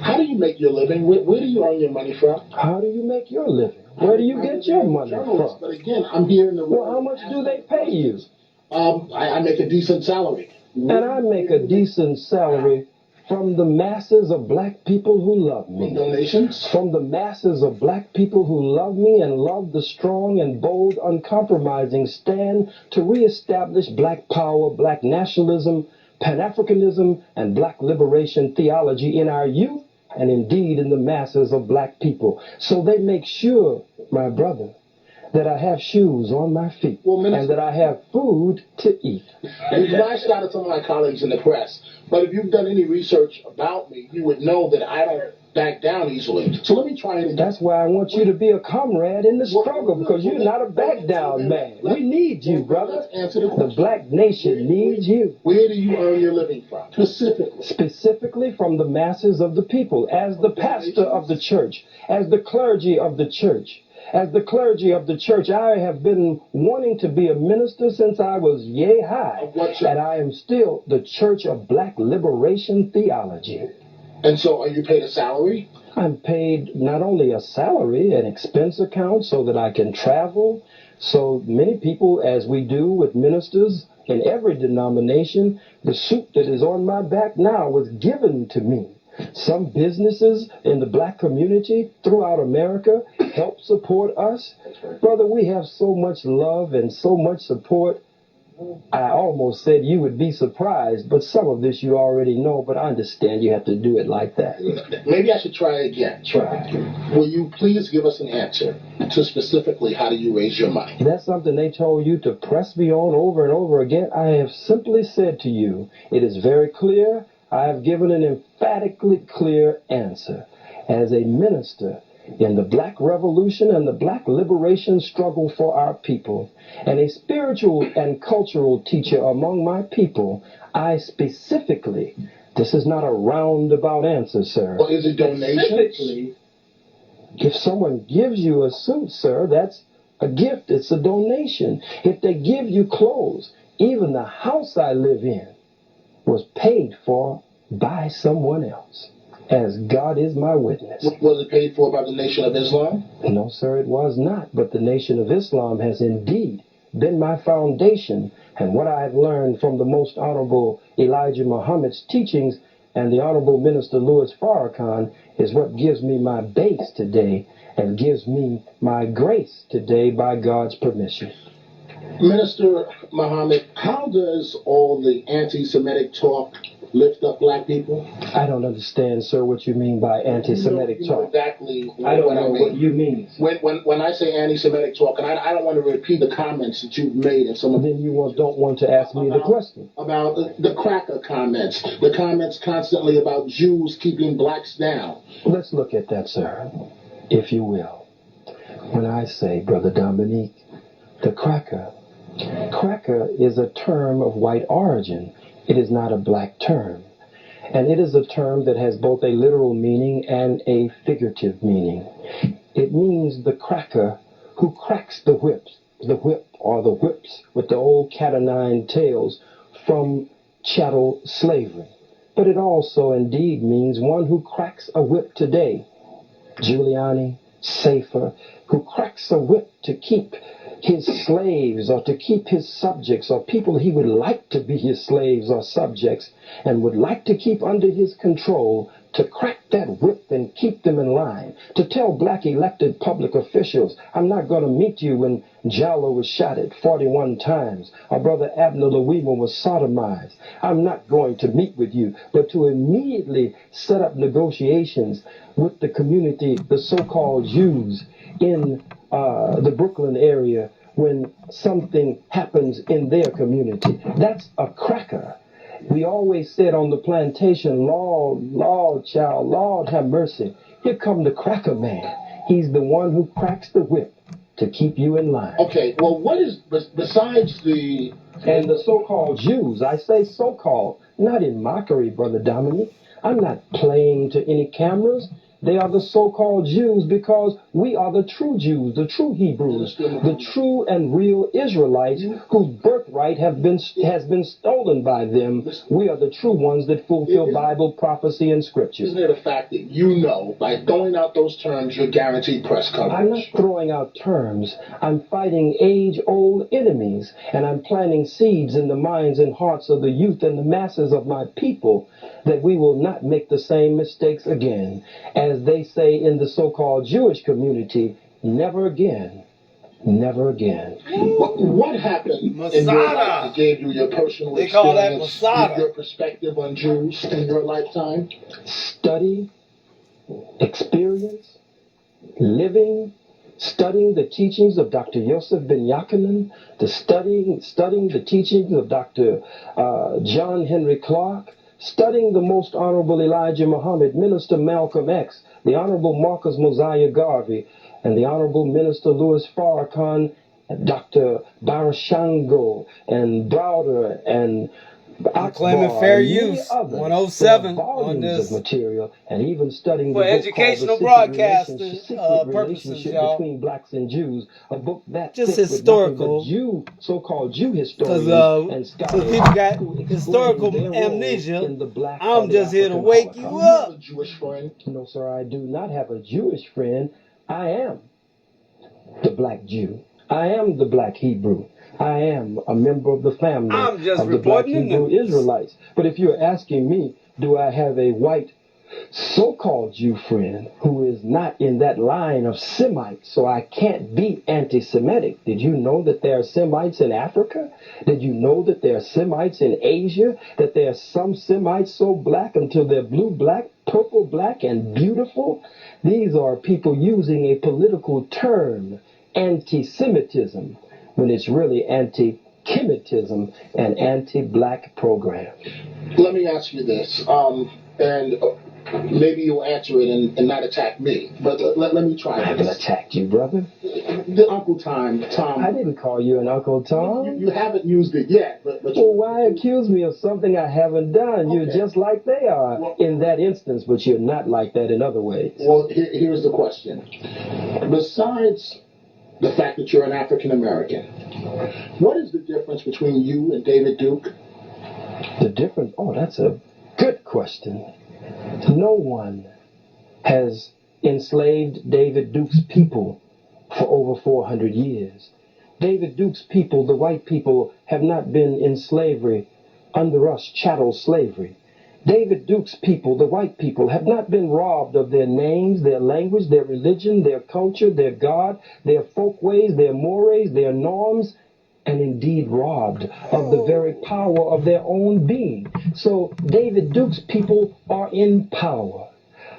How do you make your living? Where do you earn your money from? How do you make your living? Where do you get your money from? But again, I'm here in the... Well, how much do they pay you? I make a decent salary. And I make a decent salary from the masses of black people who love me. Donations? From the masses of black people who love me and love the strong and bold, uncompromising stand to reestablish black power, black nationalism, Pan-Africanism, and black liberation theology in our youth and indeed in the masses of black people. So they make sure, my brother, that I have shoes on my feet and that I have food to eat. You've lashed out at some of my colleagues in the press, but if you've done any research about me, you would know that I don't back down easily. So let me try it again. That's why I want you to be a comrade in the struggle, because you're not a back down man. We need you, brother. Answer the question. The black nation needs you. Where do you earn your living from? Specifically from the masses of the people, as the pastor of the church, as the clergy of the church. As the clergy of the church, I have been wanting to be a minister since I was yay high. And I am still the Church of Black Liberation Theology. And so are you paid a salary? I'm paid not only a salary, an expense account so that I can travel. So many people, as we do with ministers in every denomination, the suit that is on my back now was given to me. Some businesses in the black community throughout America help support us. Brother, we have so much love and so much support. I almost said you would be surprised, but some of this you already know, but I understand you have to do it like that. Maybe I should try again. Try. Will you please give us an answer to specifically how do you raise your money? That's something they told you to press me on over and over again. I have simply said to you, it is very clear. I have given an emphatically clear answer. As a minister in the black revolution and the black liberation struggle for our people, and a spiritual and cultural teacher among my people, I specifically, this is not a roundabout answer, sir. Well, is it donations? If someone gives you a suit, sir, that's a gift. It's a donation. If they give you clothes, even the house I live in was paid for by someone else, as God is my witness. Was it paid for by the Nation of Islam? No, sir, it was not. But the Nation of Islam has indeed been my foundation, and what I have learned from the Most Honorable Elijah Muhammad's teachings and the Honorable Minister Louis Farrakhan is what gives me my base today and gives me my grace today by God's permission. Minister Muhammad, how does all the anti-Semitic talk lift up black people? I don't understand, sir, what you mean by anti-Semitic you know talk. Exactly I don't know what you mean. When I say anti-Semitic talk, and I don't want to repeat the comments that you've made in some of then you don't want to ask me the question. About the cracker comments, the comments constantly about Jews keeping blacks down. Let's look at that, sir, if you will. When I say, Brother Dominique, the cracker is a term of white origin. It is not a black term. And it is a term that has both a literal meaning and a figurative meaning. It means the cracker who cracks the whip or the whips with the old cat o' nine tails from chattel slavery. But it also indeed means one who cracks a whip today. Giuliani, Safer, who cracks a whip to keep his slaves or to keep his subjects or people he would like to be his slaves or subjects and would like to keep under his control, to crack that whip and keep them in line, to tell black elected public officials, I'm not going to meet you when Jallo was shot at 41 times, or Brother Abner Louima was sodomized. I'm not going to meet with you, but to immediately set up negotiations with the community, the so-called Jews in the Brooklyn area when something happens in their community. That's a cracker. We always said on the plantation, Lord, child, Lord have mercy. Here come the cracker man. He's the one who cracks the whip to keep you in line. Okay, well, what is, besides the... And the so-called Jews, I say so-called, not in mockery, Brother Dominic. I'm not playing to any cameras. They are the so-called Jews because we are the true Jews, the true Hebrews, the true and real Israelites whose birthright has been stolen by them. We are the true ones that fulfill Bible prophecy and scripture. Isn't it a fact that you know, by throwing out those terms, you're guaranteed press coverage? I'm not throwing out terms. I'm fighting age-old enemies, and I'm planting seeds in the minds and hearts of the youth and the masses of my people that we will not make the same mistakes again. As they say in the so-called Jewish community, never again, never again. What happened in your life that gave you your personal experience, your perspective on Jews in your lifetime? Study, experience, living, studying the teachings of Dr. Yosef Ben Yaakov, studying the teachings of Dr. John Henry Clark, studying the Most Honorable Elijah Muhammad, Minister Malcolm X, the Honorable Marcus Mosiah Garvey, and the Honorable Minister Louis Farrakhan, Dr. Barashango, and Browder, and claiming fair use. 107 on this material, and even studying for the book educational called broadcasting purposes, between blacks and Jews, a book that just historical, so-called Jew historians and scholars. People got historical amnesia. I'm just here to wake you up. A Jewish friend? No, sir, I do not have a Jewish friend. I am the black Jew. I am the black Hebrew. I am a member of the family of the black Hebrew Israelites. But if you're asking me, do I have a white so-called Jew friend who is not in that line of Semites, so I can't be anti-Semitic? Did you know that there are Semites in Africa? Did you know that there are Semites in Asia? That there are some Semites so black until they're blue black, purple black, and beautiful? These are people using a political term, anti-Semitism, when it's really anti-Kemetism and anti-black program. Let me ask you this, and maybe you'll answer it and not attack me, but let me try this. I haven't attacked you, brother. The Uncle Tom. I didn't call you an Uncle Tom. You haven't used it yet. But well, why accuse me of something I haven't done? Okay. You're just like they are in that instance, but you're not like that in other ways. Well, here's the question. Besides the fact that you're an African American, what is the difference between you and David Duke? The difference? Oh, that's a good question. No one has enslaved David Duke's people for over 400 years. David Duke's people, the white people, have not been in slavery under us, chattel slavery. David Duke's people, the white people, have not been robbed of their names, their language, their religion, their culture, their God, their folkways, their mores, their norms, and indeed robbed of the very power of their own being. So David Duke's people are in power.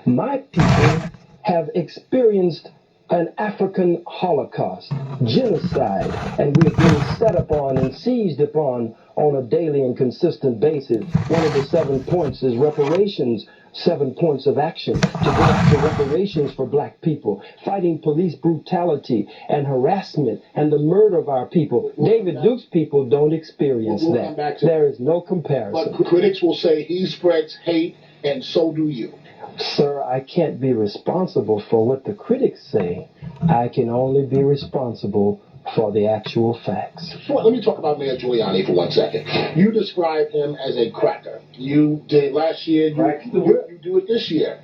My people have experienced an African Holocaust, genocide, and we're being set upon and seized upon on a daily and consistent basis. One of the 7 points is reparations, 7 points of action to go after reparations for black people, fighting police brutality and harassment and the murder of our people. David Duke's people don't experience that. There is no comparison. But critics will say he spreads hate, and so do you. Sir, I can't be responsible for what the critics say. I can only be responsible for the actual facts. Well, let me talk about Mayor Giuliani for 1 second. You described him as a cracker. You did it last year. You do it this year.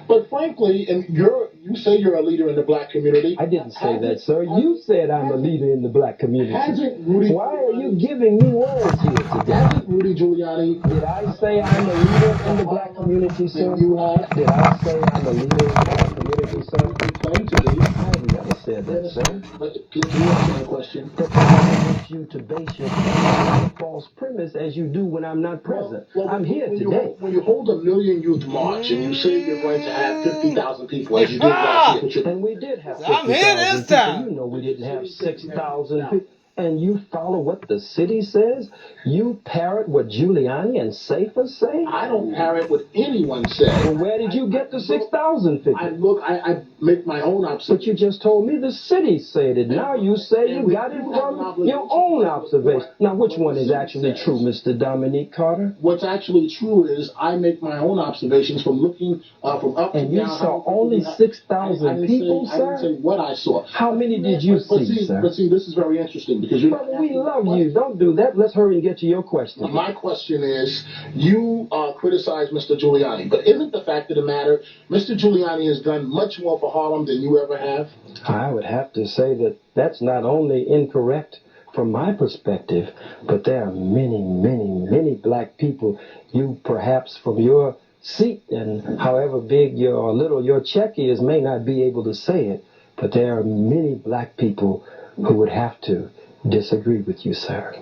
But frankly, and you say you're a leader in the black community. I didn't say that, sir. You said I'm a leader in the black community. Why are you giving me words here today? Hasn't Rudy Giuliani... Did I say I'm a leader in the black community, sir? You have. Did I say I'm a leader in the black community, sir? You claim to be. I've never said that, sir. But can you answer the question? That's why I want you to base your on a false premise as you do when I'm not present. Well, I'm here today. When you hold a Million Youth March and you say you're going to have 50,000 people, as you did last year. And we did have 50,000 I'm here this time. You know we didn't have 6,000 people. And you follow what the city says? You parrot what Giuliani and Safer say? I don't parrot what anyone says. Well, where did you get the 6,000 figure? I make my own observation. But you just told me the city said it. Now you say you got it from your own observation. Now, which one is actually true, Mr. Dominique Carter? What's actually true is I make my own observations from looking from up to down. And you saw only 6,000 people, sir? I didn't say what I saw. How many did you see, sir? But see, this is very interesting. Brother, we love you. Don't do that. Let's hurry and get to your question. My question is, you criticize Mr. Giuliani, but isn't the fact of the matter, Mr. Giuliani has done much more for Harlem than you ever have? I would have to say that that's not only incorrect from my perspective, but there are many, many, many black people, you perhaps from your seat and however big or little your check is may not be able to say it, but there are many black people who would have to disagree with you, sir.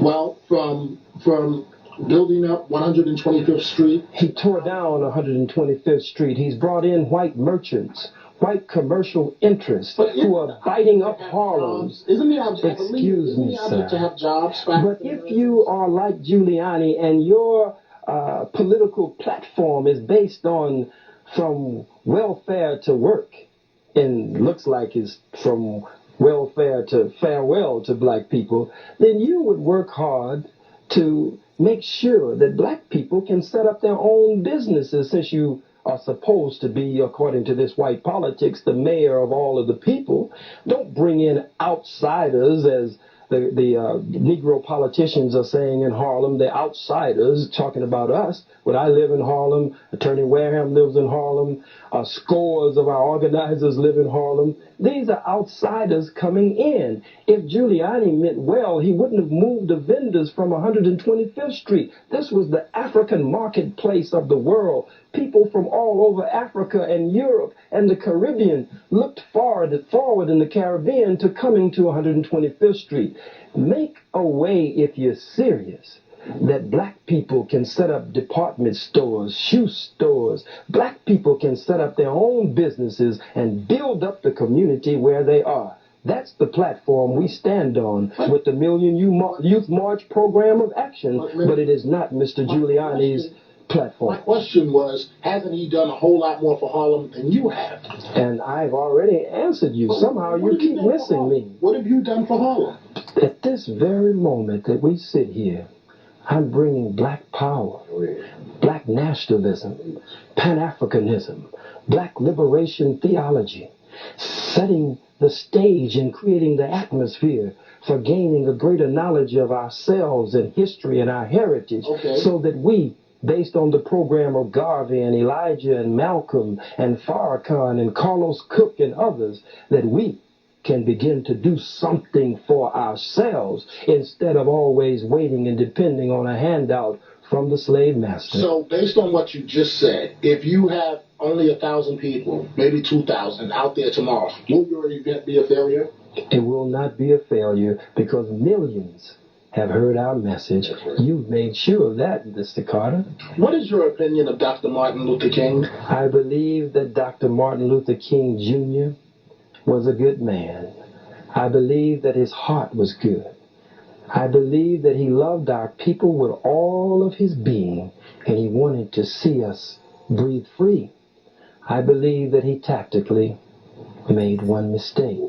Well, from building up 125th Street. He tore down 125th Street. He's brought in white merchants, white commercial interests who are biting up Harlem. Isn't the Excuse me, sir. to have jobs? But if you are like Giuliani and your political platform is based on from welfare to work, and looks like it's from welfare to farewell to black people, then you would work hard to make sure that black people can set up their own businesses, since you are supposed to be, according to this white politics, the mayor of all of the people. Don't bring in outsiders, as the Negro politicians are saying in Harlem, the outsiders, talking about us. When I live in Harlem, Attorney Wareham lives in Harlem, scores of our organizers live in Harlem. These are outsiders coming in. If Giuliani meant well, he wouldn't have moved the vendors from 125th Street. This was the African marketplace of the world. People from all over Africa and Europe and the Caribbean looked forward in the Caribbean to coming to 125th Street. Make a way, if you're serious, that black people can set up department stores, shoe stores. Black people can set up their own businesses and build up the community where they are. That's the platform we stand on with the Million Youth March program of action, but it is not Mr. Giuliani's platform. My question was, hasn't he done a whole lot more for Harlem than you have? And I've already answered you. Somehow you keep missing me. What have you done for Harlem? At this very moment that we sit here, I'm bringing black power, black nationalism, Pan-Africanism, black liberation theology, setting the stage and creating the atmosphere for gaining a greater knowledge of ourselves and history and our heritage, so that we, based on the program of Garvey and Elijah and Malcolm and Farrakhan and Carlos Cook and others, that we can begin to do something for ourselves instead of always waiting and depending on a handout from the slave master. So based on what you just said, if you have only 1,000 people, maybe 2,000 out there tomorrow, will your event be a failure? It will not be a failure, because millions have heard our message. You've made sure of that, Mr. Carter. What is your opinion of Dr. Martin Luther King? I believe that Dr. Martin Luther King Jr. was a good man. I believe that his heart was good. I believe that he loved our people with all of his being, and he wanted to see us breathe free. I believe that he tactically made one mistake,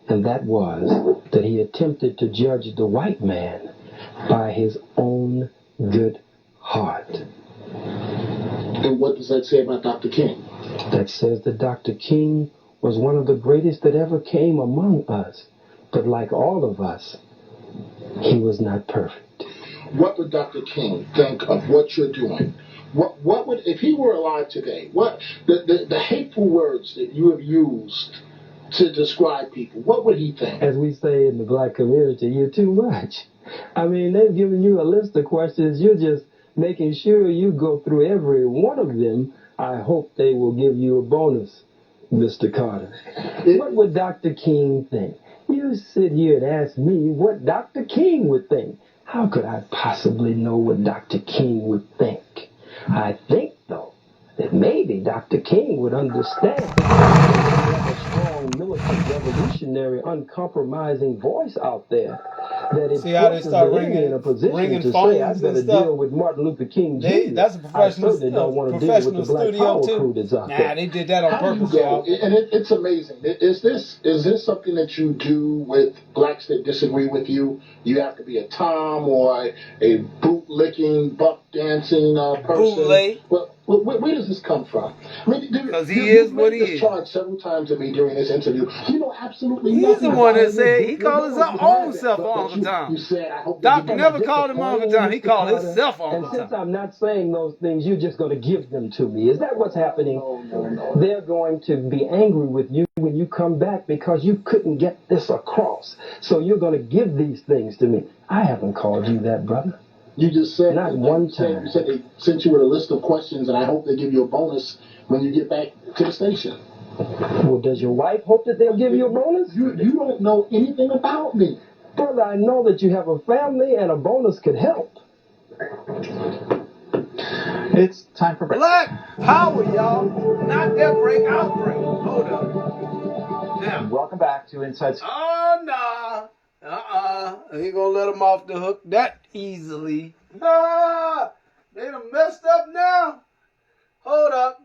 and that was that he attempted to judge the white man by his own good heart. And what does that say about Dr. King? That says that Dr. King was one of the greatest that ever came among us. But like all of us, he was not perfect. What would Dr. King think of what you're doing? What would, if he were alive today, what the hateful words that you have used to describe people, what would he think? As we say in the black community, you're too much. I mean, they've given you a list of questions. You're just making sure you go through every one of them. I hope they will give you a bonus, Mr. Carter. What would Dr. King think? You sit here and ask me what Dr. King would think. How could I possibly know what Dr. King would think? I think, though, that maybe Dr. King would understand that a strong militant, revolutionary, uncompromising voice out there. That it forces the enemy in a position to say, I better deal with Martin Luther King Jr. That's a professional, I certainly don't want to deal with the Black Power crew that's out there. Nah, they did that on purpose, y'all. And it's amazing. Is this something that you do with blacks that disagree with you? You have to be a Tom or a boot-licking, buck-dancing person. Bootleg. Where does this come from? I mean, because he is what he is. You've charge several times to me during this interview. You know absolutely nothing. He's the one that said he called his own self Uncle Tom. You said, I hope Doctor never called him Uncle Tom. He called himself Uncle Tom. And since I'm not saying those things, you're just going to give them to me. Is that what's happening? No. They're going to be angry with you when you come back because you couldn't get this across. So you're going to give these things to me. I haven't called you that, brother. You just said not one time. You said they sent you with a list of questions, and I hope they give you a bonus when you get back to the station. Well, does your wife hope that they'll give you a bonus? You don't know anything about me. Brother, I know that you have a family, and a bonus could help. It's time for break. Black power, y'all. Not that break, outbreak. Hold up. Now. Welcome back to Inside. Oh, nah. Ain't gonna let him off the hook that easily. They done messed up now. Hold up.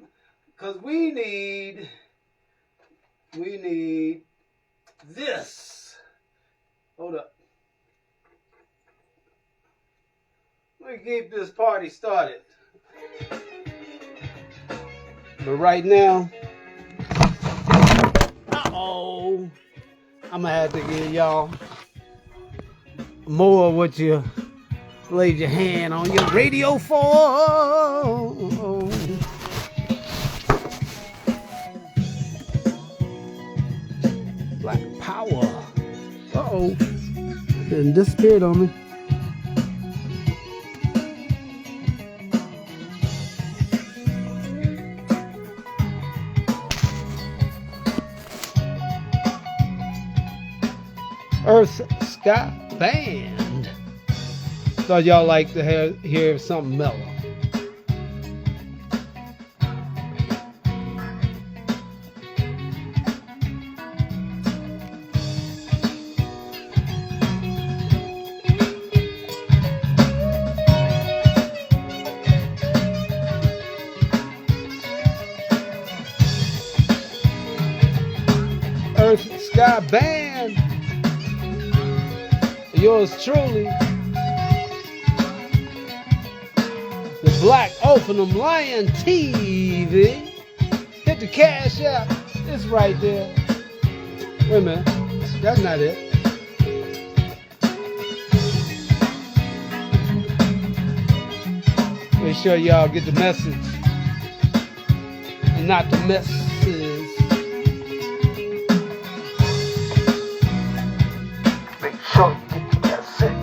Because we need this. Hold up. Let me keep this party started. But right now, I'm going to have to give y'all more of what you laid your hand on your radio for. Black power. It disappeared on me. Earth Sky Band. Thought y'all like to hear something mellow. Earth Sky Band. Yours truly, the Black Ophanim Lion TV. Hit the cash app. It's right there. Wait a minute. That's not it. Make sure y'all get the message and not the messes. Make sure you get the message.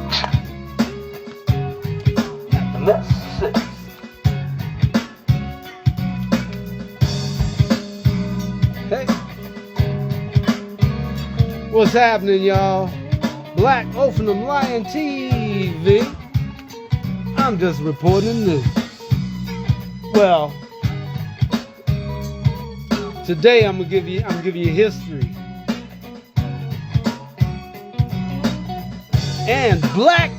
Not the messes. Hey. What's happening, y'all? Black Ophanim Lion TV. I'm just reporting the news. Well, today I'm giving you history and black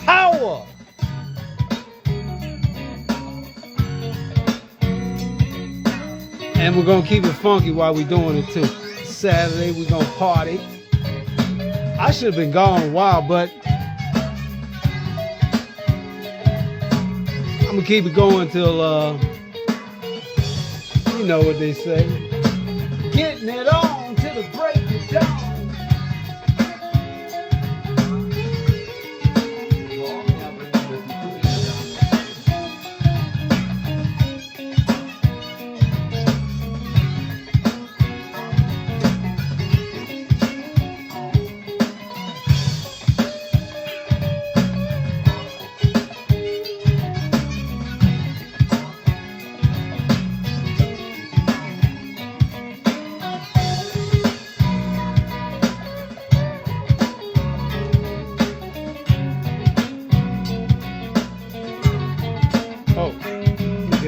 power. And we're gonna keep it funky while we're doing it too. Saturday we're gonna party. I should have been gone a while, but I'm gonna keep it going till you know what they say. Getting it on till the break of dawn.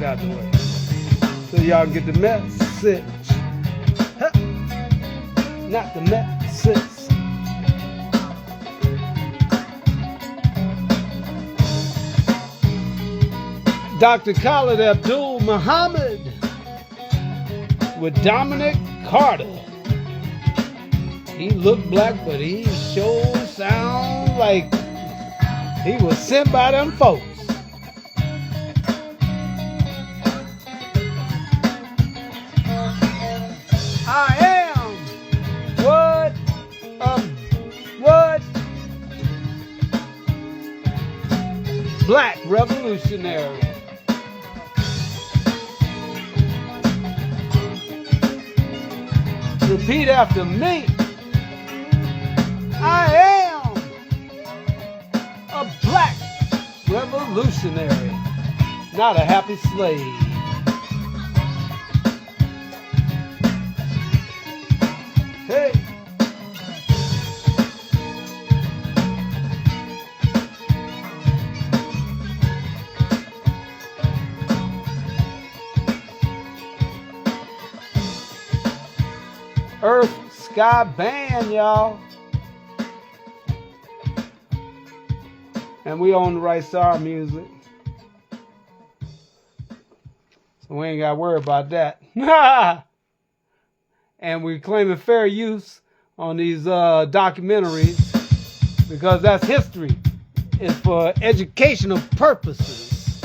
Out the way so y'all get the message. Huh. Not the message. Dr. Khalid Abdul Muhammad with Dominic Carter. He looked black, but he sure sound like he was sent by them folks. I am what black revolutionary. Repeat after me. I am a black revolutionary, not a happy slave. Hey. Earth Sky Band, y'all. And we own the right to our music. So we ain't got to worry about that. And we claiming fair use on these documentaries because that's history. It's for educational purposes.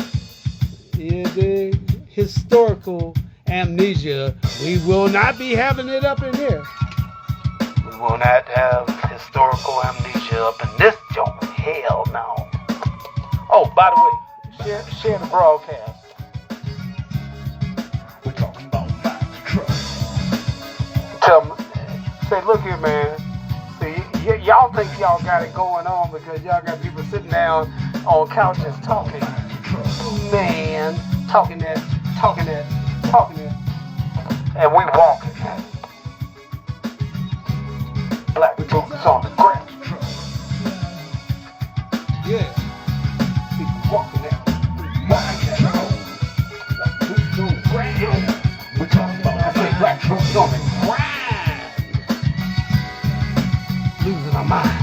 The historical amnesia. We will not be having it up in here. We will not have historical amnesia up in this joint. Hell no. Oh, by the way, share the broadcast. We're talking about Max Truck. Tell them, say, look here, man. See, y'all think y'all got it going on because y'all got people sitting down on couches talking. Man, talking that. And we walking. Black boots on the ground. Yeah. People walking that. Black boots on the ground. We're talking about black boots on the ground. Losing our minds.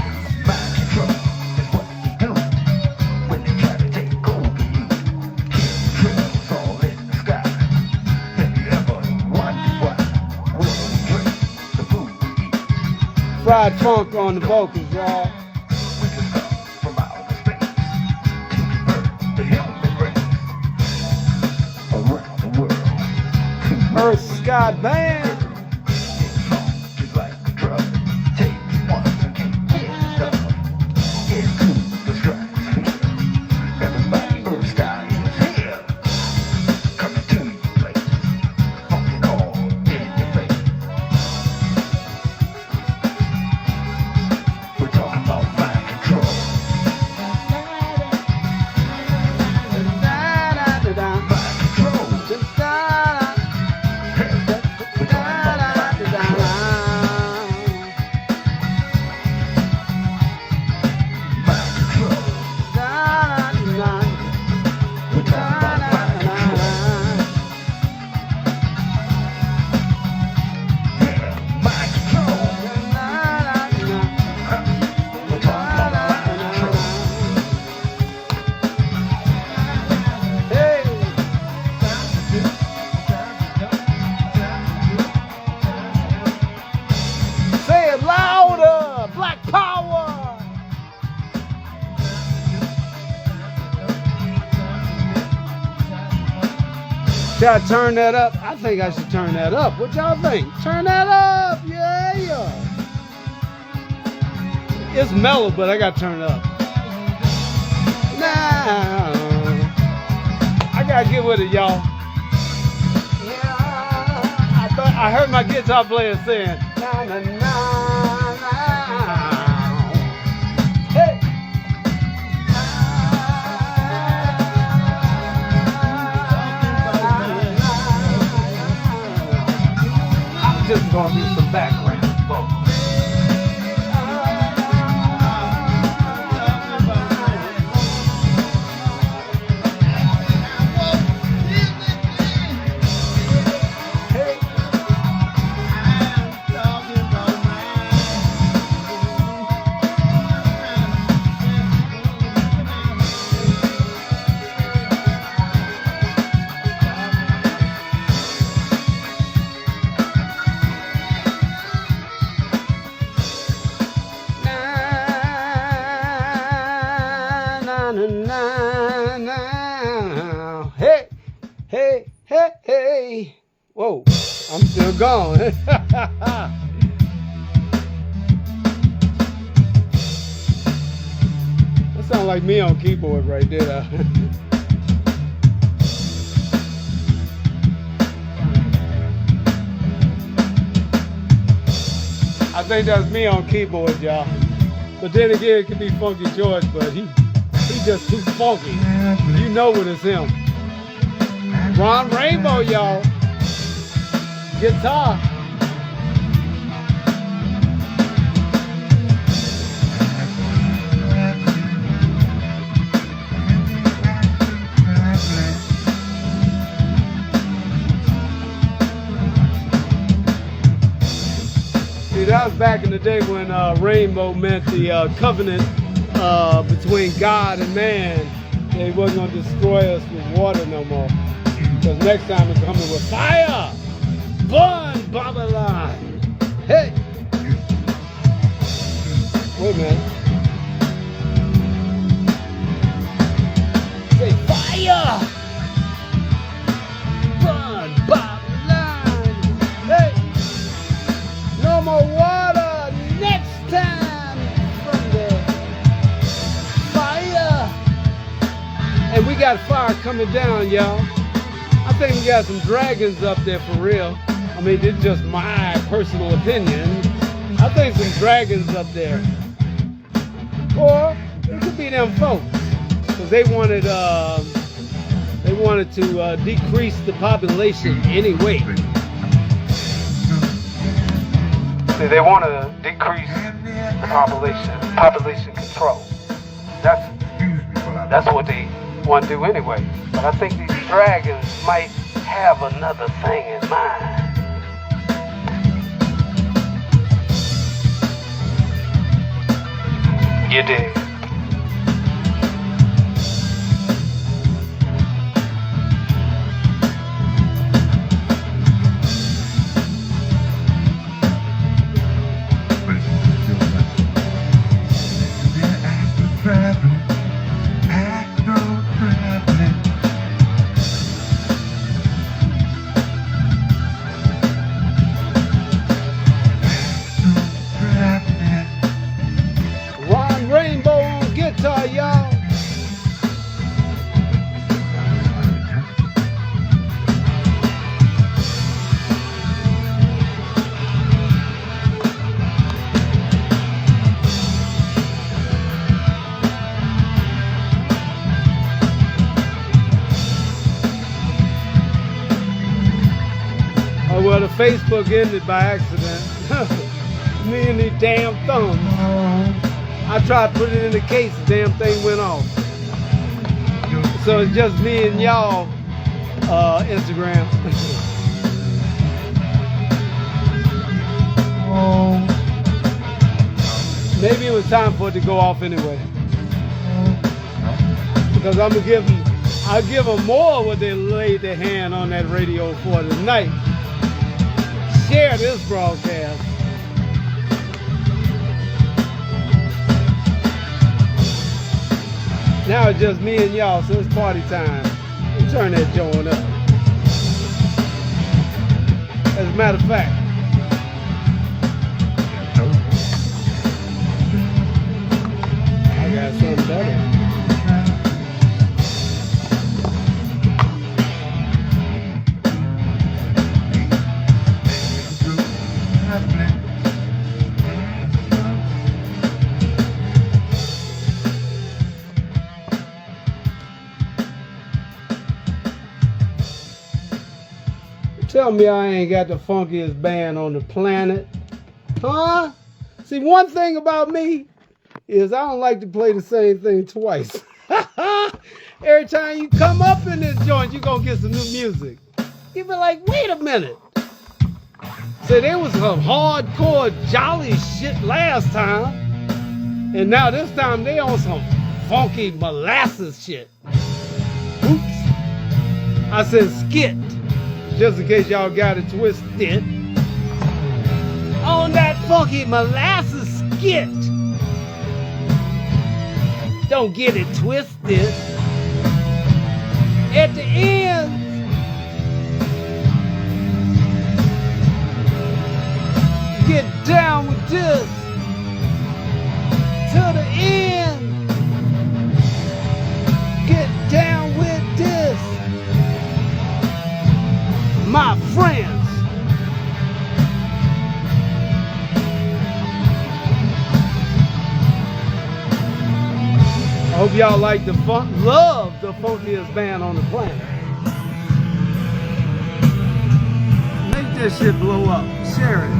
Fried funk on the vocals, y'all. Earth Sky Band. Should I turn that up? I think I should turn that up. What y'all think? Turn that up. Yeah. It's mellow, but I got to turn it up. Now, I got to get with it, y'all. Yeah, I heard my guitar player saying, na, na, na, na. Hey. Just gonna do some background vocals. Hey. Hey. Whoa, I'm still gone. That sounds like me on keyboard right there. I think that's me on keyboard, y'all. But then again, it could be Funky George, but he's just too funky. You know when it's him. Ron Rainbow, y'all. Guitar. See, that was back in the day when rainbow meant the covenant between God and man. They wasn't going to destroy us with water no more. Because next time it's coming with fire. Burn Babylon. Hey. Wait a minute. Say fire. Burn Babylon. Hey. No more water next time from the fire. And we got fire coming down, y'all. I think we got some dragons up there for real. I mean, it's just my personal opinion. I think some dragons up there. Or it could be them folks. Because they wanted to decrease the population anyway. See, they want to decrease the population control. That's what they want to do anyway. But I think these dragons might have another thing in mind. You dig? Well, the Facebook ended by accident. Me and these damn thumbs. I tried to put it in the case, the damn thing went off. So it's just me and y'all, Instagram. Maybe it was time for it to go off anyway. Because I'll give them more what they laid their hand on that radio for tonight. Share this broadcast. Now it's just me and y'all, so it's party time. We'll turn that joint up. As a matter of fact, I got something better. Tell me I ain't got the funkiest band on the planet. Huh? See, one thing about me is I don't like to play the same thing twice. Every time you come up in this joint, you're going to get some new music. You be like, wait a minute. See, there was some hardcore jolly shit last time. And now this time they on some funky molasses shit. Oops. I said skit. Just in case y'all got it twisted. On that funky molasses skit. Don't get it twisted. At the end, get down with this. To the end, get down with this. My friends. I hope y'all like the love the funkiest band on the planet. Make this shit blow up. Share it.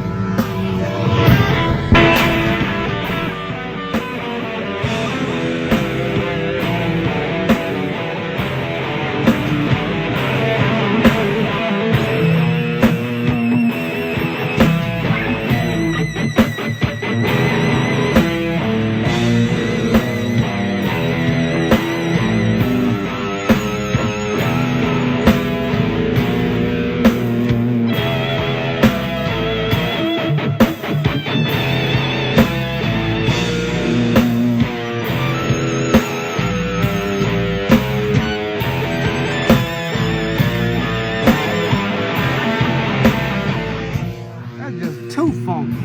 too funky.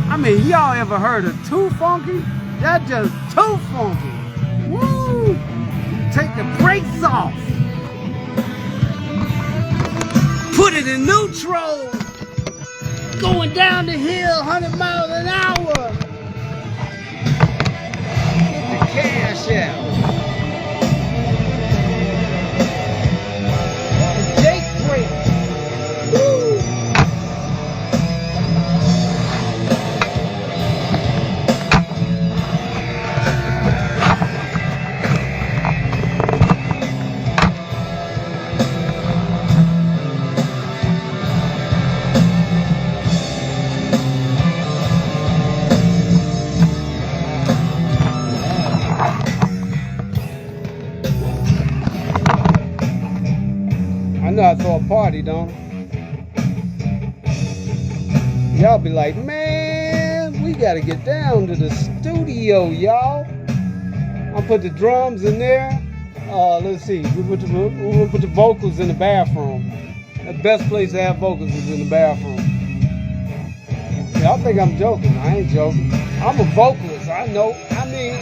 I mean, y'all ever heard of too funky? That's just too funky. Woo! Take the brakes off. Put it in neutral. Going down the hill, 100 miles an hour. Get the cash out. Jake brake. Woo! I know I throw a party, don't I? Y'all be like, man, we gotta get down to the studio, y'all. I'll put the drums in there. Let's see, we'll put the vocals in the bathroom. The best place to have vocals is in the bathroom. Y'all think I'm joking. I ain't joking. I'm a vocalist, I know. I mean,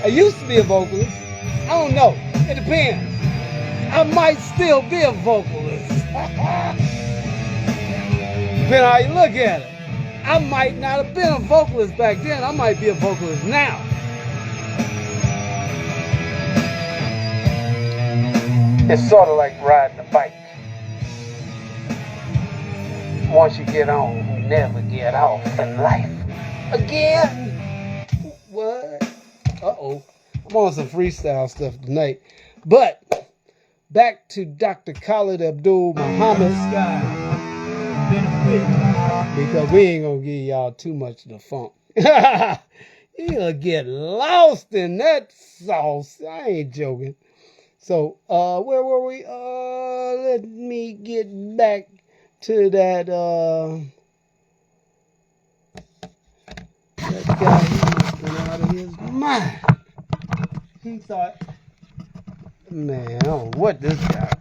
I used to be a vocalist. I don't know. It depends. I might still be a vocalist. Depending on how you look at it. I might not have been a vocalist back then. I might be a vocalist now. It's sort of like riding a bike. Once you get on, you never get off in life. Again? What? Uh-oh. I'm on some freestyle stuff tonight. But back to Dr. Khalid Abdul Muhammad. Because we ain't going to give y'all too much of the funk. You'll get lost in that sauce. I ain't joking. So, where were we? Let me get back to that guy. He must have been out of his mind. He thought, man, I don't know what this guy,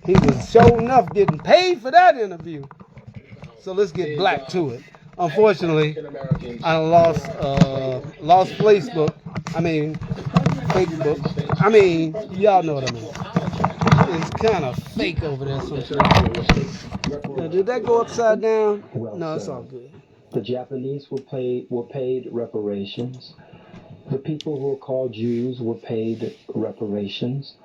he was sure enough getting paid for that interview. So let's get black to it. Unfortunately, I lost Facebook. I mean, Facebook. I mean, y'all know what I mean. It's kind of fake over there sometimes. Now, did that go upside down? No, it's all good. The Japanese were paid reparations. The people who were called Jews were paid reparations.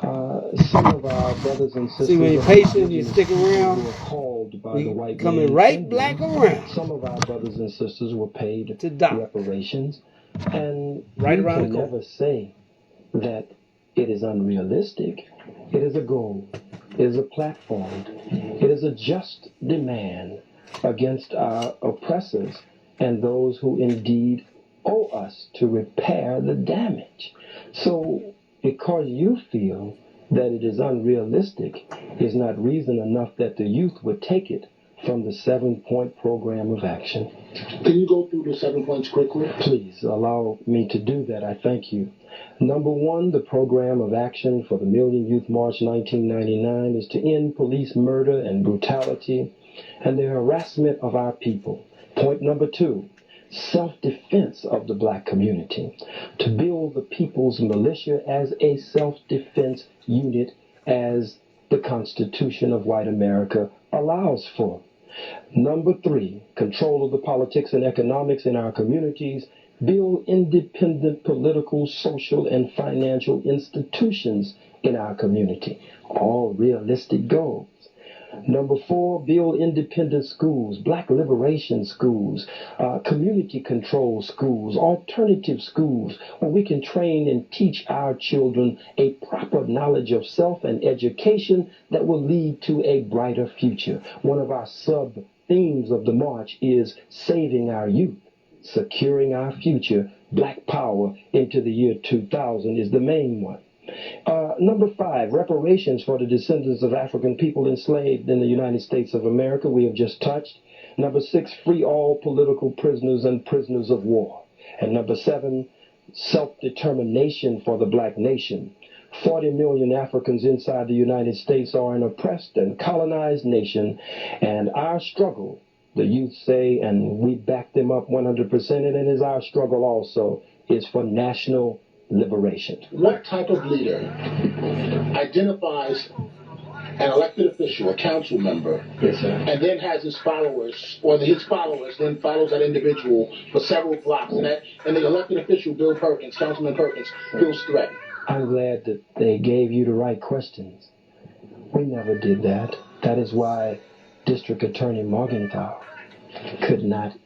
Some of our brothers and sisters. See, when you're patient, you stick around. Were called by the white coming man right black around. Some of our brothers and sisters were paid to die. Reparations, and right we around can never say that it is unrealistic. It is a goal. It is a platform. It is a just demand against our oppressors and those who indeed owe us to repair the damage. So, because you feel that it is unrealistic is not reason enough that the youth would take it from the 7-point program of action. Can you go through the 7 points quickly? Please allow me to do that. I thank you. Number 1, the program of action for the Million Youth March 1999 is to end police murder and brutality and the harassment of our people. Point number 2, self-defense of the black community, to build the people's militia as a self-defense unit as the Constitution of white America allows for. Number 3, control of the politics and economics in our communities, build independent political, social, and financial institutions in our community. All realistic goals. Number 4, build independent schools, black liberation schools, community control schools, alternative schools, where we can train and teach our children a proper knowledge of self and education that will lead to a brighter future. One of our sub-themes of the march is saving our youth, securing our future. Black power into the year 2000 is the main one. Number 5, reparations for the descendants of African people enslaved in the United States of America, we have just touched. Number 6, free all political prisoners and prisoners of war. And number 7, self-determination for the black nation. 40 million Africans inside the United States are an oppressed and colonized nation, and our struggle, the youth say, and we back them up 100%, and it is our struggle also, is for national liberation. What type of leader identifies an elected official, a council member, yes, sir, and then has his followers, or his followers then follows that individual for several blocks, and the elected official, Bill Perkins, Councilman Perkins, feels threatened? I'm glad that they gave you the right questions. We never did that. That is why District Attorney Morgenthau could not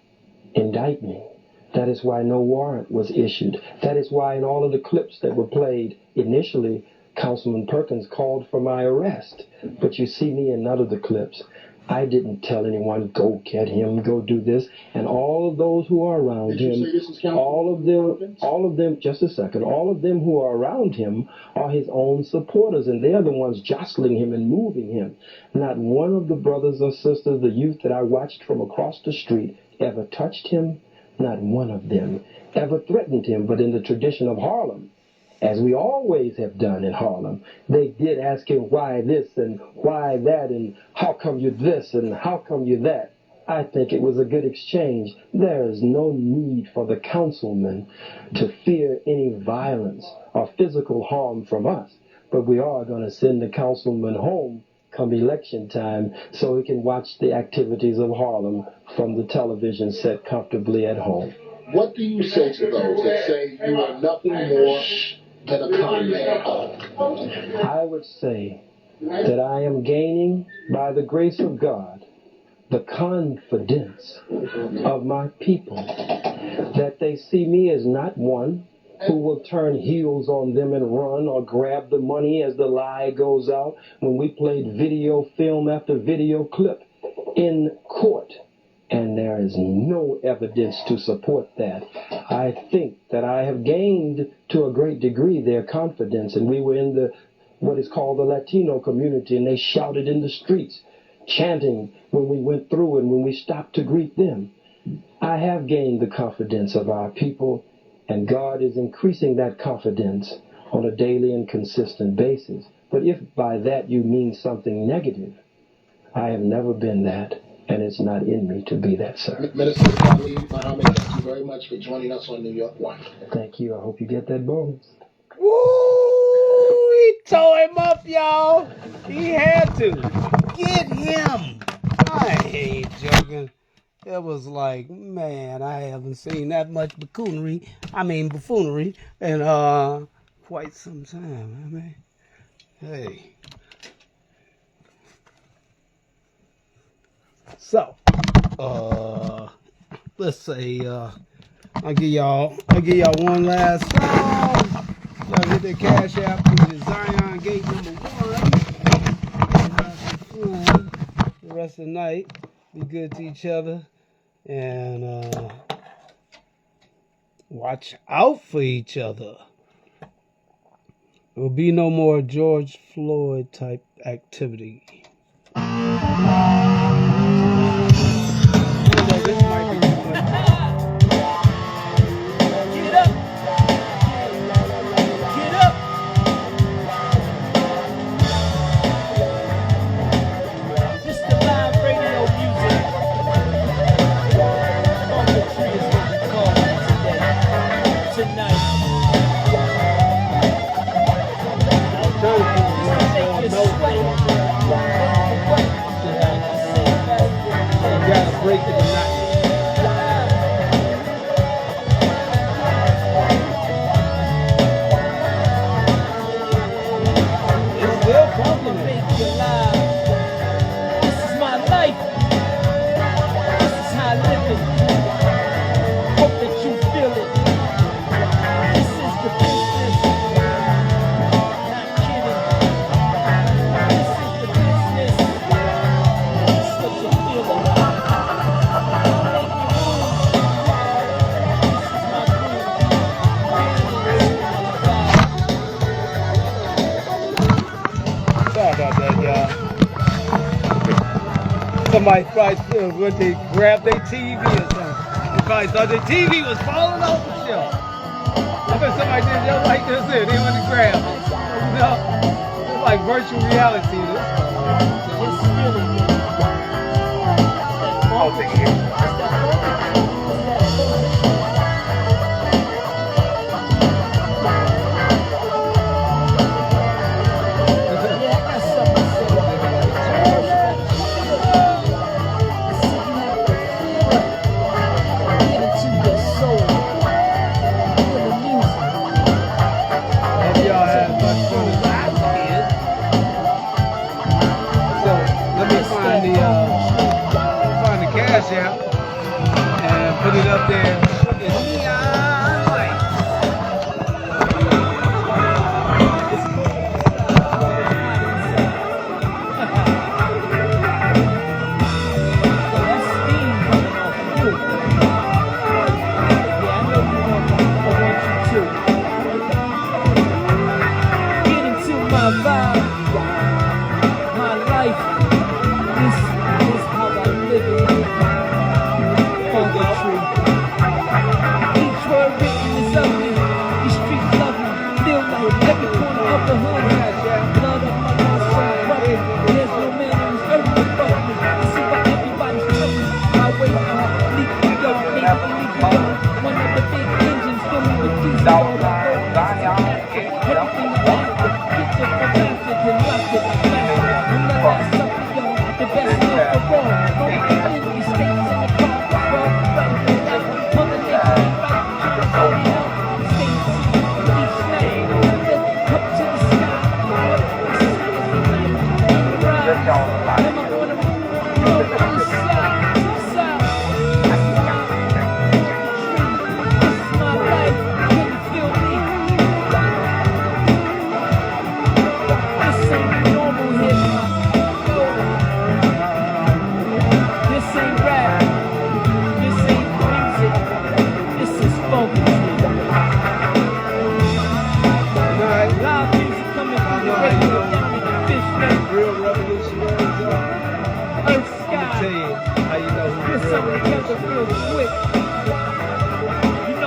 indict me. That is why no warrant was issued. That is why in all of the clips that were played initially, Councilman Perkins called for my arrest. But you see me in none of the clips. I didn't tell anyone, go get him, go do this. And all of those who are around him, all of them, just a second, all of them who are around him are his own supporters, and they're the ones jostling him and moving him. Not one of the brothers or sisters, the youth that I watched from across the street, ever touched him. Not one of them ever threatened him. But in the tradition of Harlem, as we always have done in Harlem, they did ask him why this and why that and how come you this and how come you that. I think it was a good exchange. There is no need for the councilman to fear any violence or physical harm from us. But we are going to send the councilman home come election time so he can watch the activities of Harlem from the television set comfortably at home. What do you say to those that say you are nothing more than a con man? I would say that I am gaining, by the grace of God, the confidence of my people, that they see me as not one who will turn heels on them and run or grab the money as the lie goes out when we played video film after video clip in court. And there is no evidence to support that. I think that I have gained to a great degree their confidence. And we were in what is called the Latino community, and they shouted in the streets, chanting when we went through and when we stopped to greet them. I have gained the confidence of our people, and God is increasing that confidence on a daily and consistent basis. But if by that you mean something negative, I have never been that. And it's not in me to be that, sir. Minister Khalid Muhammad, thank you very much for joining us on New York One. Thank you. I hope you get that bonus. Woo! He tore him up, y'all. He had to. Get him. I ain't joking. It was like, man, I haven't seen that much buffoonery in quite some time. I mean, hey. So, let's say, I'll give y'all one last song. Y'all get the Cash App to the Zion Gate #1. Have some fun the rest of the night. Be good to each other. And watch out for each other. There will be no more George Floyd type activity. Break the monotony. It's still pumping. This is my life. This is how I live it. Hope that you feel it. This is the business. Not kidding. This is the business. This is what you feel it. Somebody probably when they grabbed their TV or something. They probably thought their TV was falling off the shelf. I bet somebody did just like this here. They went to grab it. No, it's like virtual reality. App and put it up there in neon light. Get into my vibe, my life. This is how I live it. Each word written is ugly. These streets love me. Feel like every corner of the hood has blood of my life so rugged. There's no man on this earth to fuck me. I see why everybody's coming my way. I'm leaking yo, leaking yo. One of the big engines filling with diesel. Everything is get your fantastic and lock it. Remember something, yo. The best meal for all. Don't think these states in the car.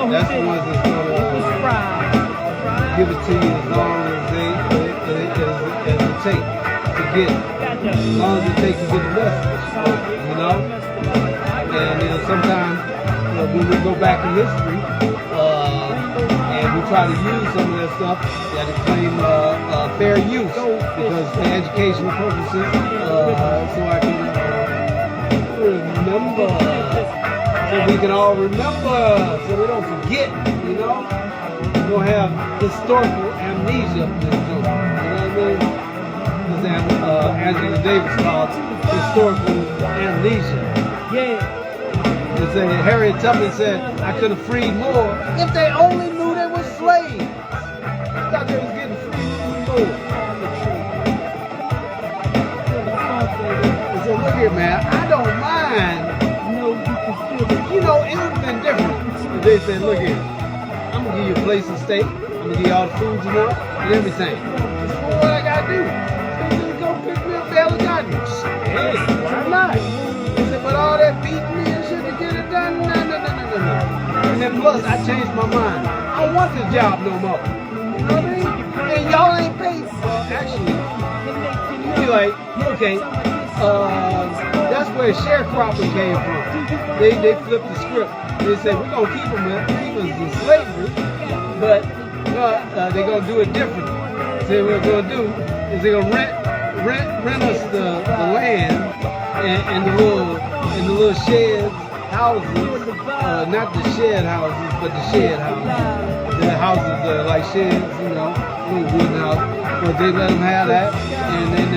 That's the ones that's gonna give it to you as long as it takes to get it. As long as it takes to get the message, you know. And sometimes when we go back in history and we try to use some of that stuff, you got to claim fair use because for educational purposes, so I can remember. So we can all remember, so we don't forget, you know? We don't have historical amnesia of this joke, you know what I mean? As Angela Davis called historical amnesia. Yeah. They say Harriet Tubman said, I could have freed more if they only knew they were slaves. I thought they was getting freed more. So look here, man, I don't mind. You know, it would have been different if they said, look here, I'm going to give you a place to stay, I'm going to give you all the food you want, and everything. Well, what I got to do? Just go pick me up bale of cotton. Hey, why not? They said, but all that beating me and shit to get it done? No. And then plus, I changed my mind. I don't want this job no more. You know what I mean? And y'all ain't paid. Well, actually, you'd be like, okay, that's where sharecropping came from. They flipped the script. They said, we're going to keep us in slavery, but they're going to do it differently. So what they're going to do is they're going to rent us the land and the little sheds, houses, not the shed houses, but the shed houses. The houses are like sheds, you know, little wooden houses. But they let them have that, and then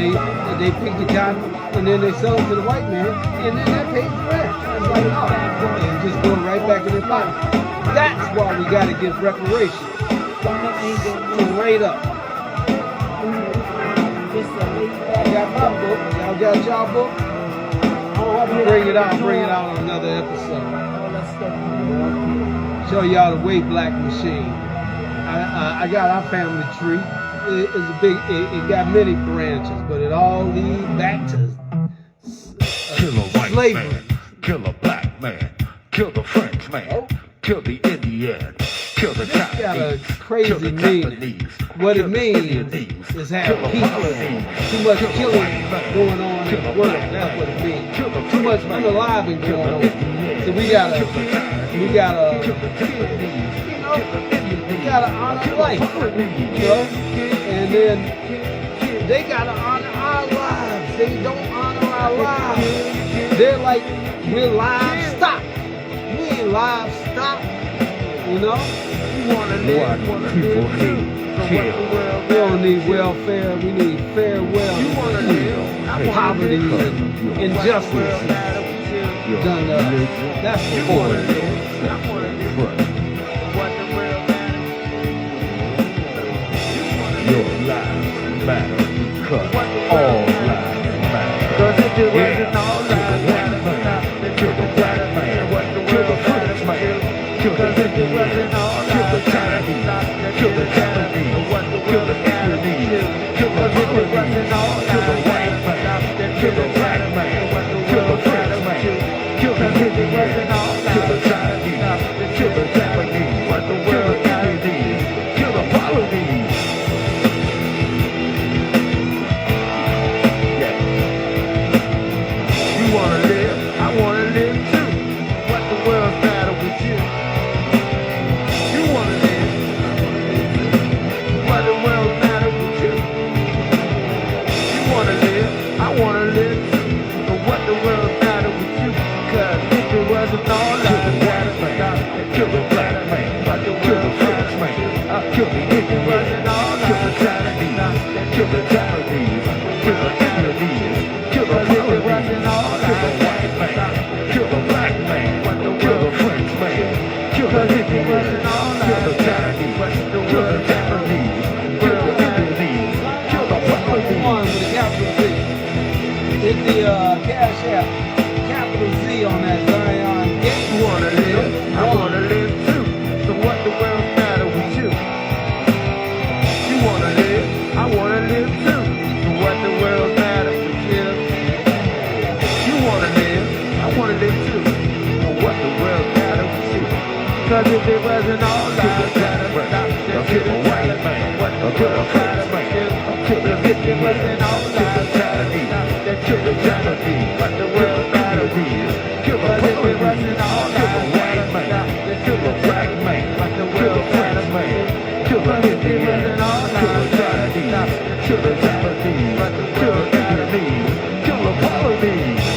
they pick the cotton, and then they sell it to the white man, and then that pays the rent. It's like, oh, and just going right back in their pocket. That's why we got to give reparations. Straight up. I got my book. Y'all got y'all book? I'll bring it out on another episode. Show y'all the way black machine. I got our family tree. It's a big. It got many branches, but it all leads back to kill a white slavery. Man, kill a black man, kill the French man, kill the Indian, This got a crazy meaning. What it means is have peace. Too much killing going on in the world. That's what it means. Too much unaliving going on. So we gotta honor life, you know? And then they gotta honor our lives. They don't honor our lives. They're like, we're livestock. We ain't livestock, you know? We wanna live, people need care. We don't need welfare. We need fair welfare. Poverty and injustice done to us. That's what we want to do. Your lives matter because all lives matter. Because if it wasn't all lives matter, to the black man, to the French man, because if it wasn't all lives matter, to the Japanese, to the Vietnamese, because if it wasn't all lives, to the white man, to the black man, to the French man, because if it wasn't all lives, to the Chinese, to the Japanese, what the world needs, to the Polynesians. You wanna live, I wanna live too. What the world's matter with you? You wanna live, what the world's matter with you? You wanna live, I wanna live too. But what the world's matter with you? Cause if it wasn't all lives matter, kill the black man, kill the French man, kill the Indian, kill the Chinese, kill the Japanese, kill the Vietnamese, kill the Polynesians, kill the white man, kill the black man, kill the French man, kill the Indian, kill the Chinese, kill the Japanese, kill the Vietnamese, kill the Polynesians. Hit the Cash App, capital Z on that Zion Gate. You wanna live, I wanna live too. So what the world matter with you? You wanna live, I wanna live too. So what the world matter with you? You wanna live, I wanna live too. So what the world matter with you? Cause if it wasn't all lives matter, I'll kill the white man, I'll kill the French man, I'll kill the Indian, I'll kill the Chinese, kill the Japanese, what the world matter with you? Kill the Polynesians, kill the white man, kill the black man, kill the French man, kill the Indian, kill the Chinese, kill the Japanese, kill the Vietnamese, kill the Polynesians.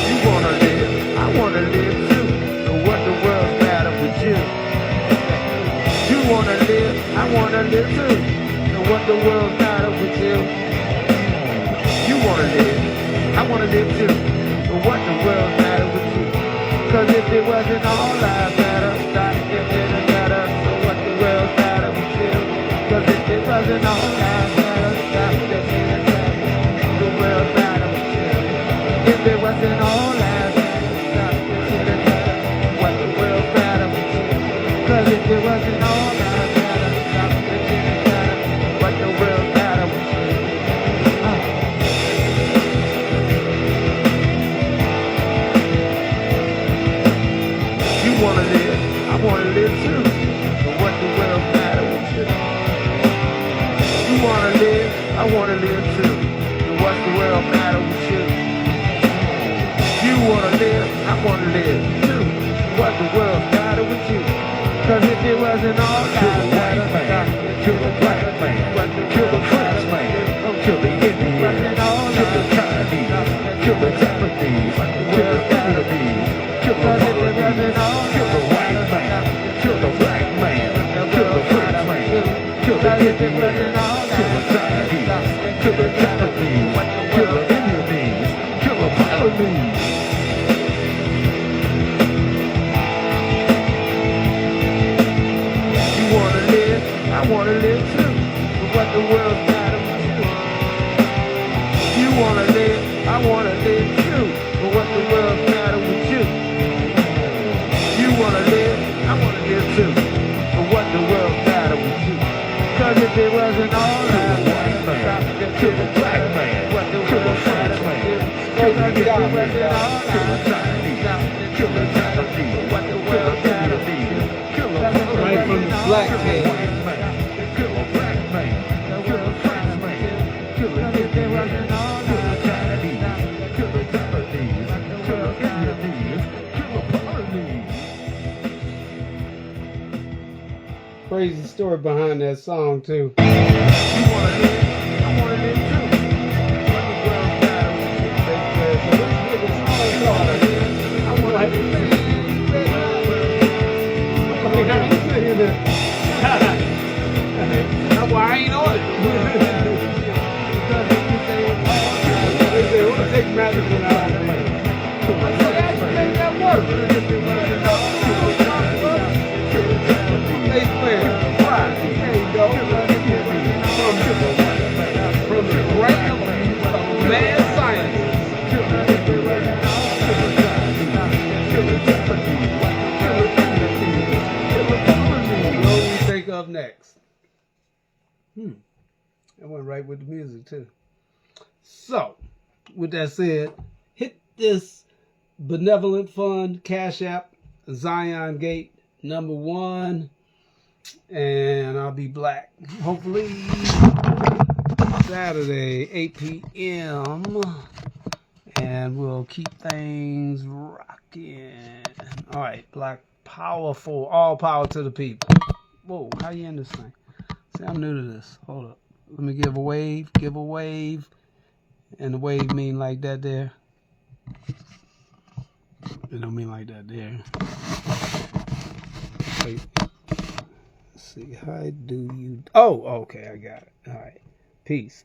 You wanna live, I wanna live too. So what the world matter with you? You wanna live, I wanna live too. So what the world matter with you? You wanna live, I wanna live too. So what the world matter with you? Cause if it wasn't all lives matter, stop if it didn't matter. So what the world matter with you? Cause if it wasn't all lives matter, stop if it didn't matter. The world matter with you. If it wasn't all lives matter, stop if it didn't matter. What the world matter with you? Cause if it wasn't all lives matter, stop if it didn't matter. What the world matter with you? You wanna live, I wanna live too. But what the world matter with you? You wanna live, I wanna live too. But what the world matter with you? You wanna live, I wanna live too. But what the world matter with you? Cause if it wasn't all lives matter, kill the black man, kill the French man, kill the Indian, kill the Chinese, kill the Japanese, kill the Vietnamese, kill the Polynesians, kill the white man, kill the black man, kill the French man, kill the Indian, kill the Chinese, kill the Japanese, kill the Vietnamese, kill the Polynesians. You wanna live, I wanna live too. But what the world matter with you? You wanna live, I wanna live too. But what the world matter with you? You wanna live, I wanna live too. But what the world matter with you? Cause if it wasn't all lives, kill the black man, kill the French man, kill the Right from the black cave. Crazy story behind that song too. That's why I ain't on it. They say, we'll take Madison out of there. I said, actually make that work. They swear. There you go. From the brain of mad scientists. What do we think of next? That went right with the music too. So, with that said, hit this benevolent fund Cash App, Zion Gate #1, and I'll be black. Hopefully Saturday, 8 p.m. And we'll keep things rocking. All right, black powerful, all power to the people. Whoa, how you end this thing? See, I'm new to this. Hold up. Let me give a wave. And the wave mean like that there. It don't mean like that there. Wait. Let's see, how do you... Oh, okay, I got it. All right. Peace.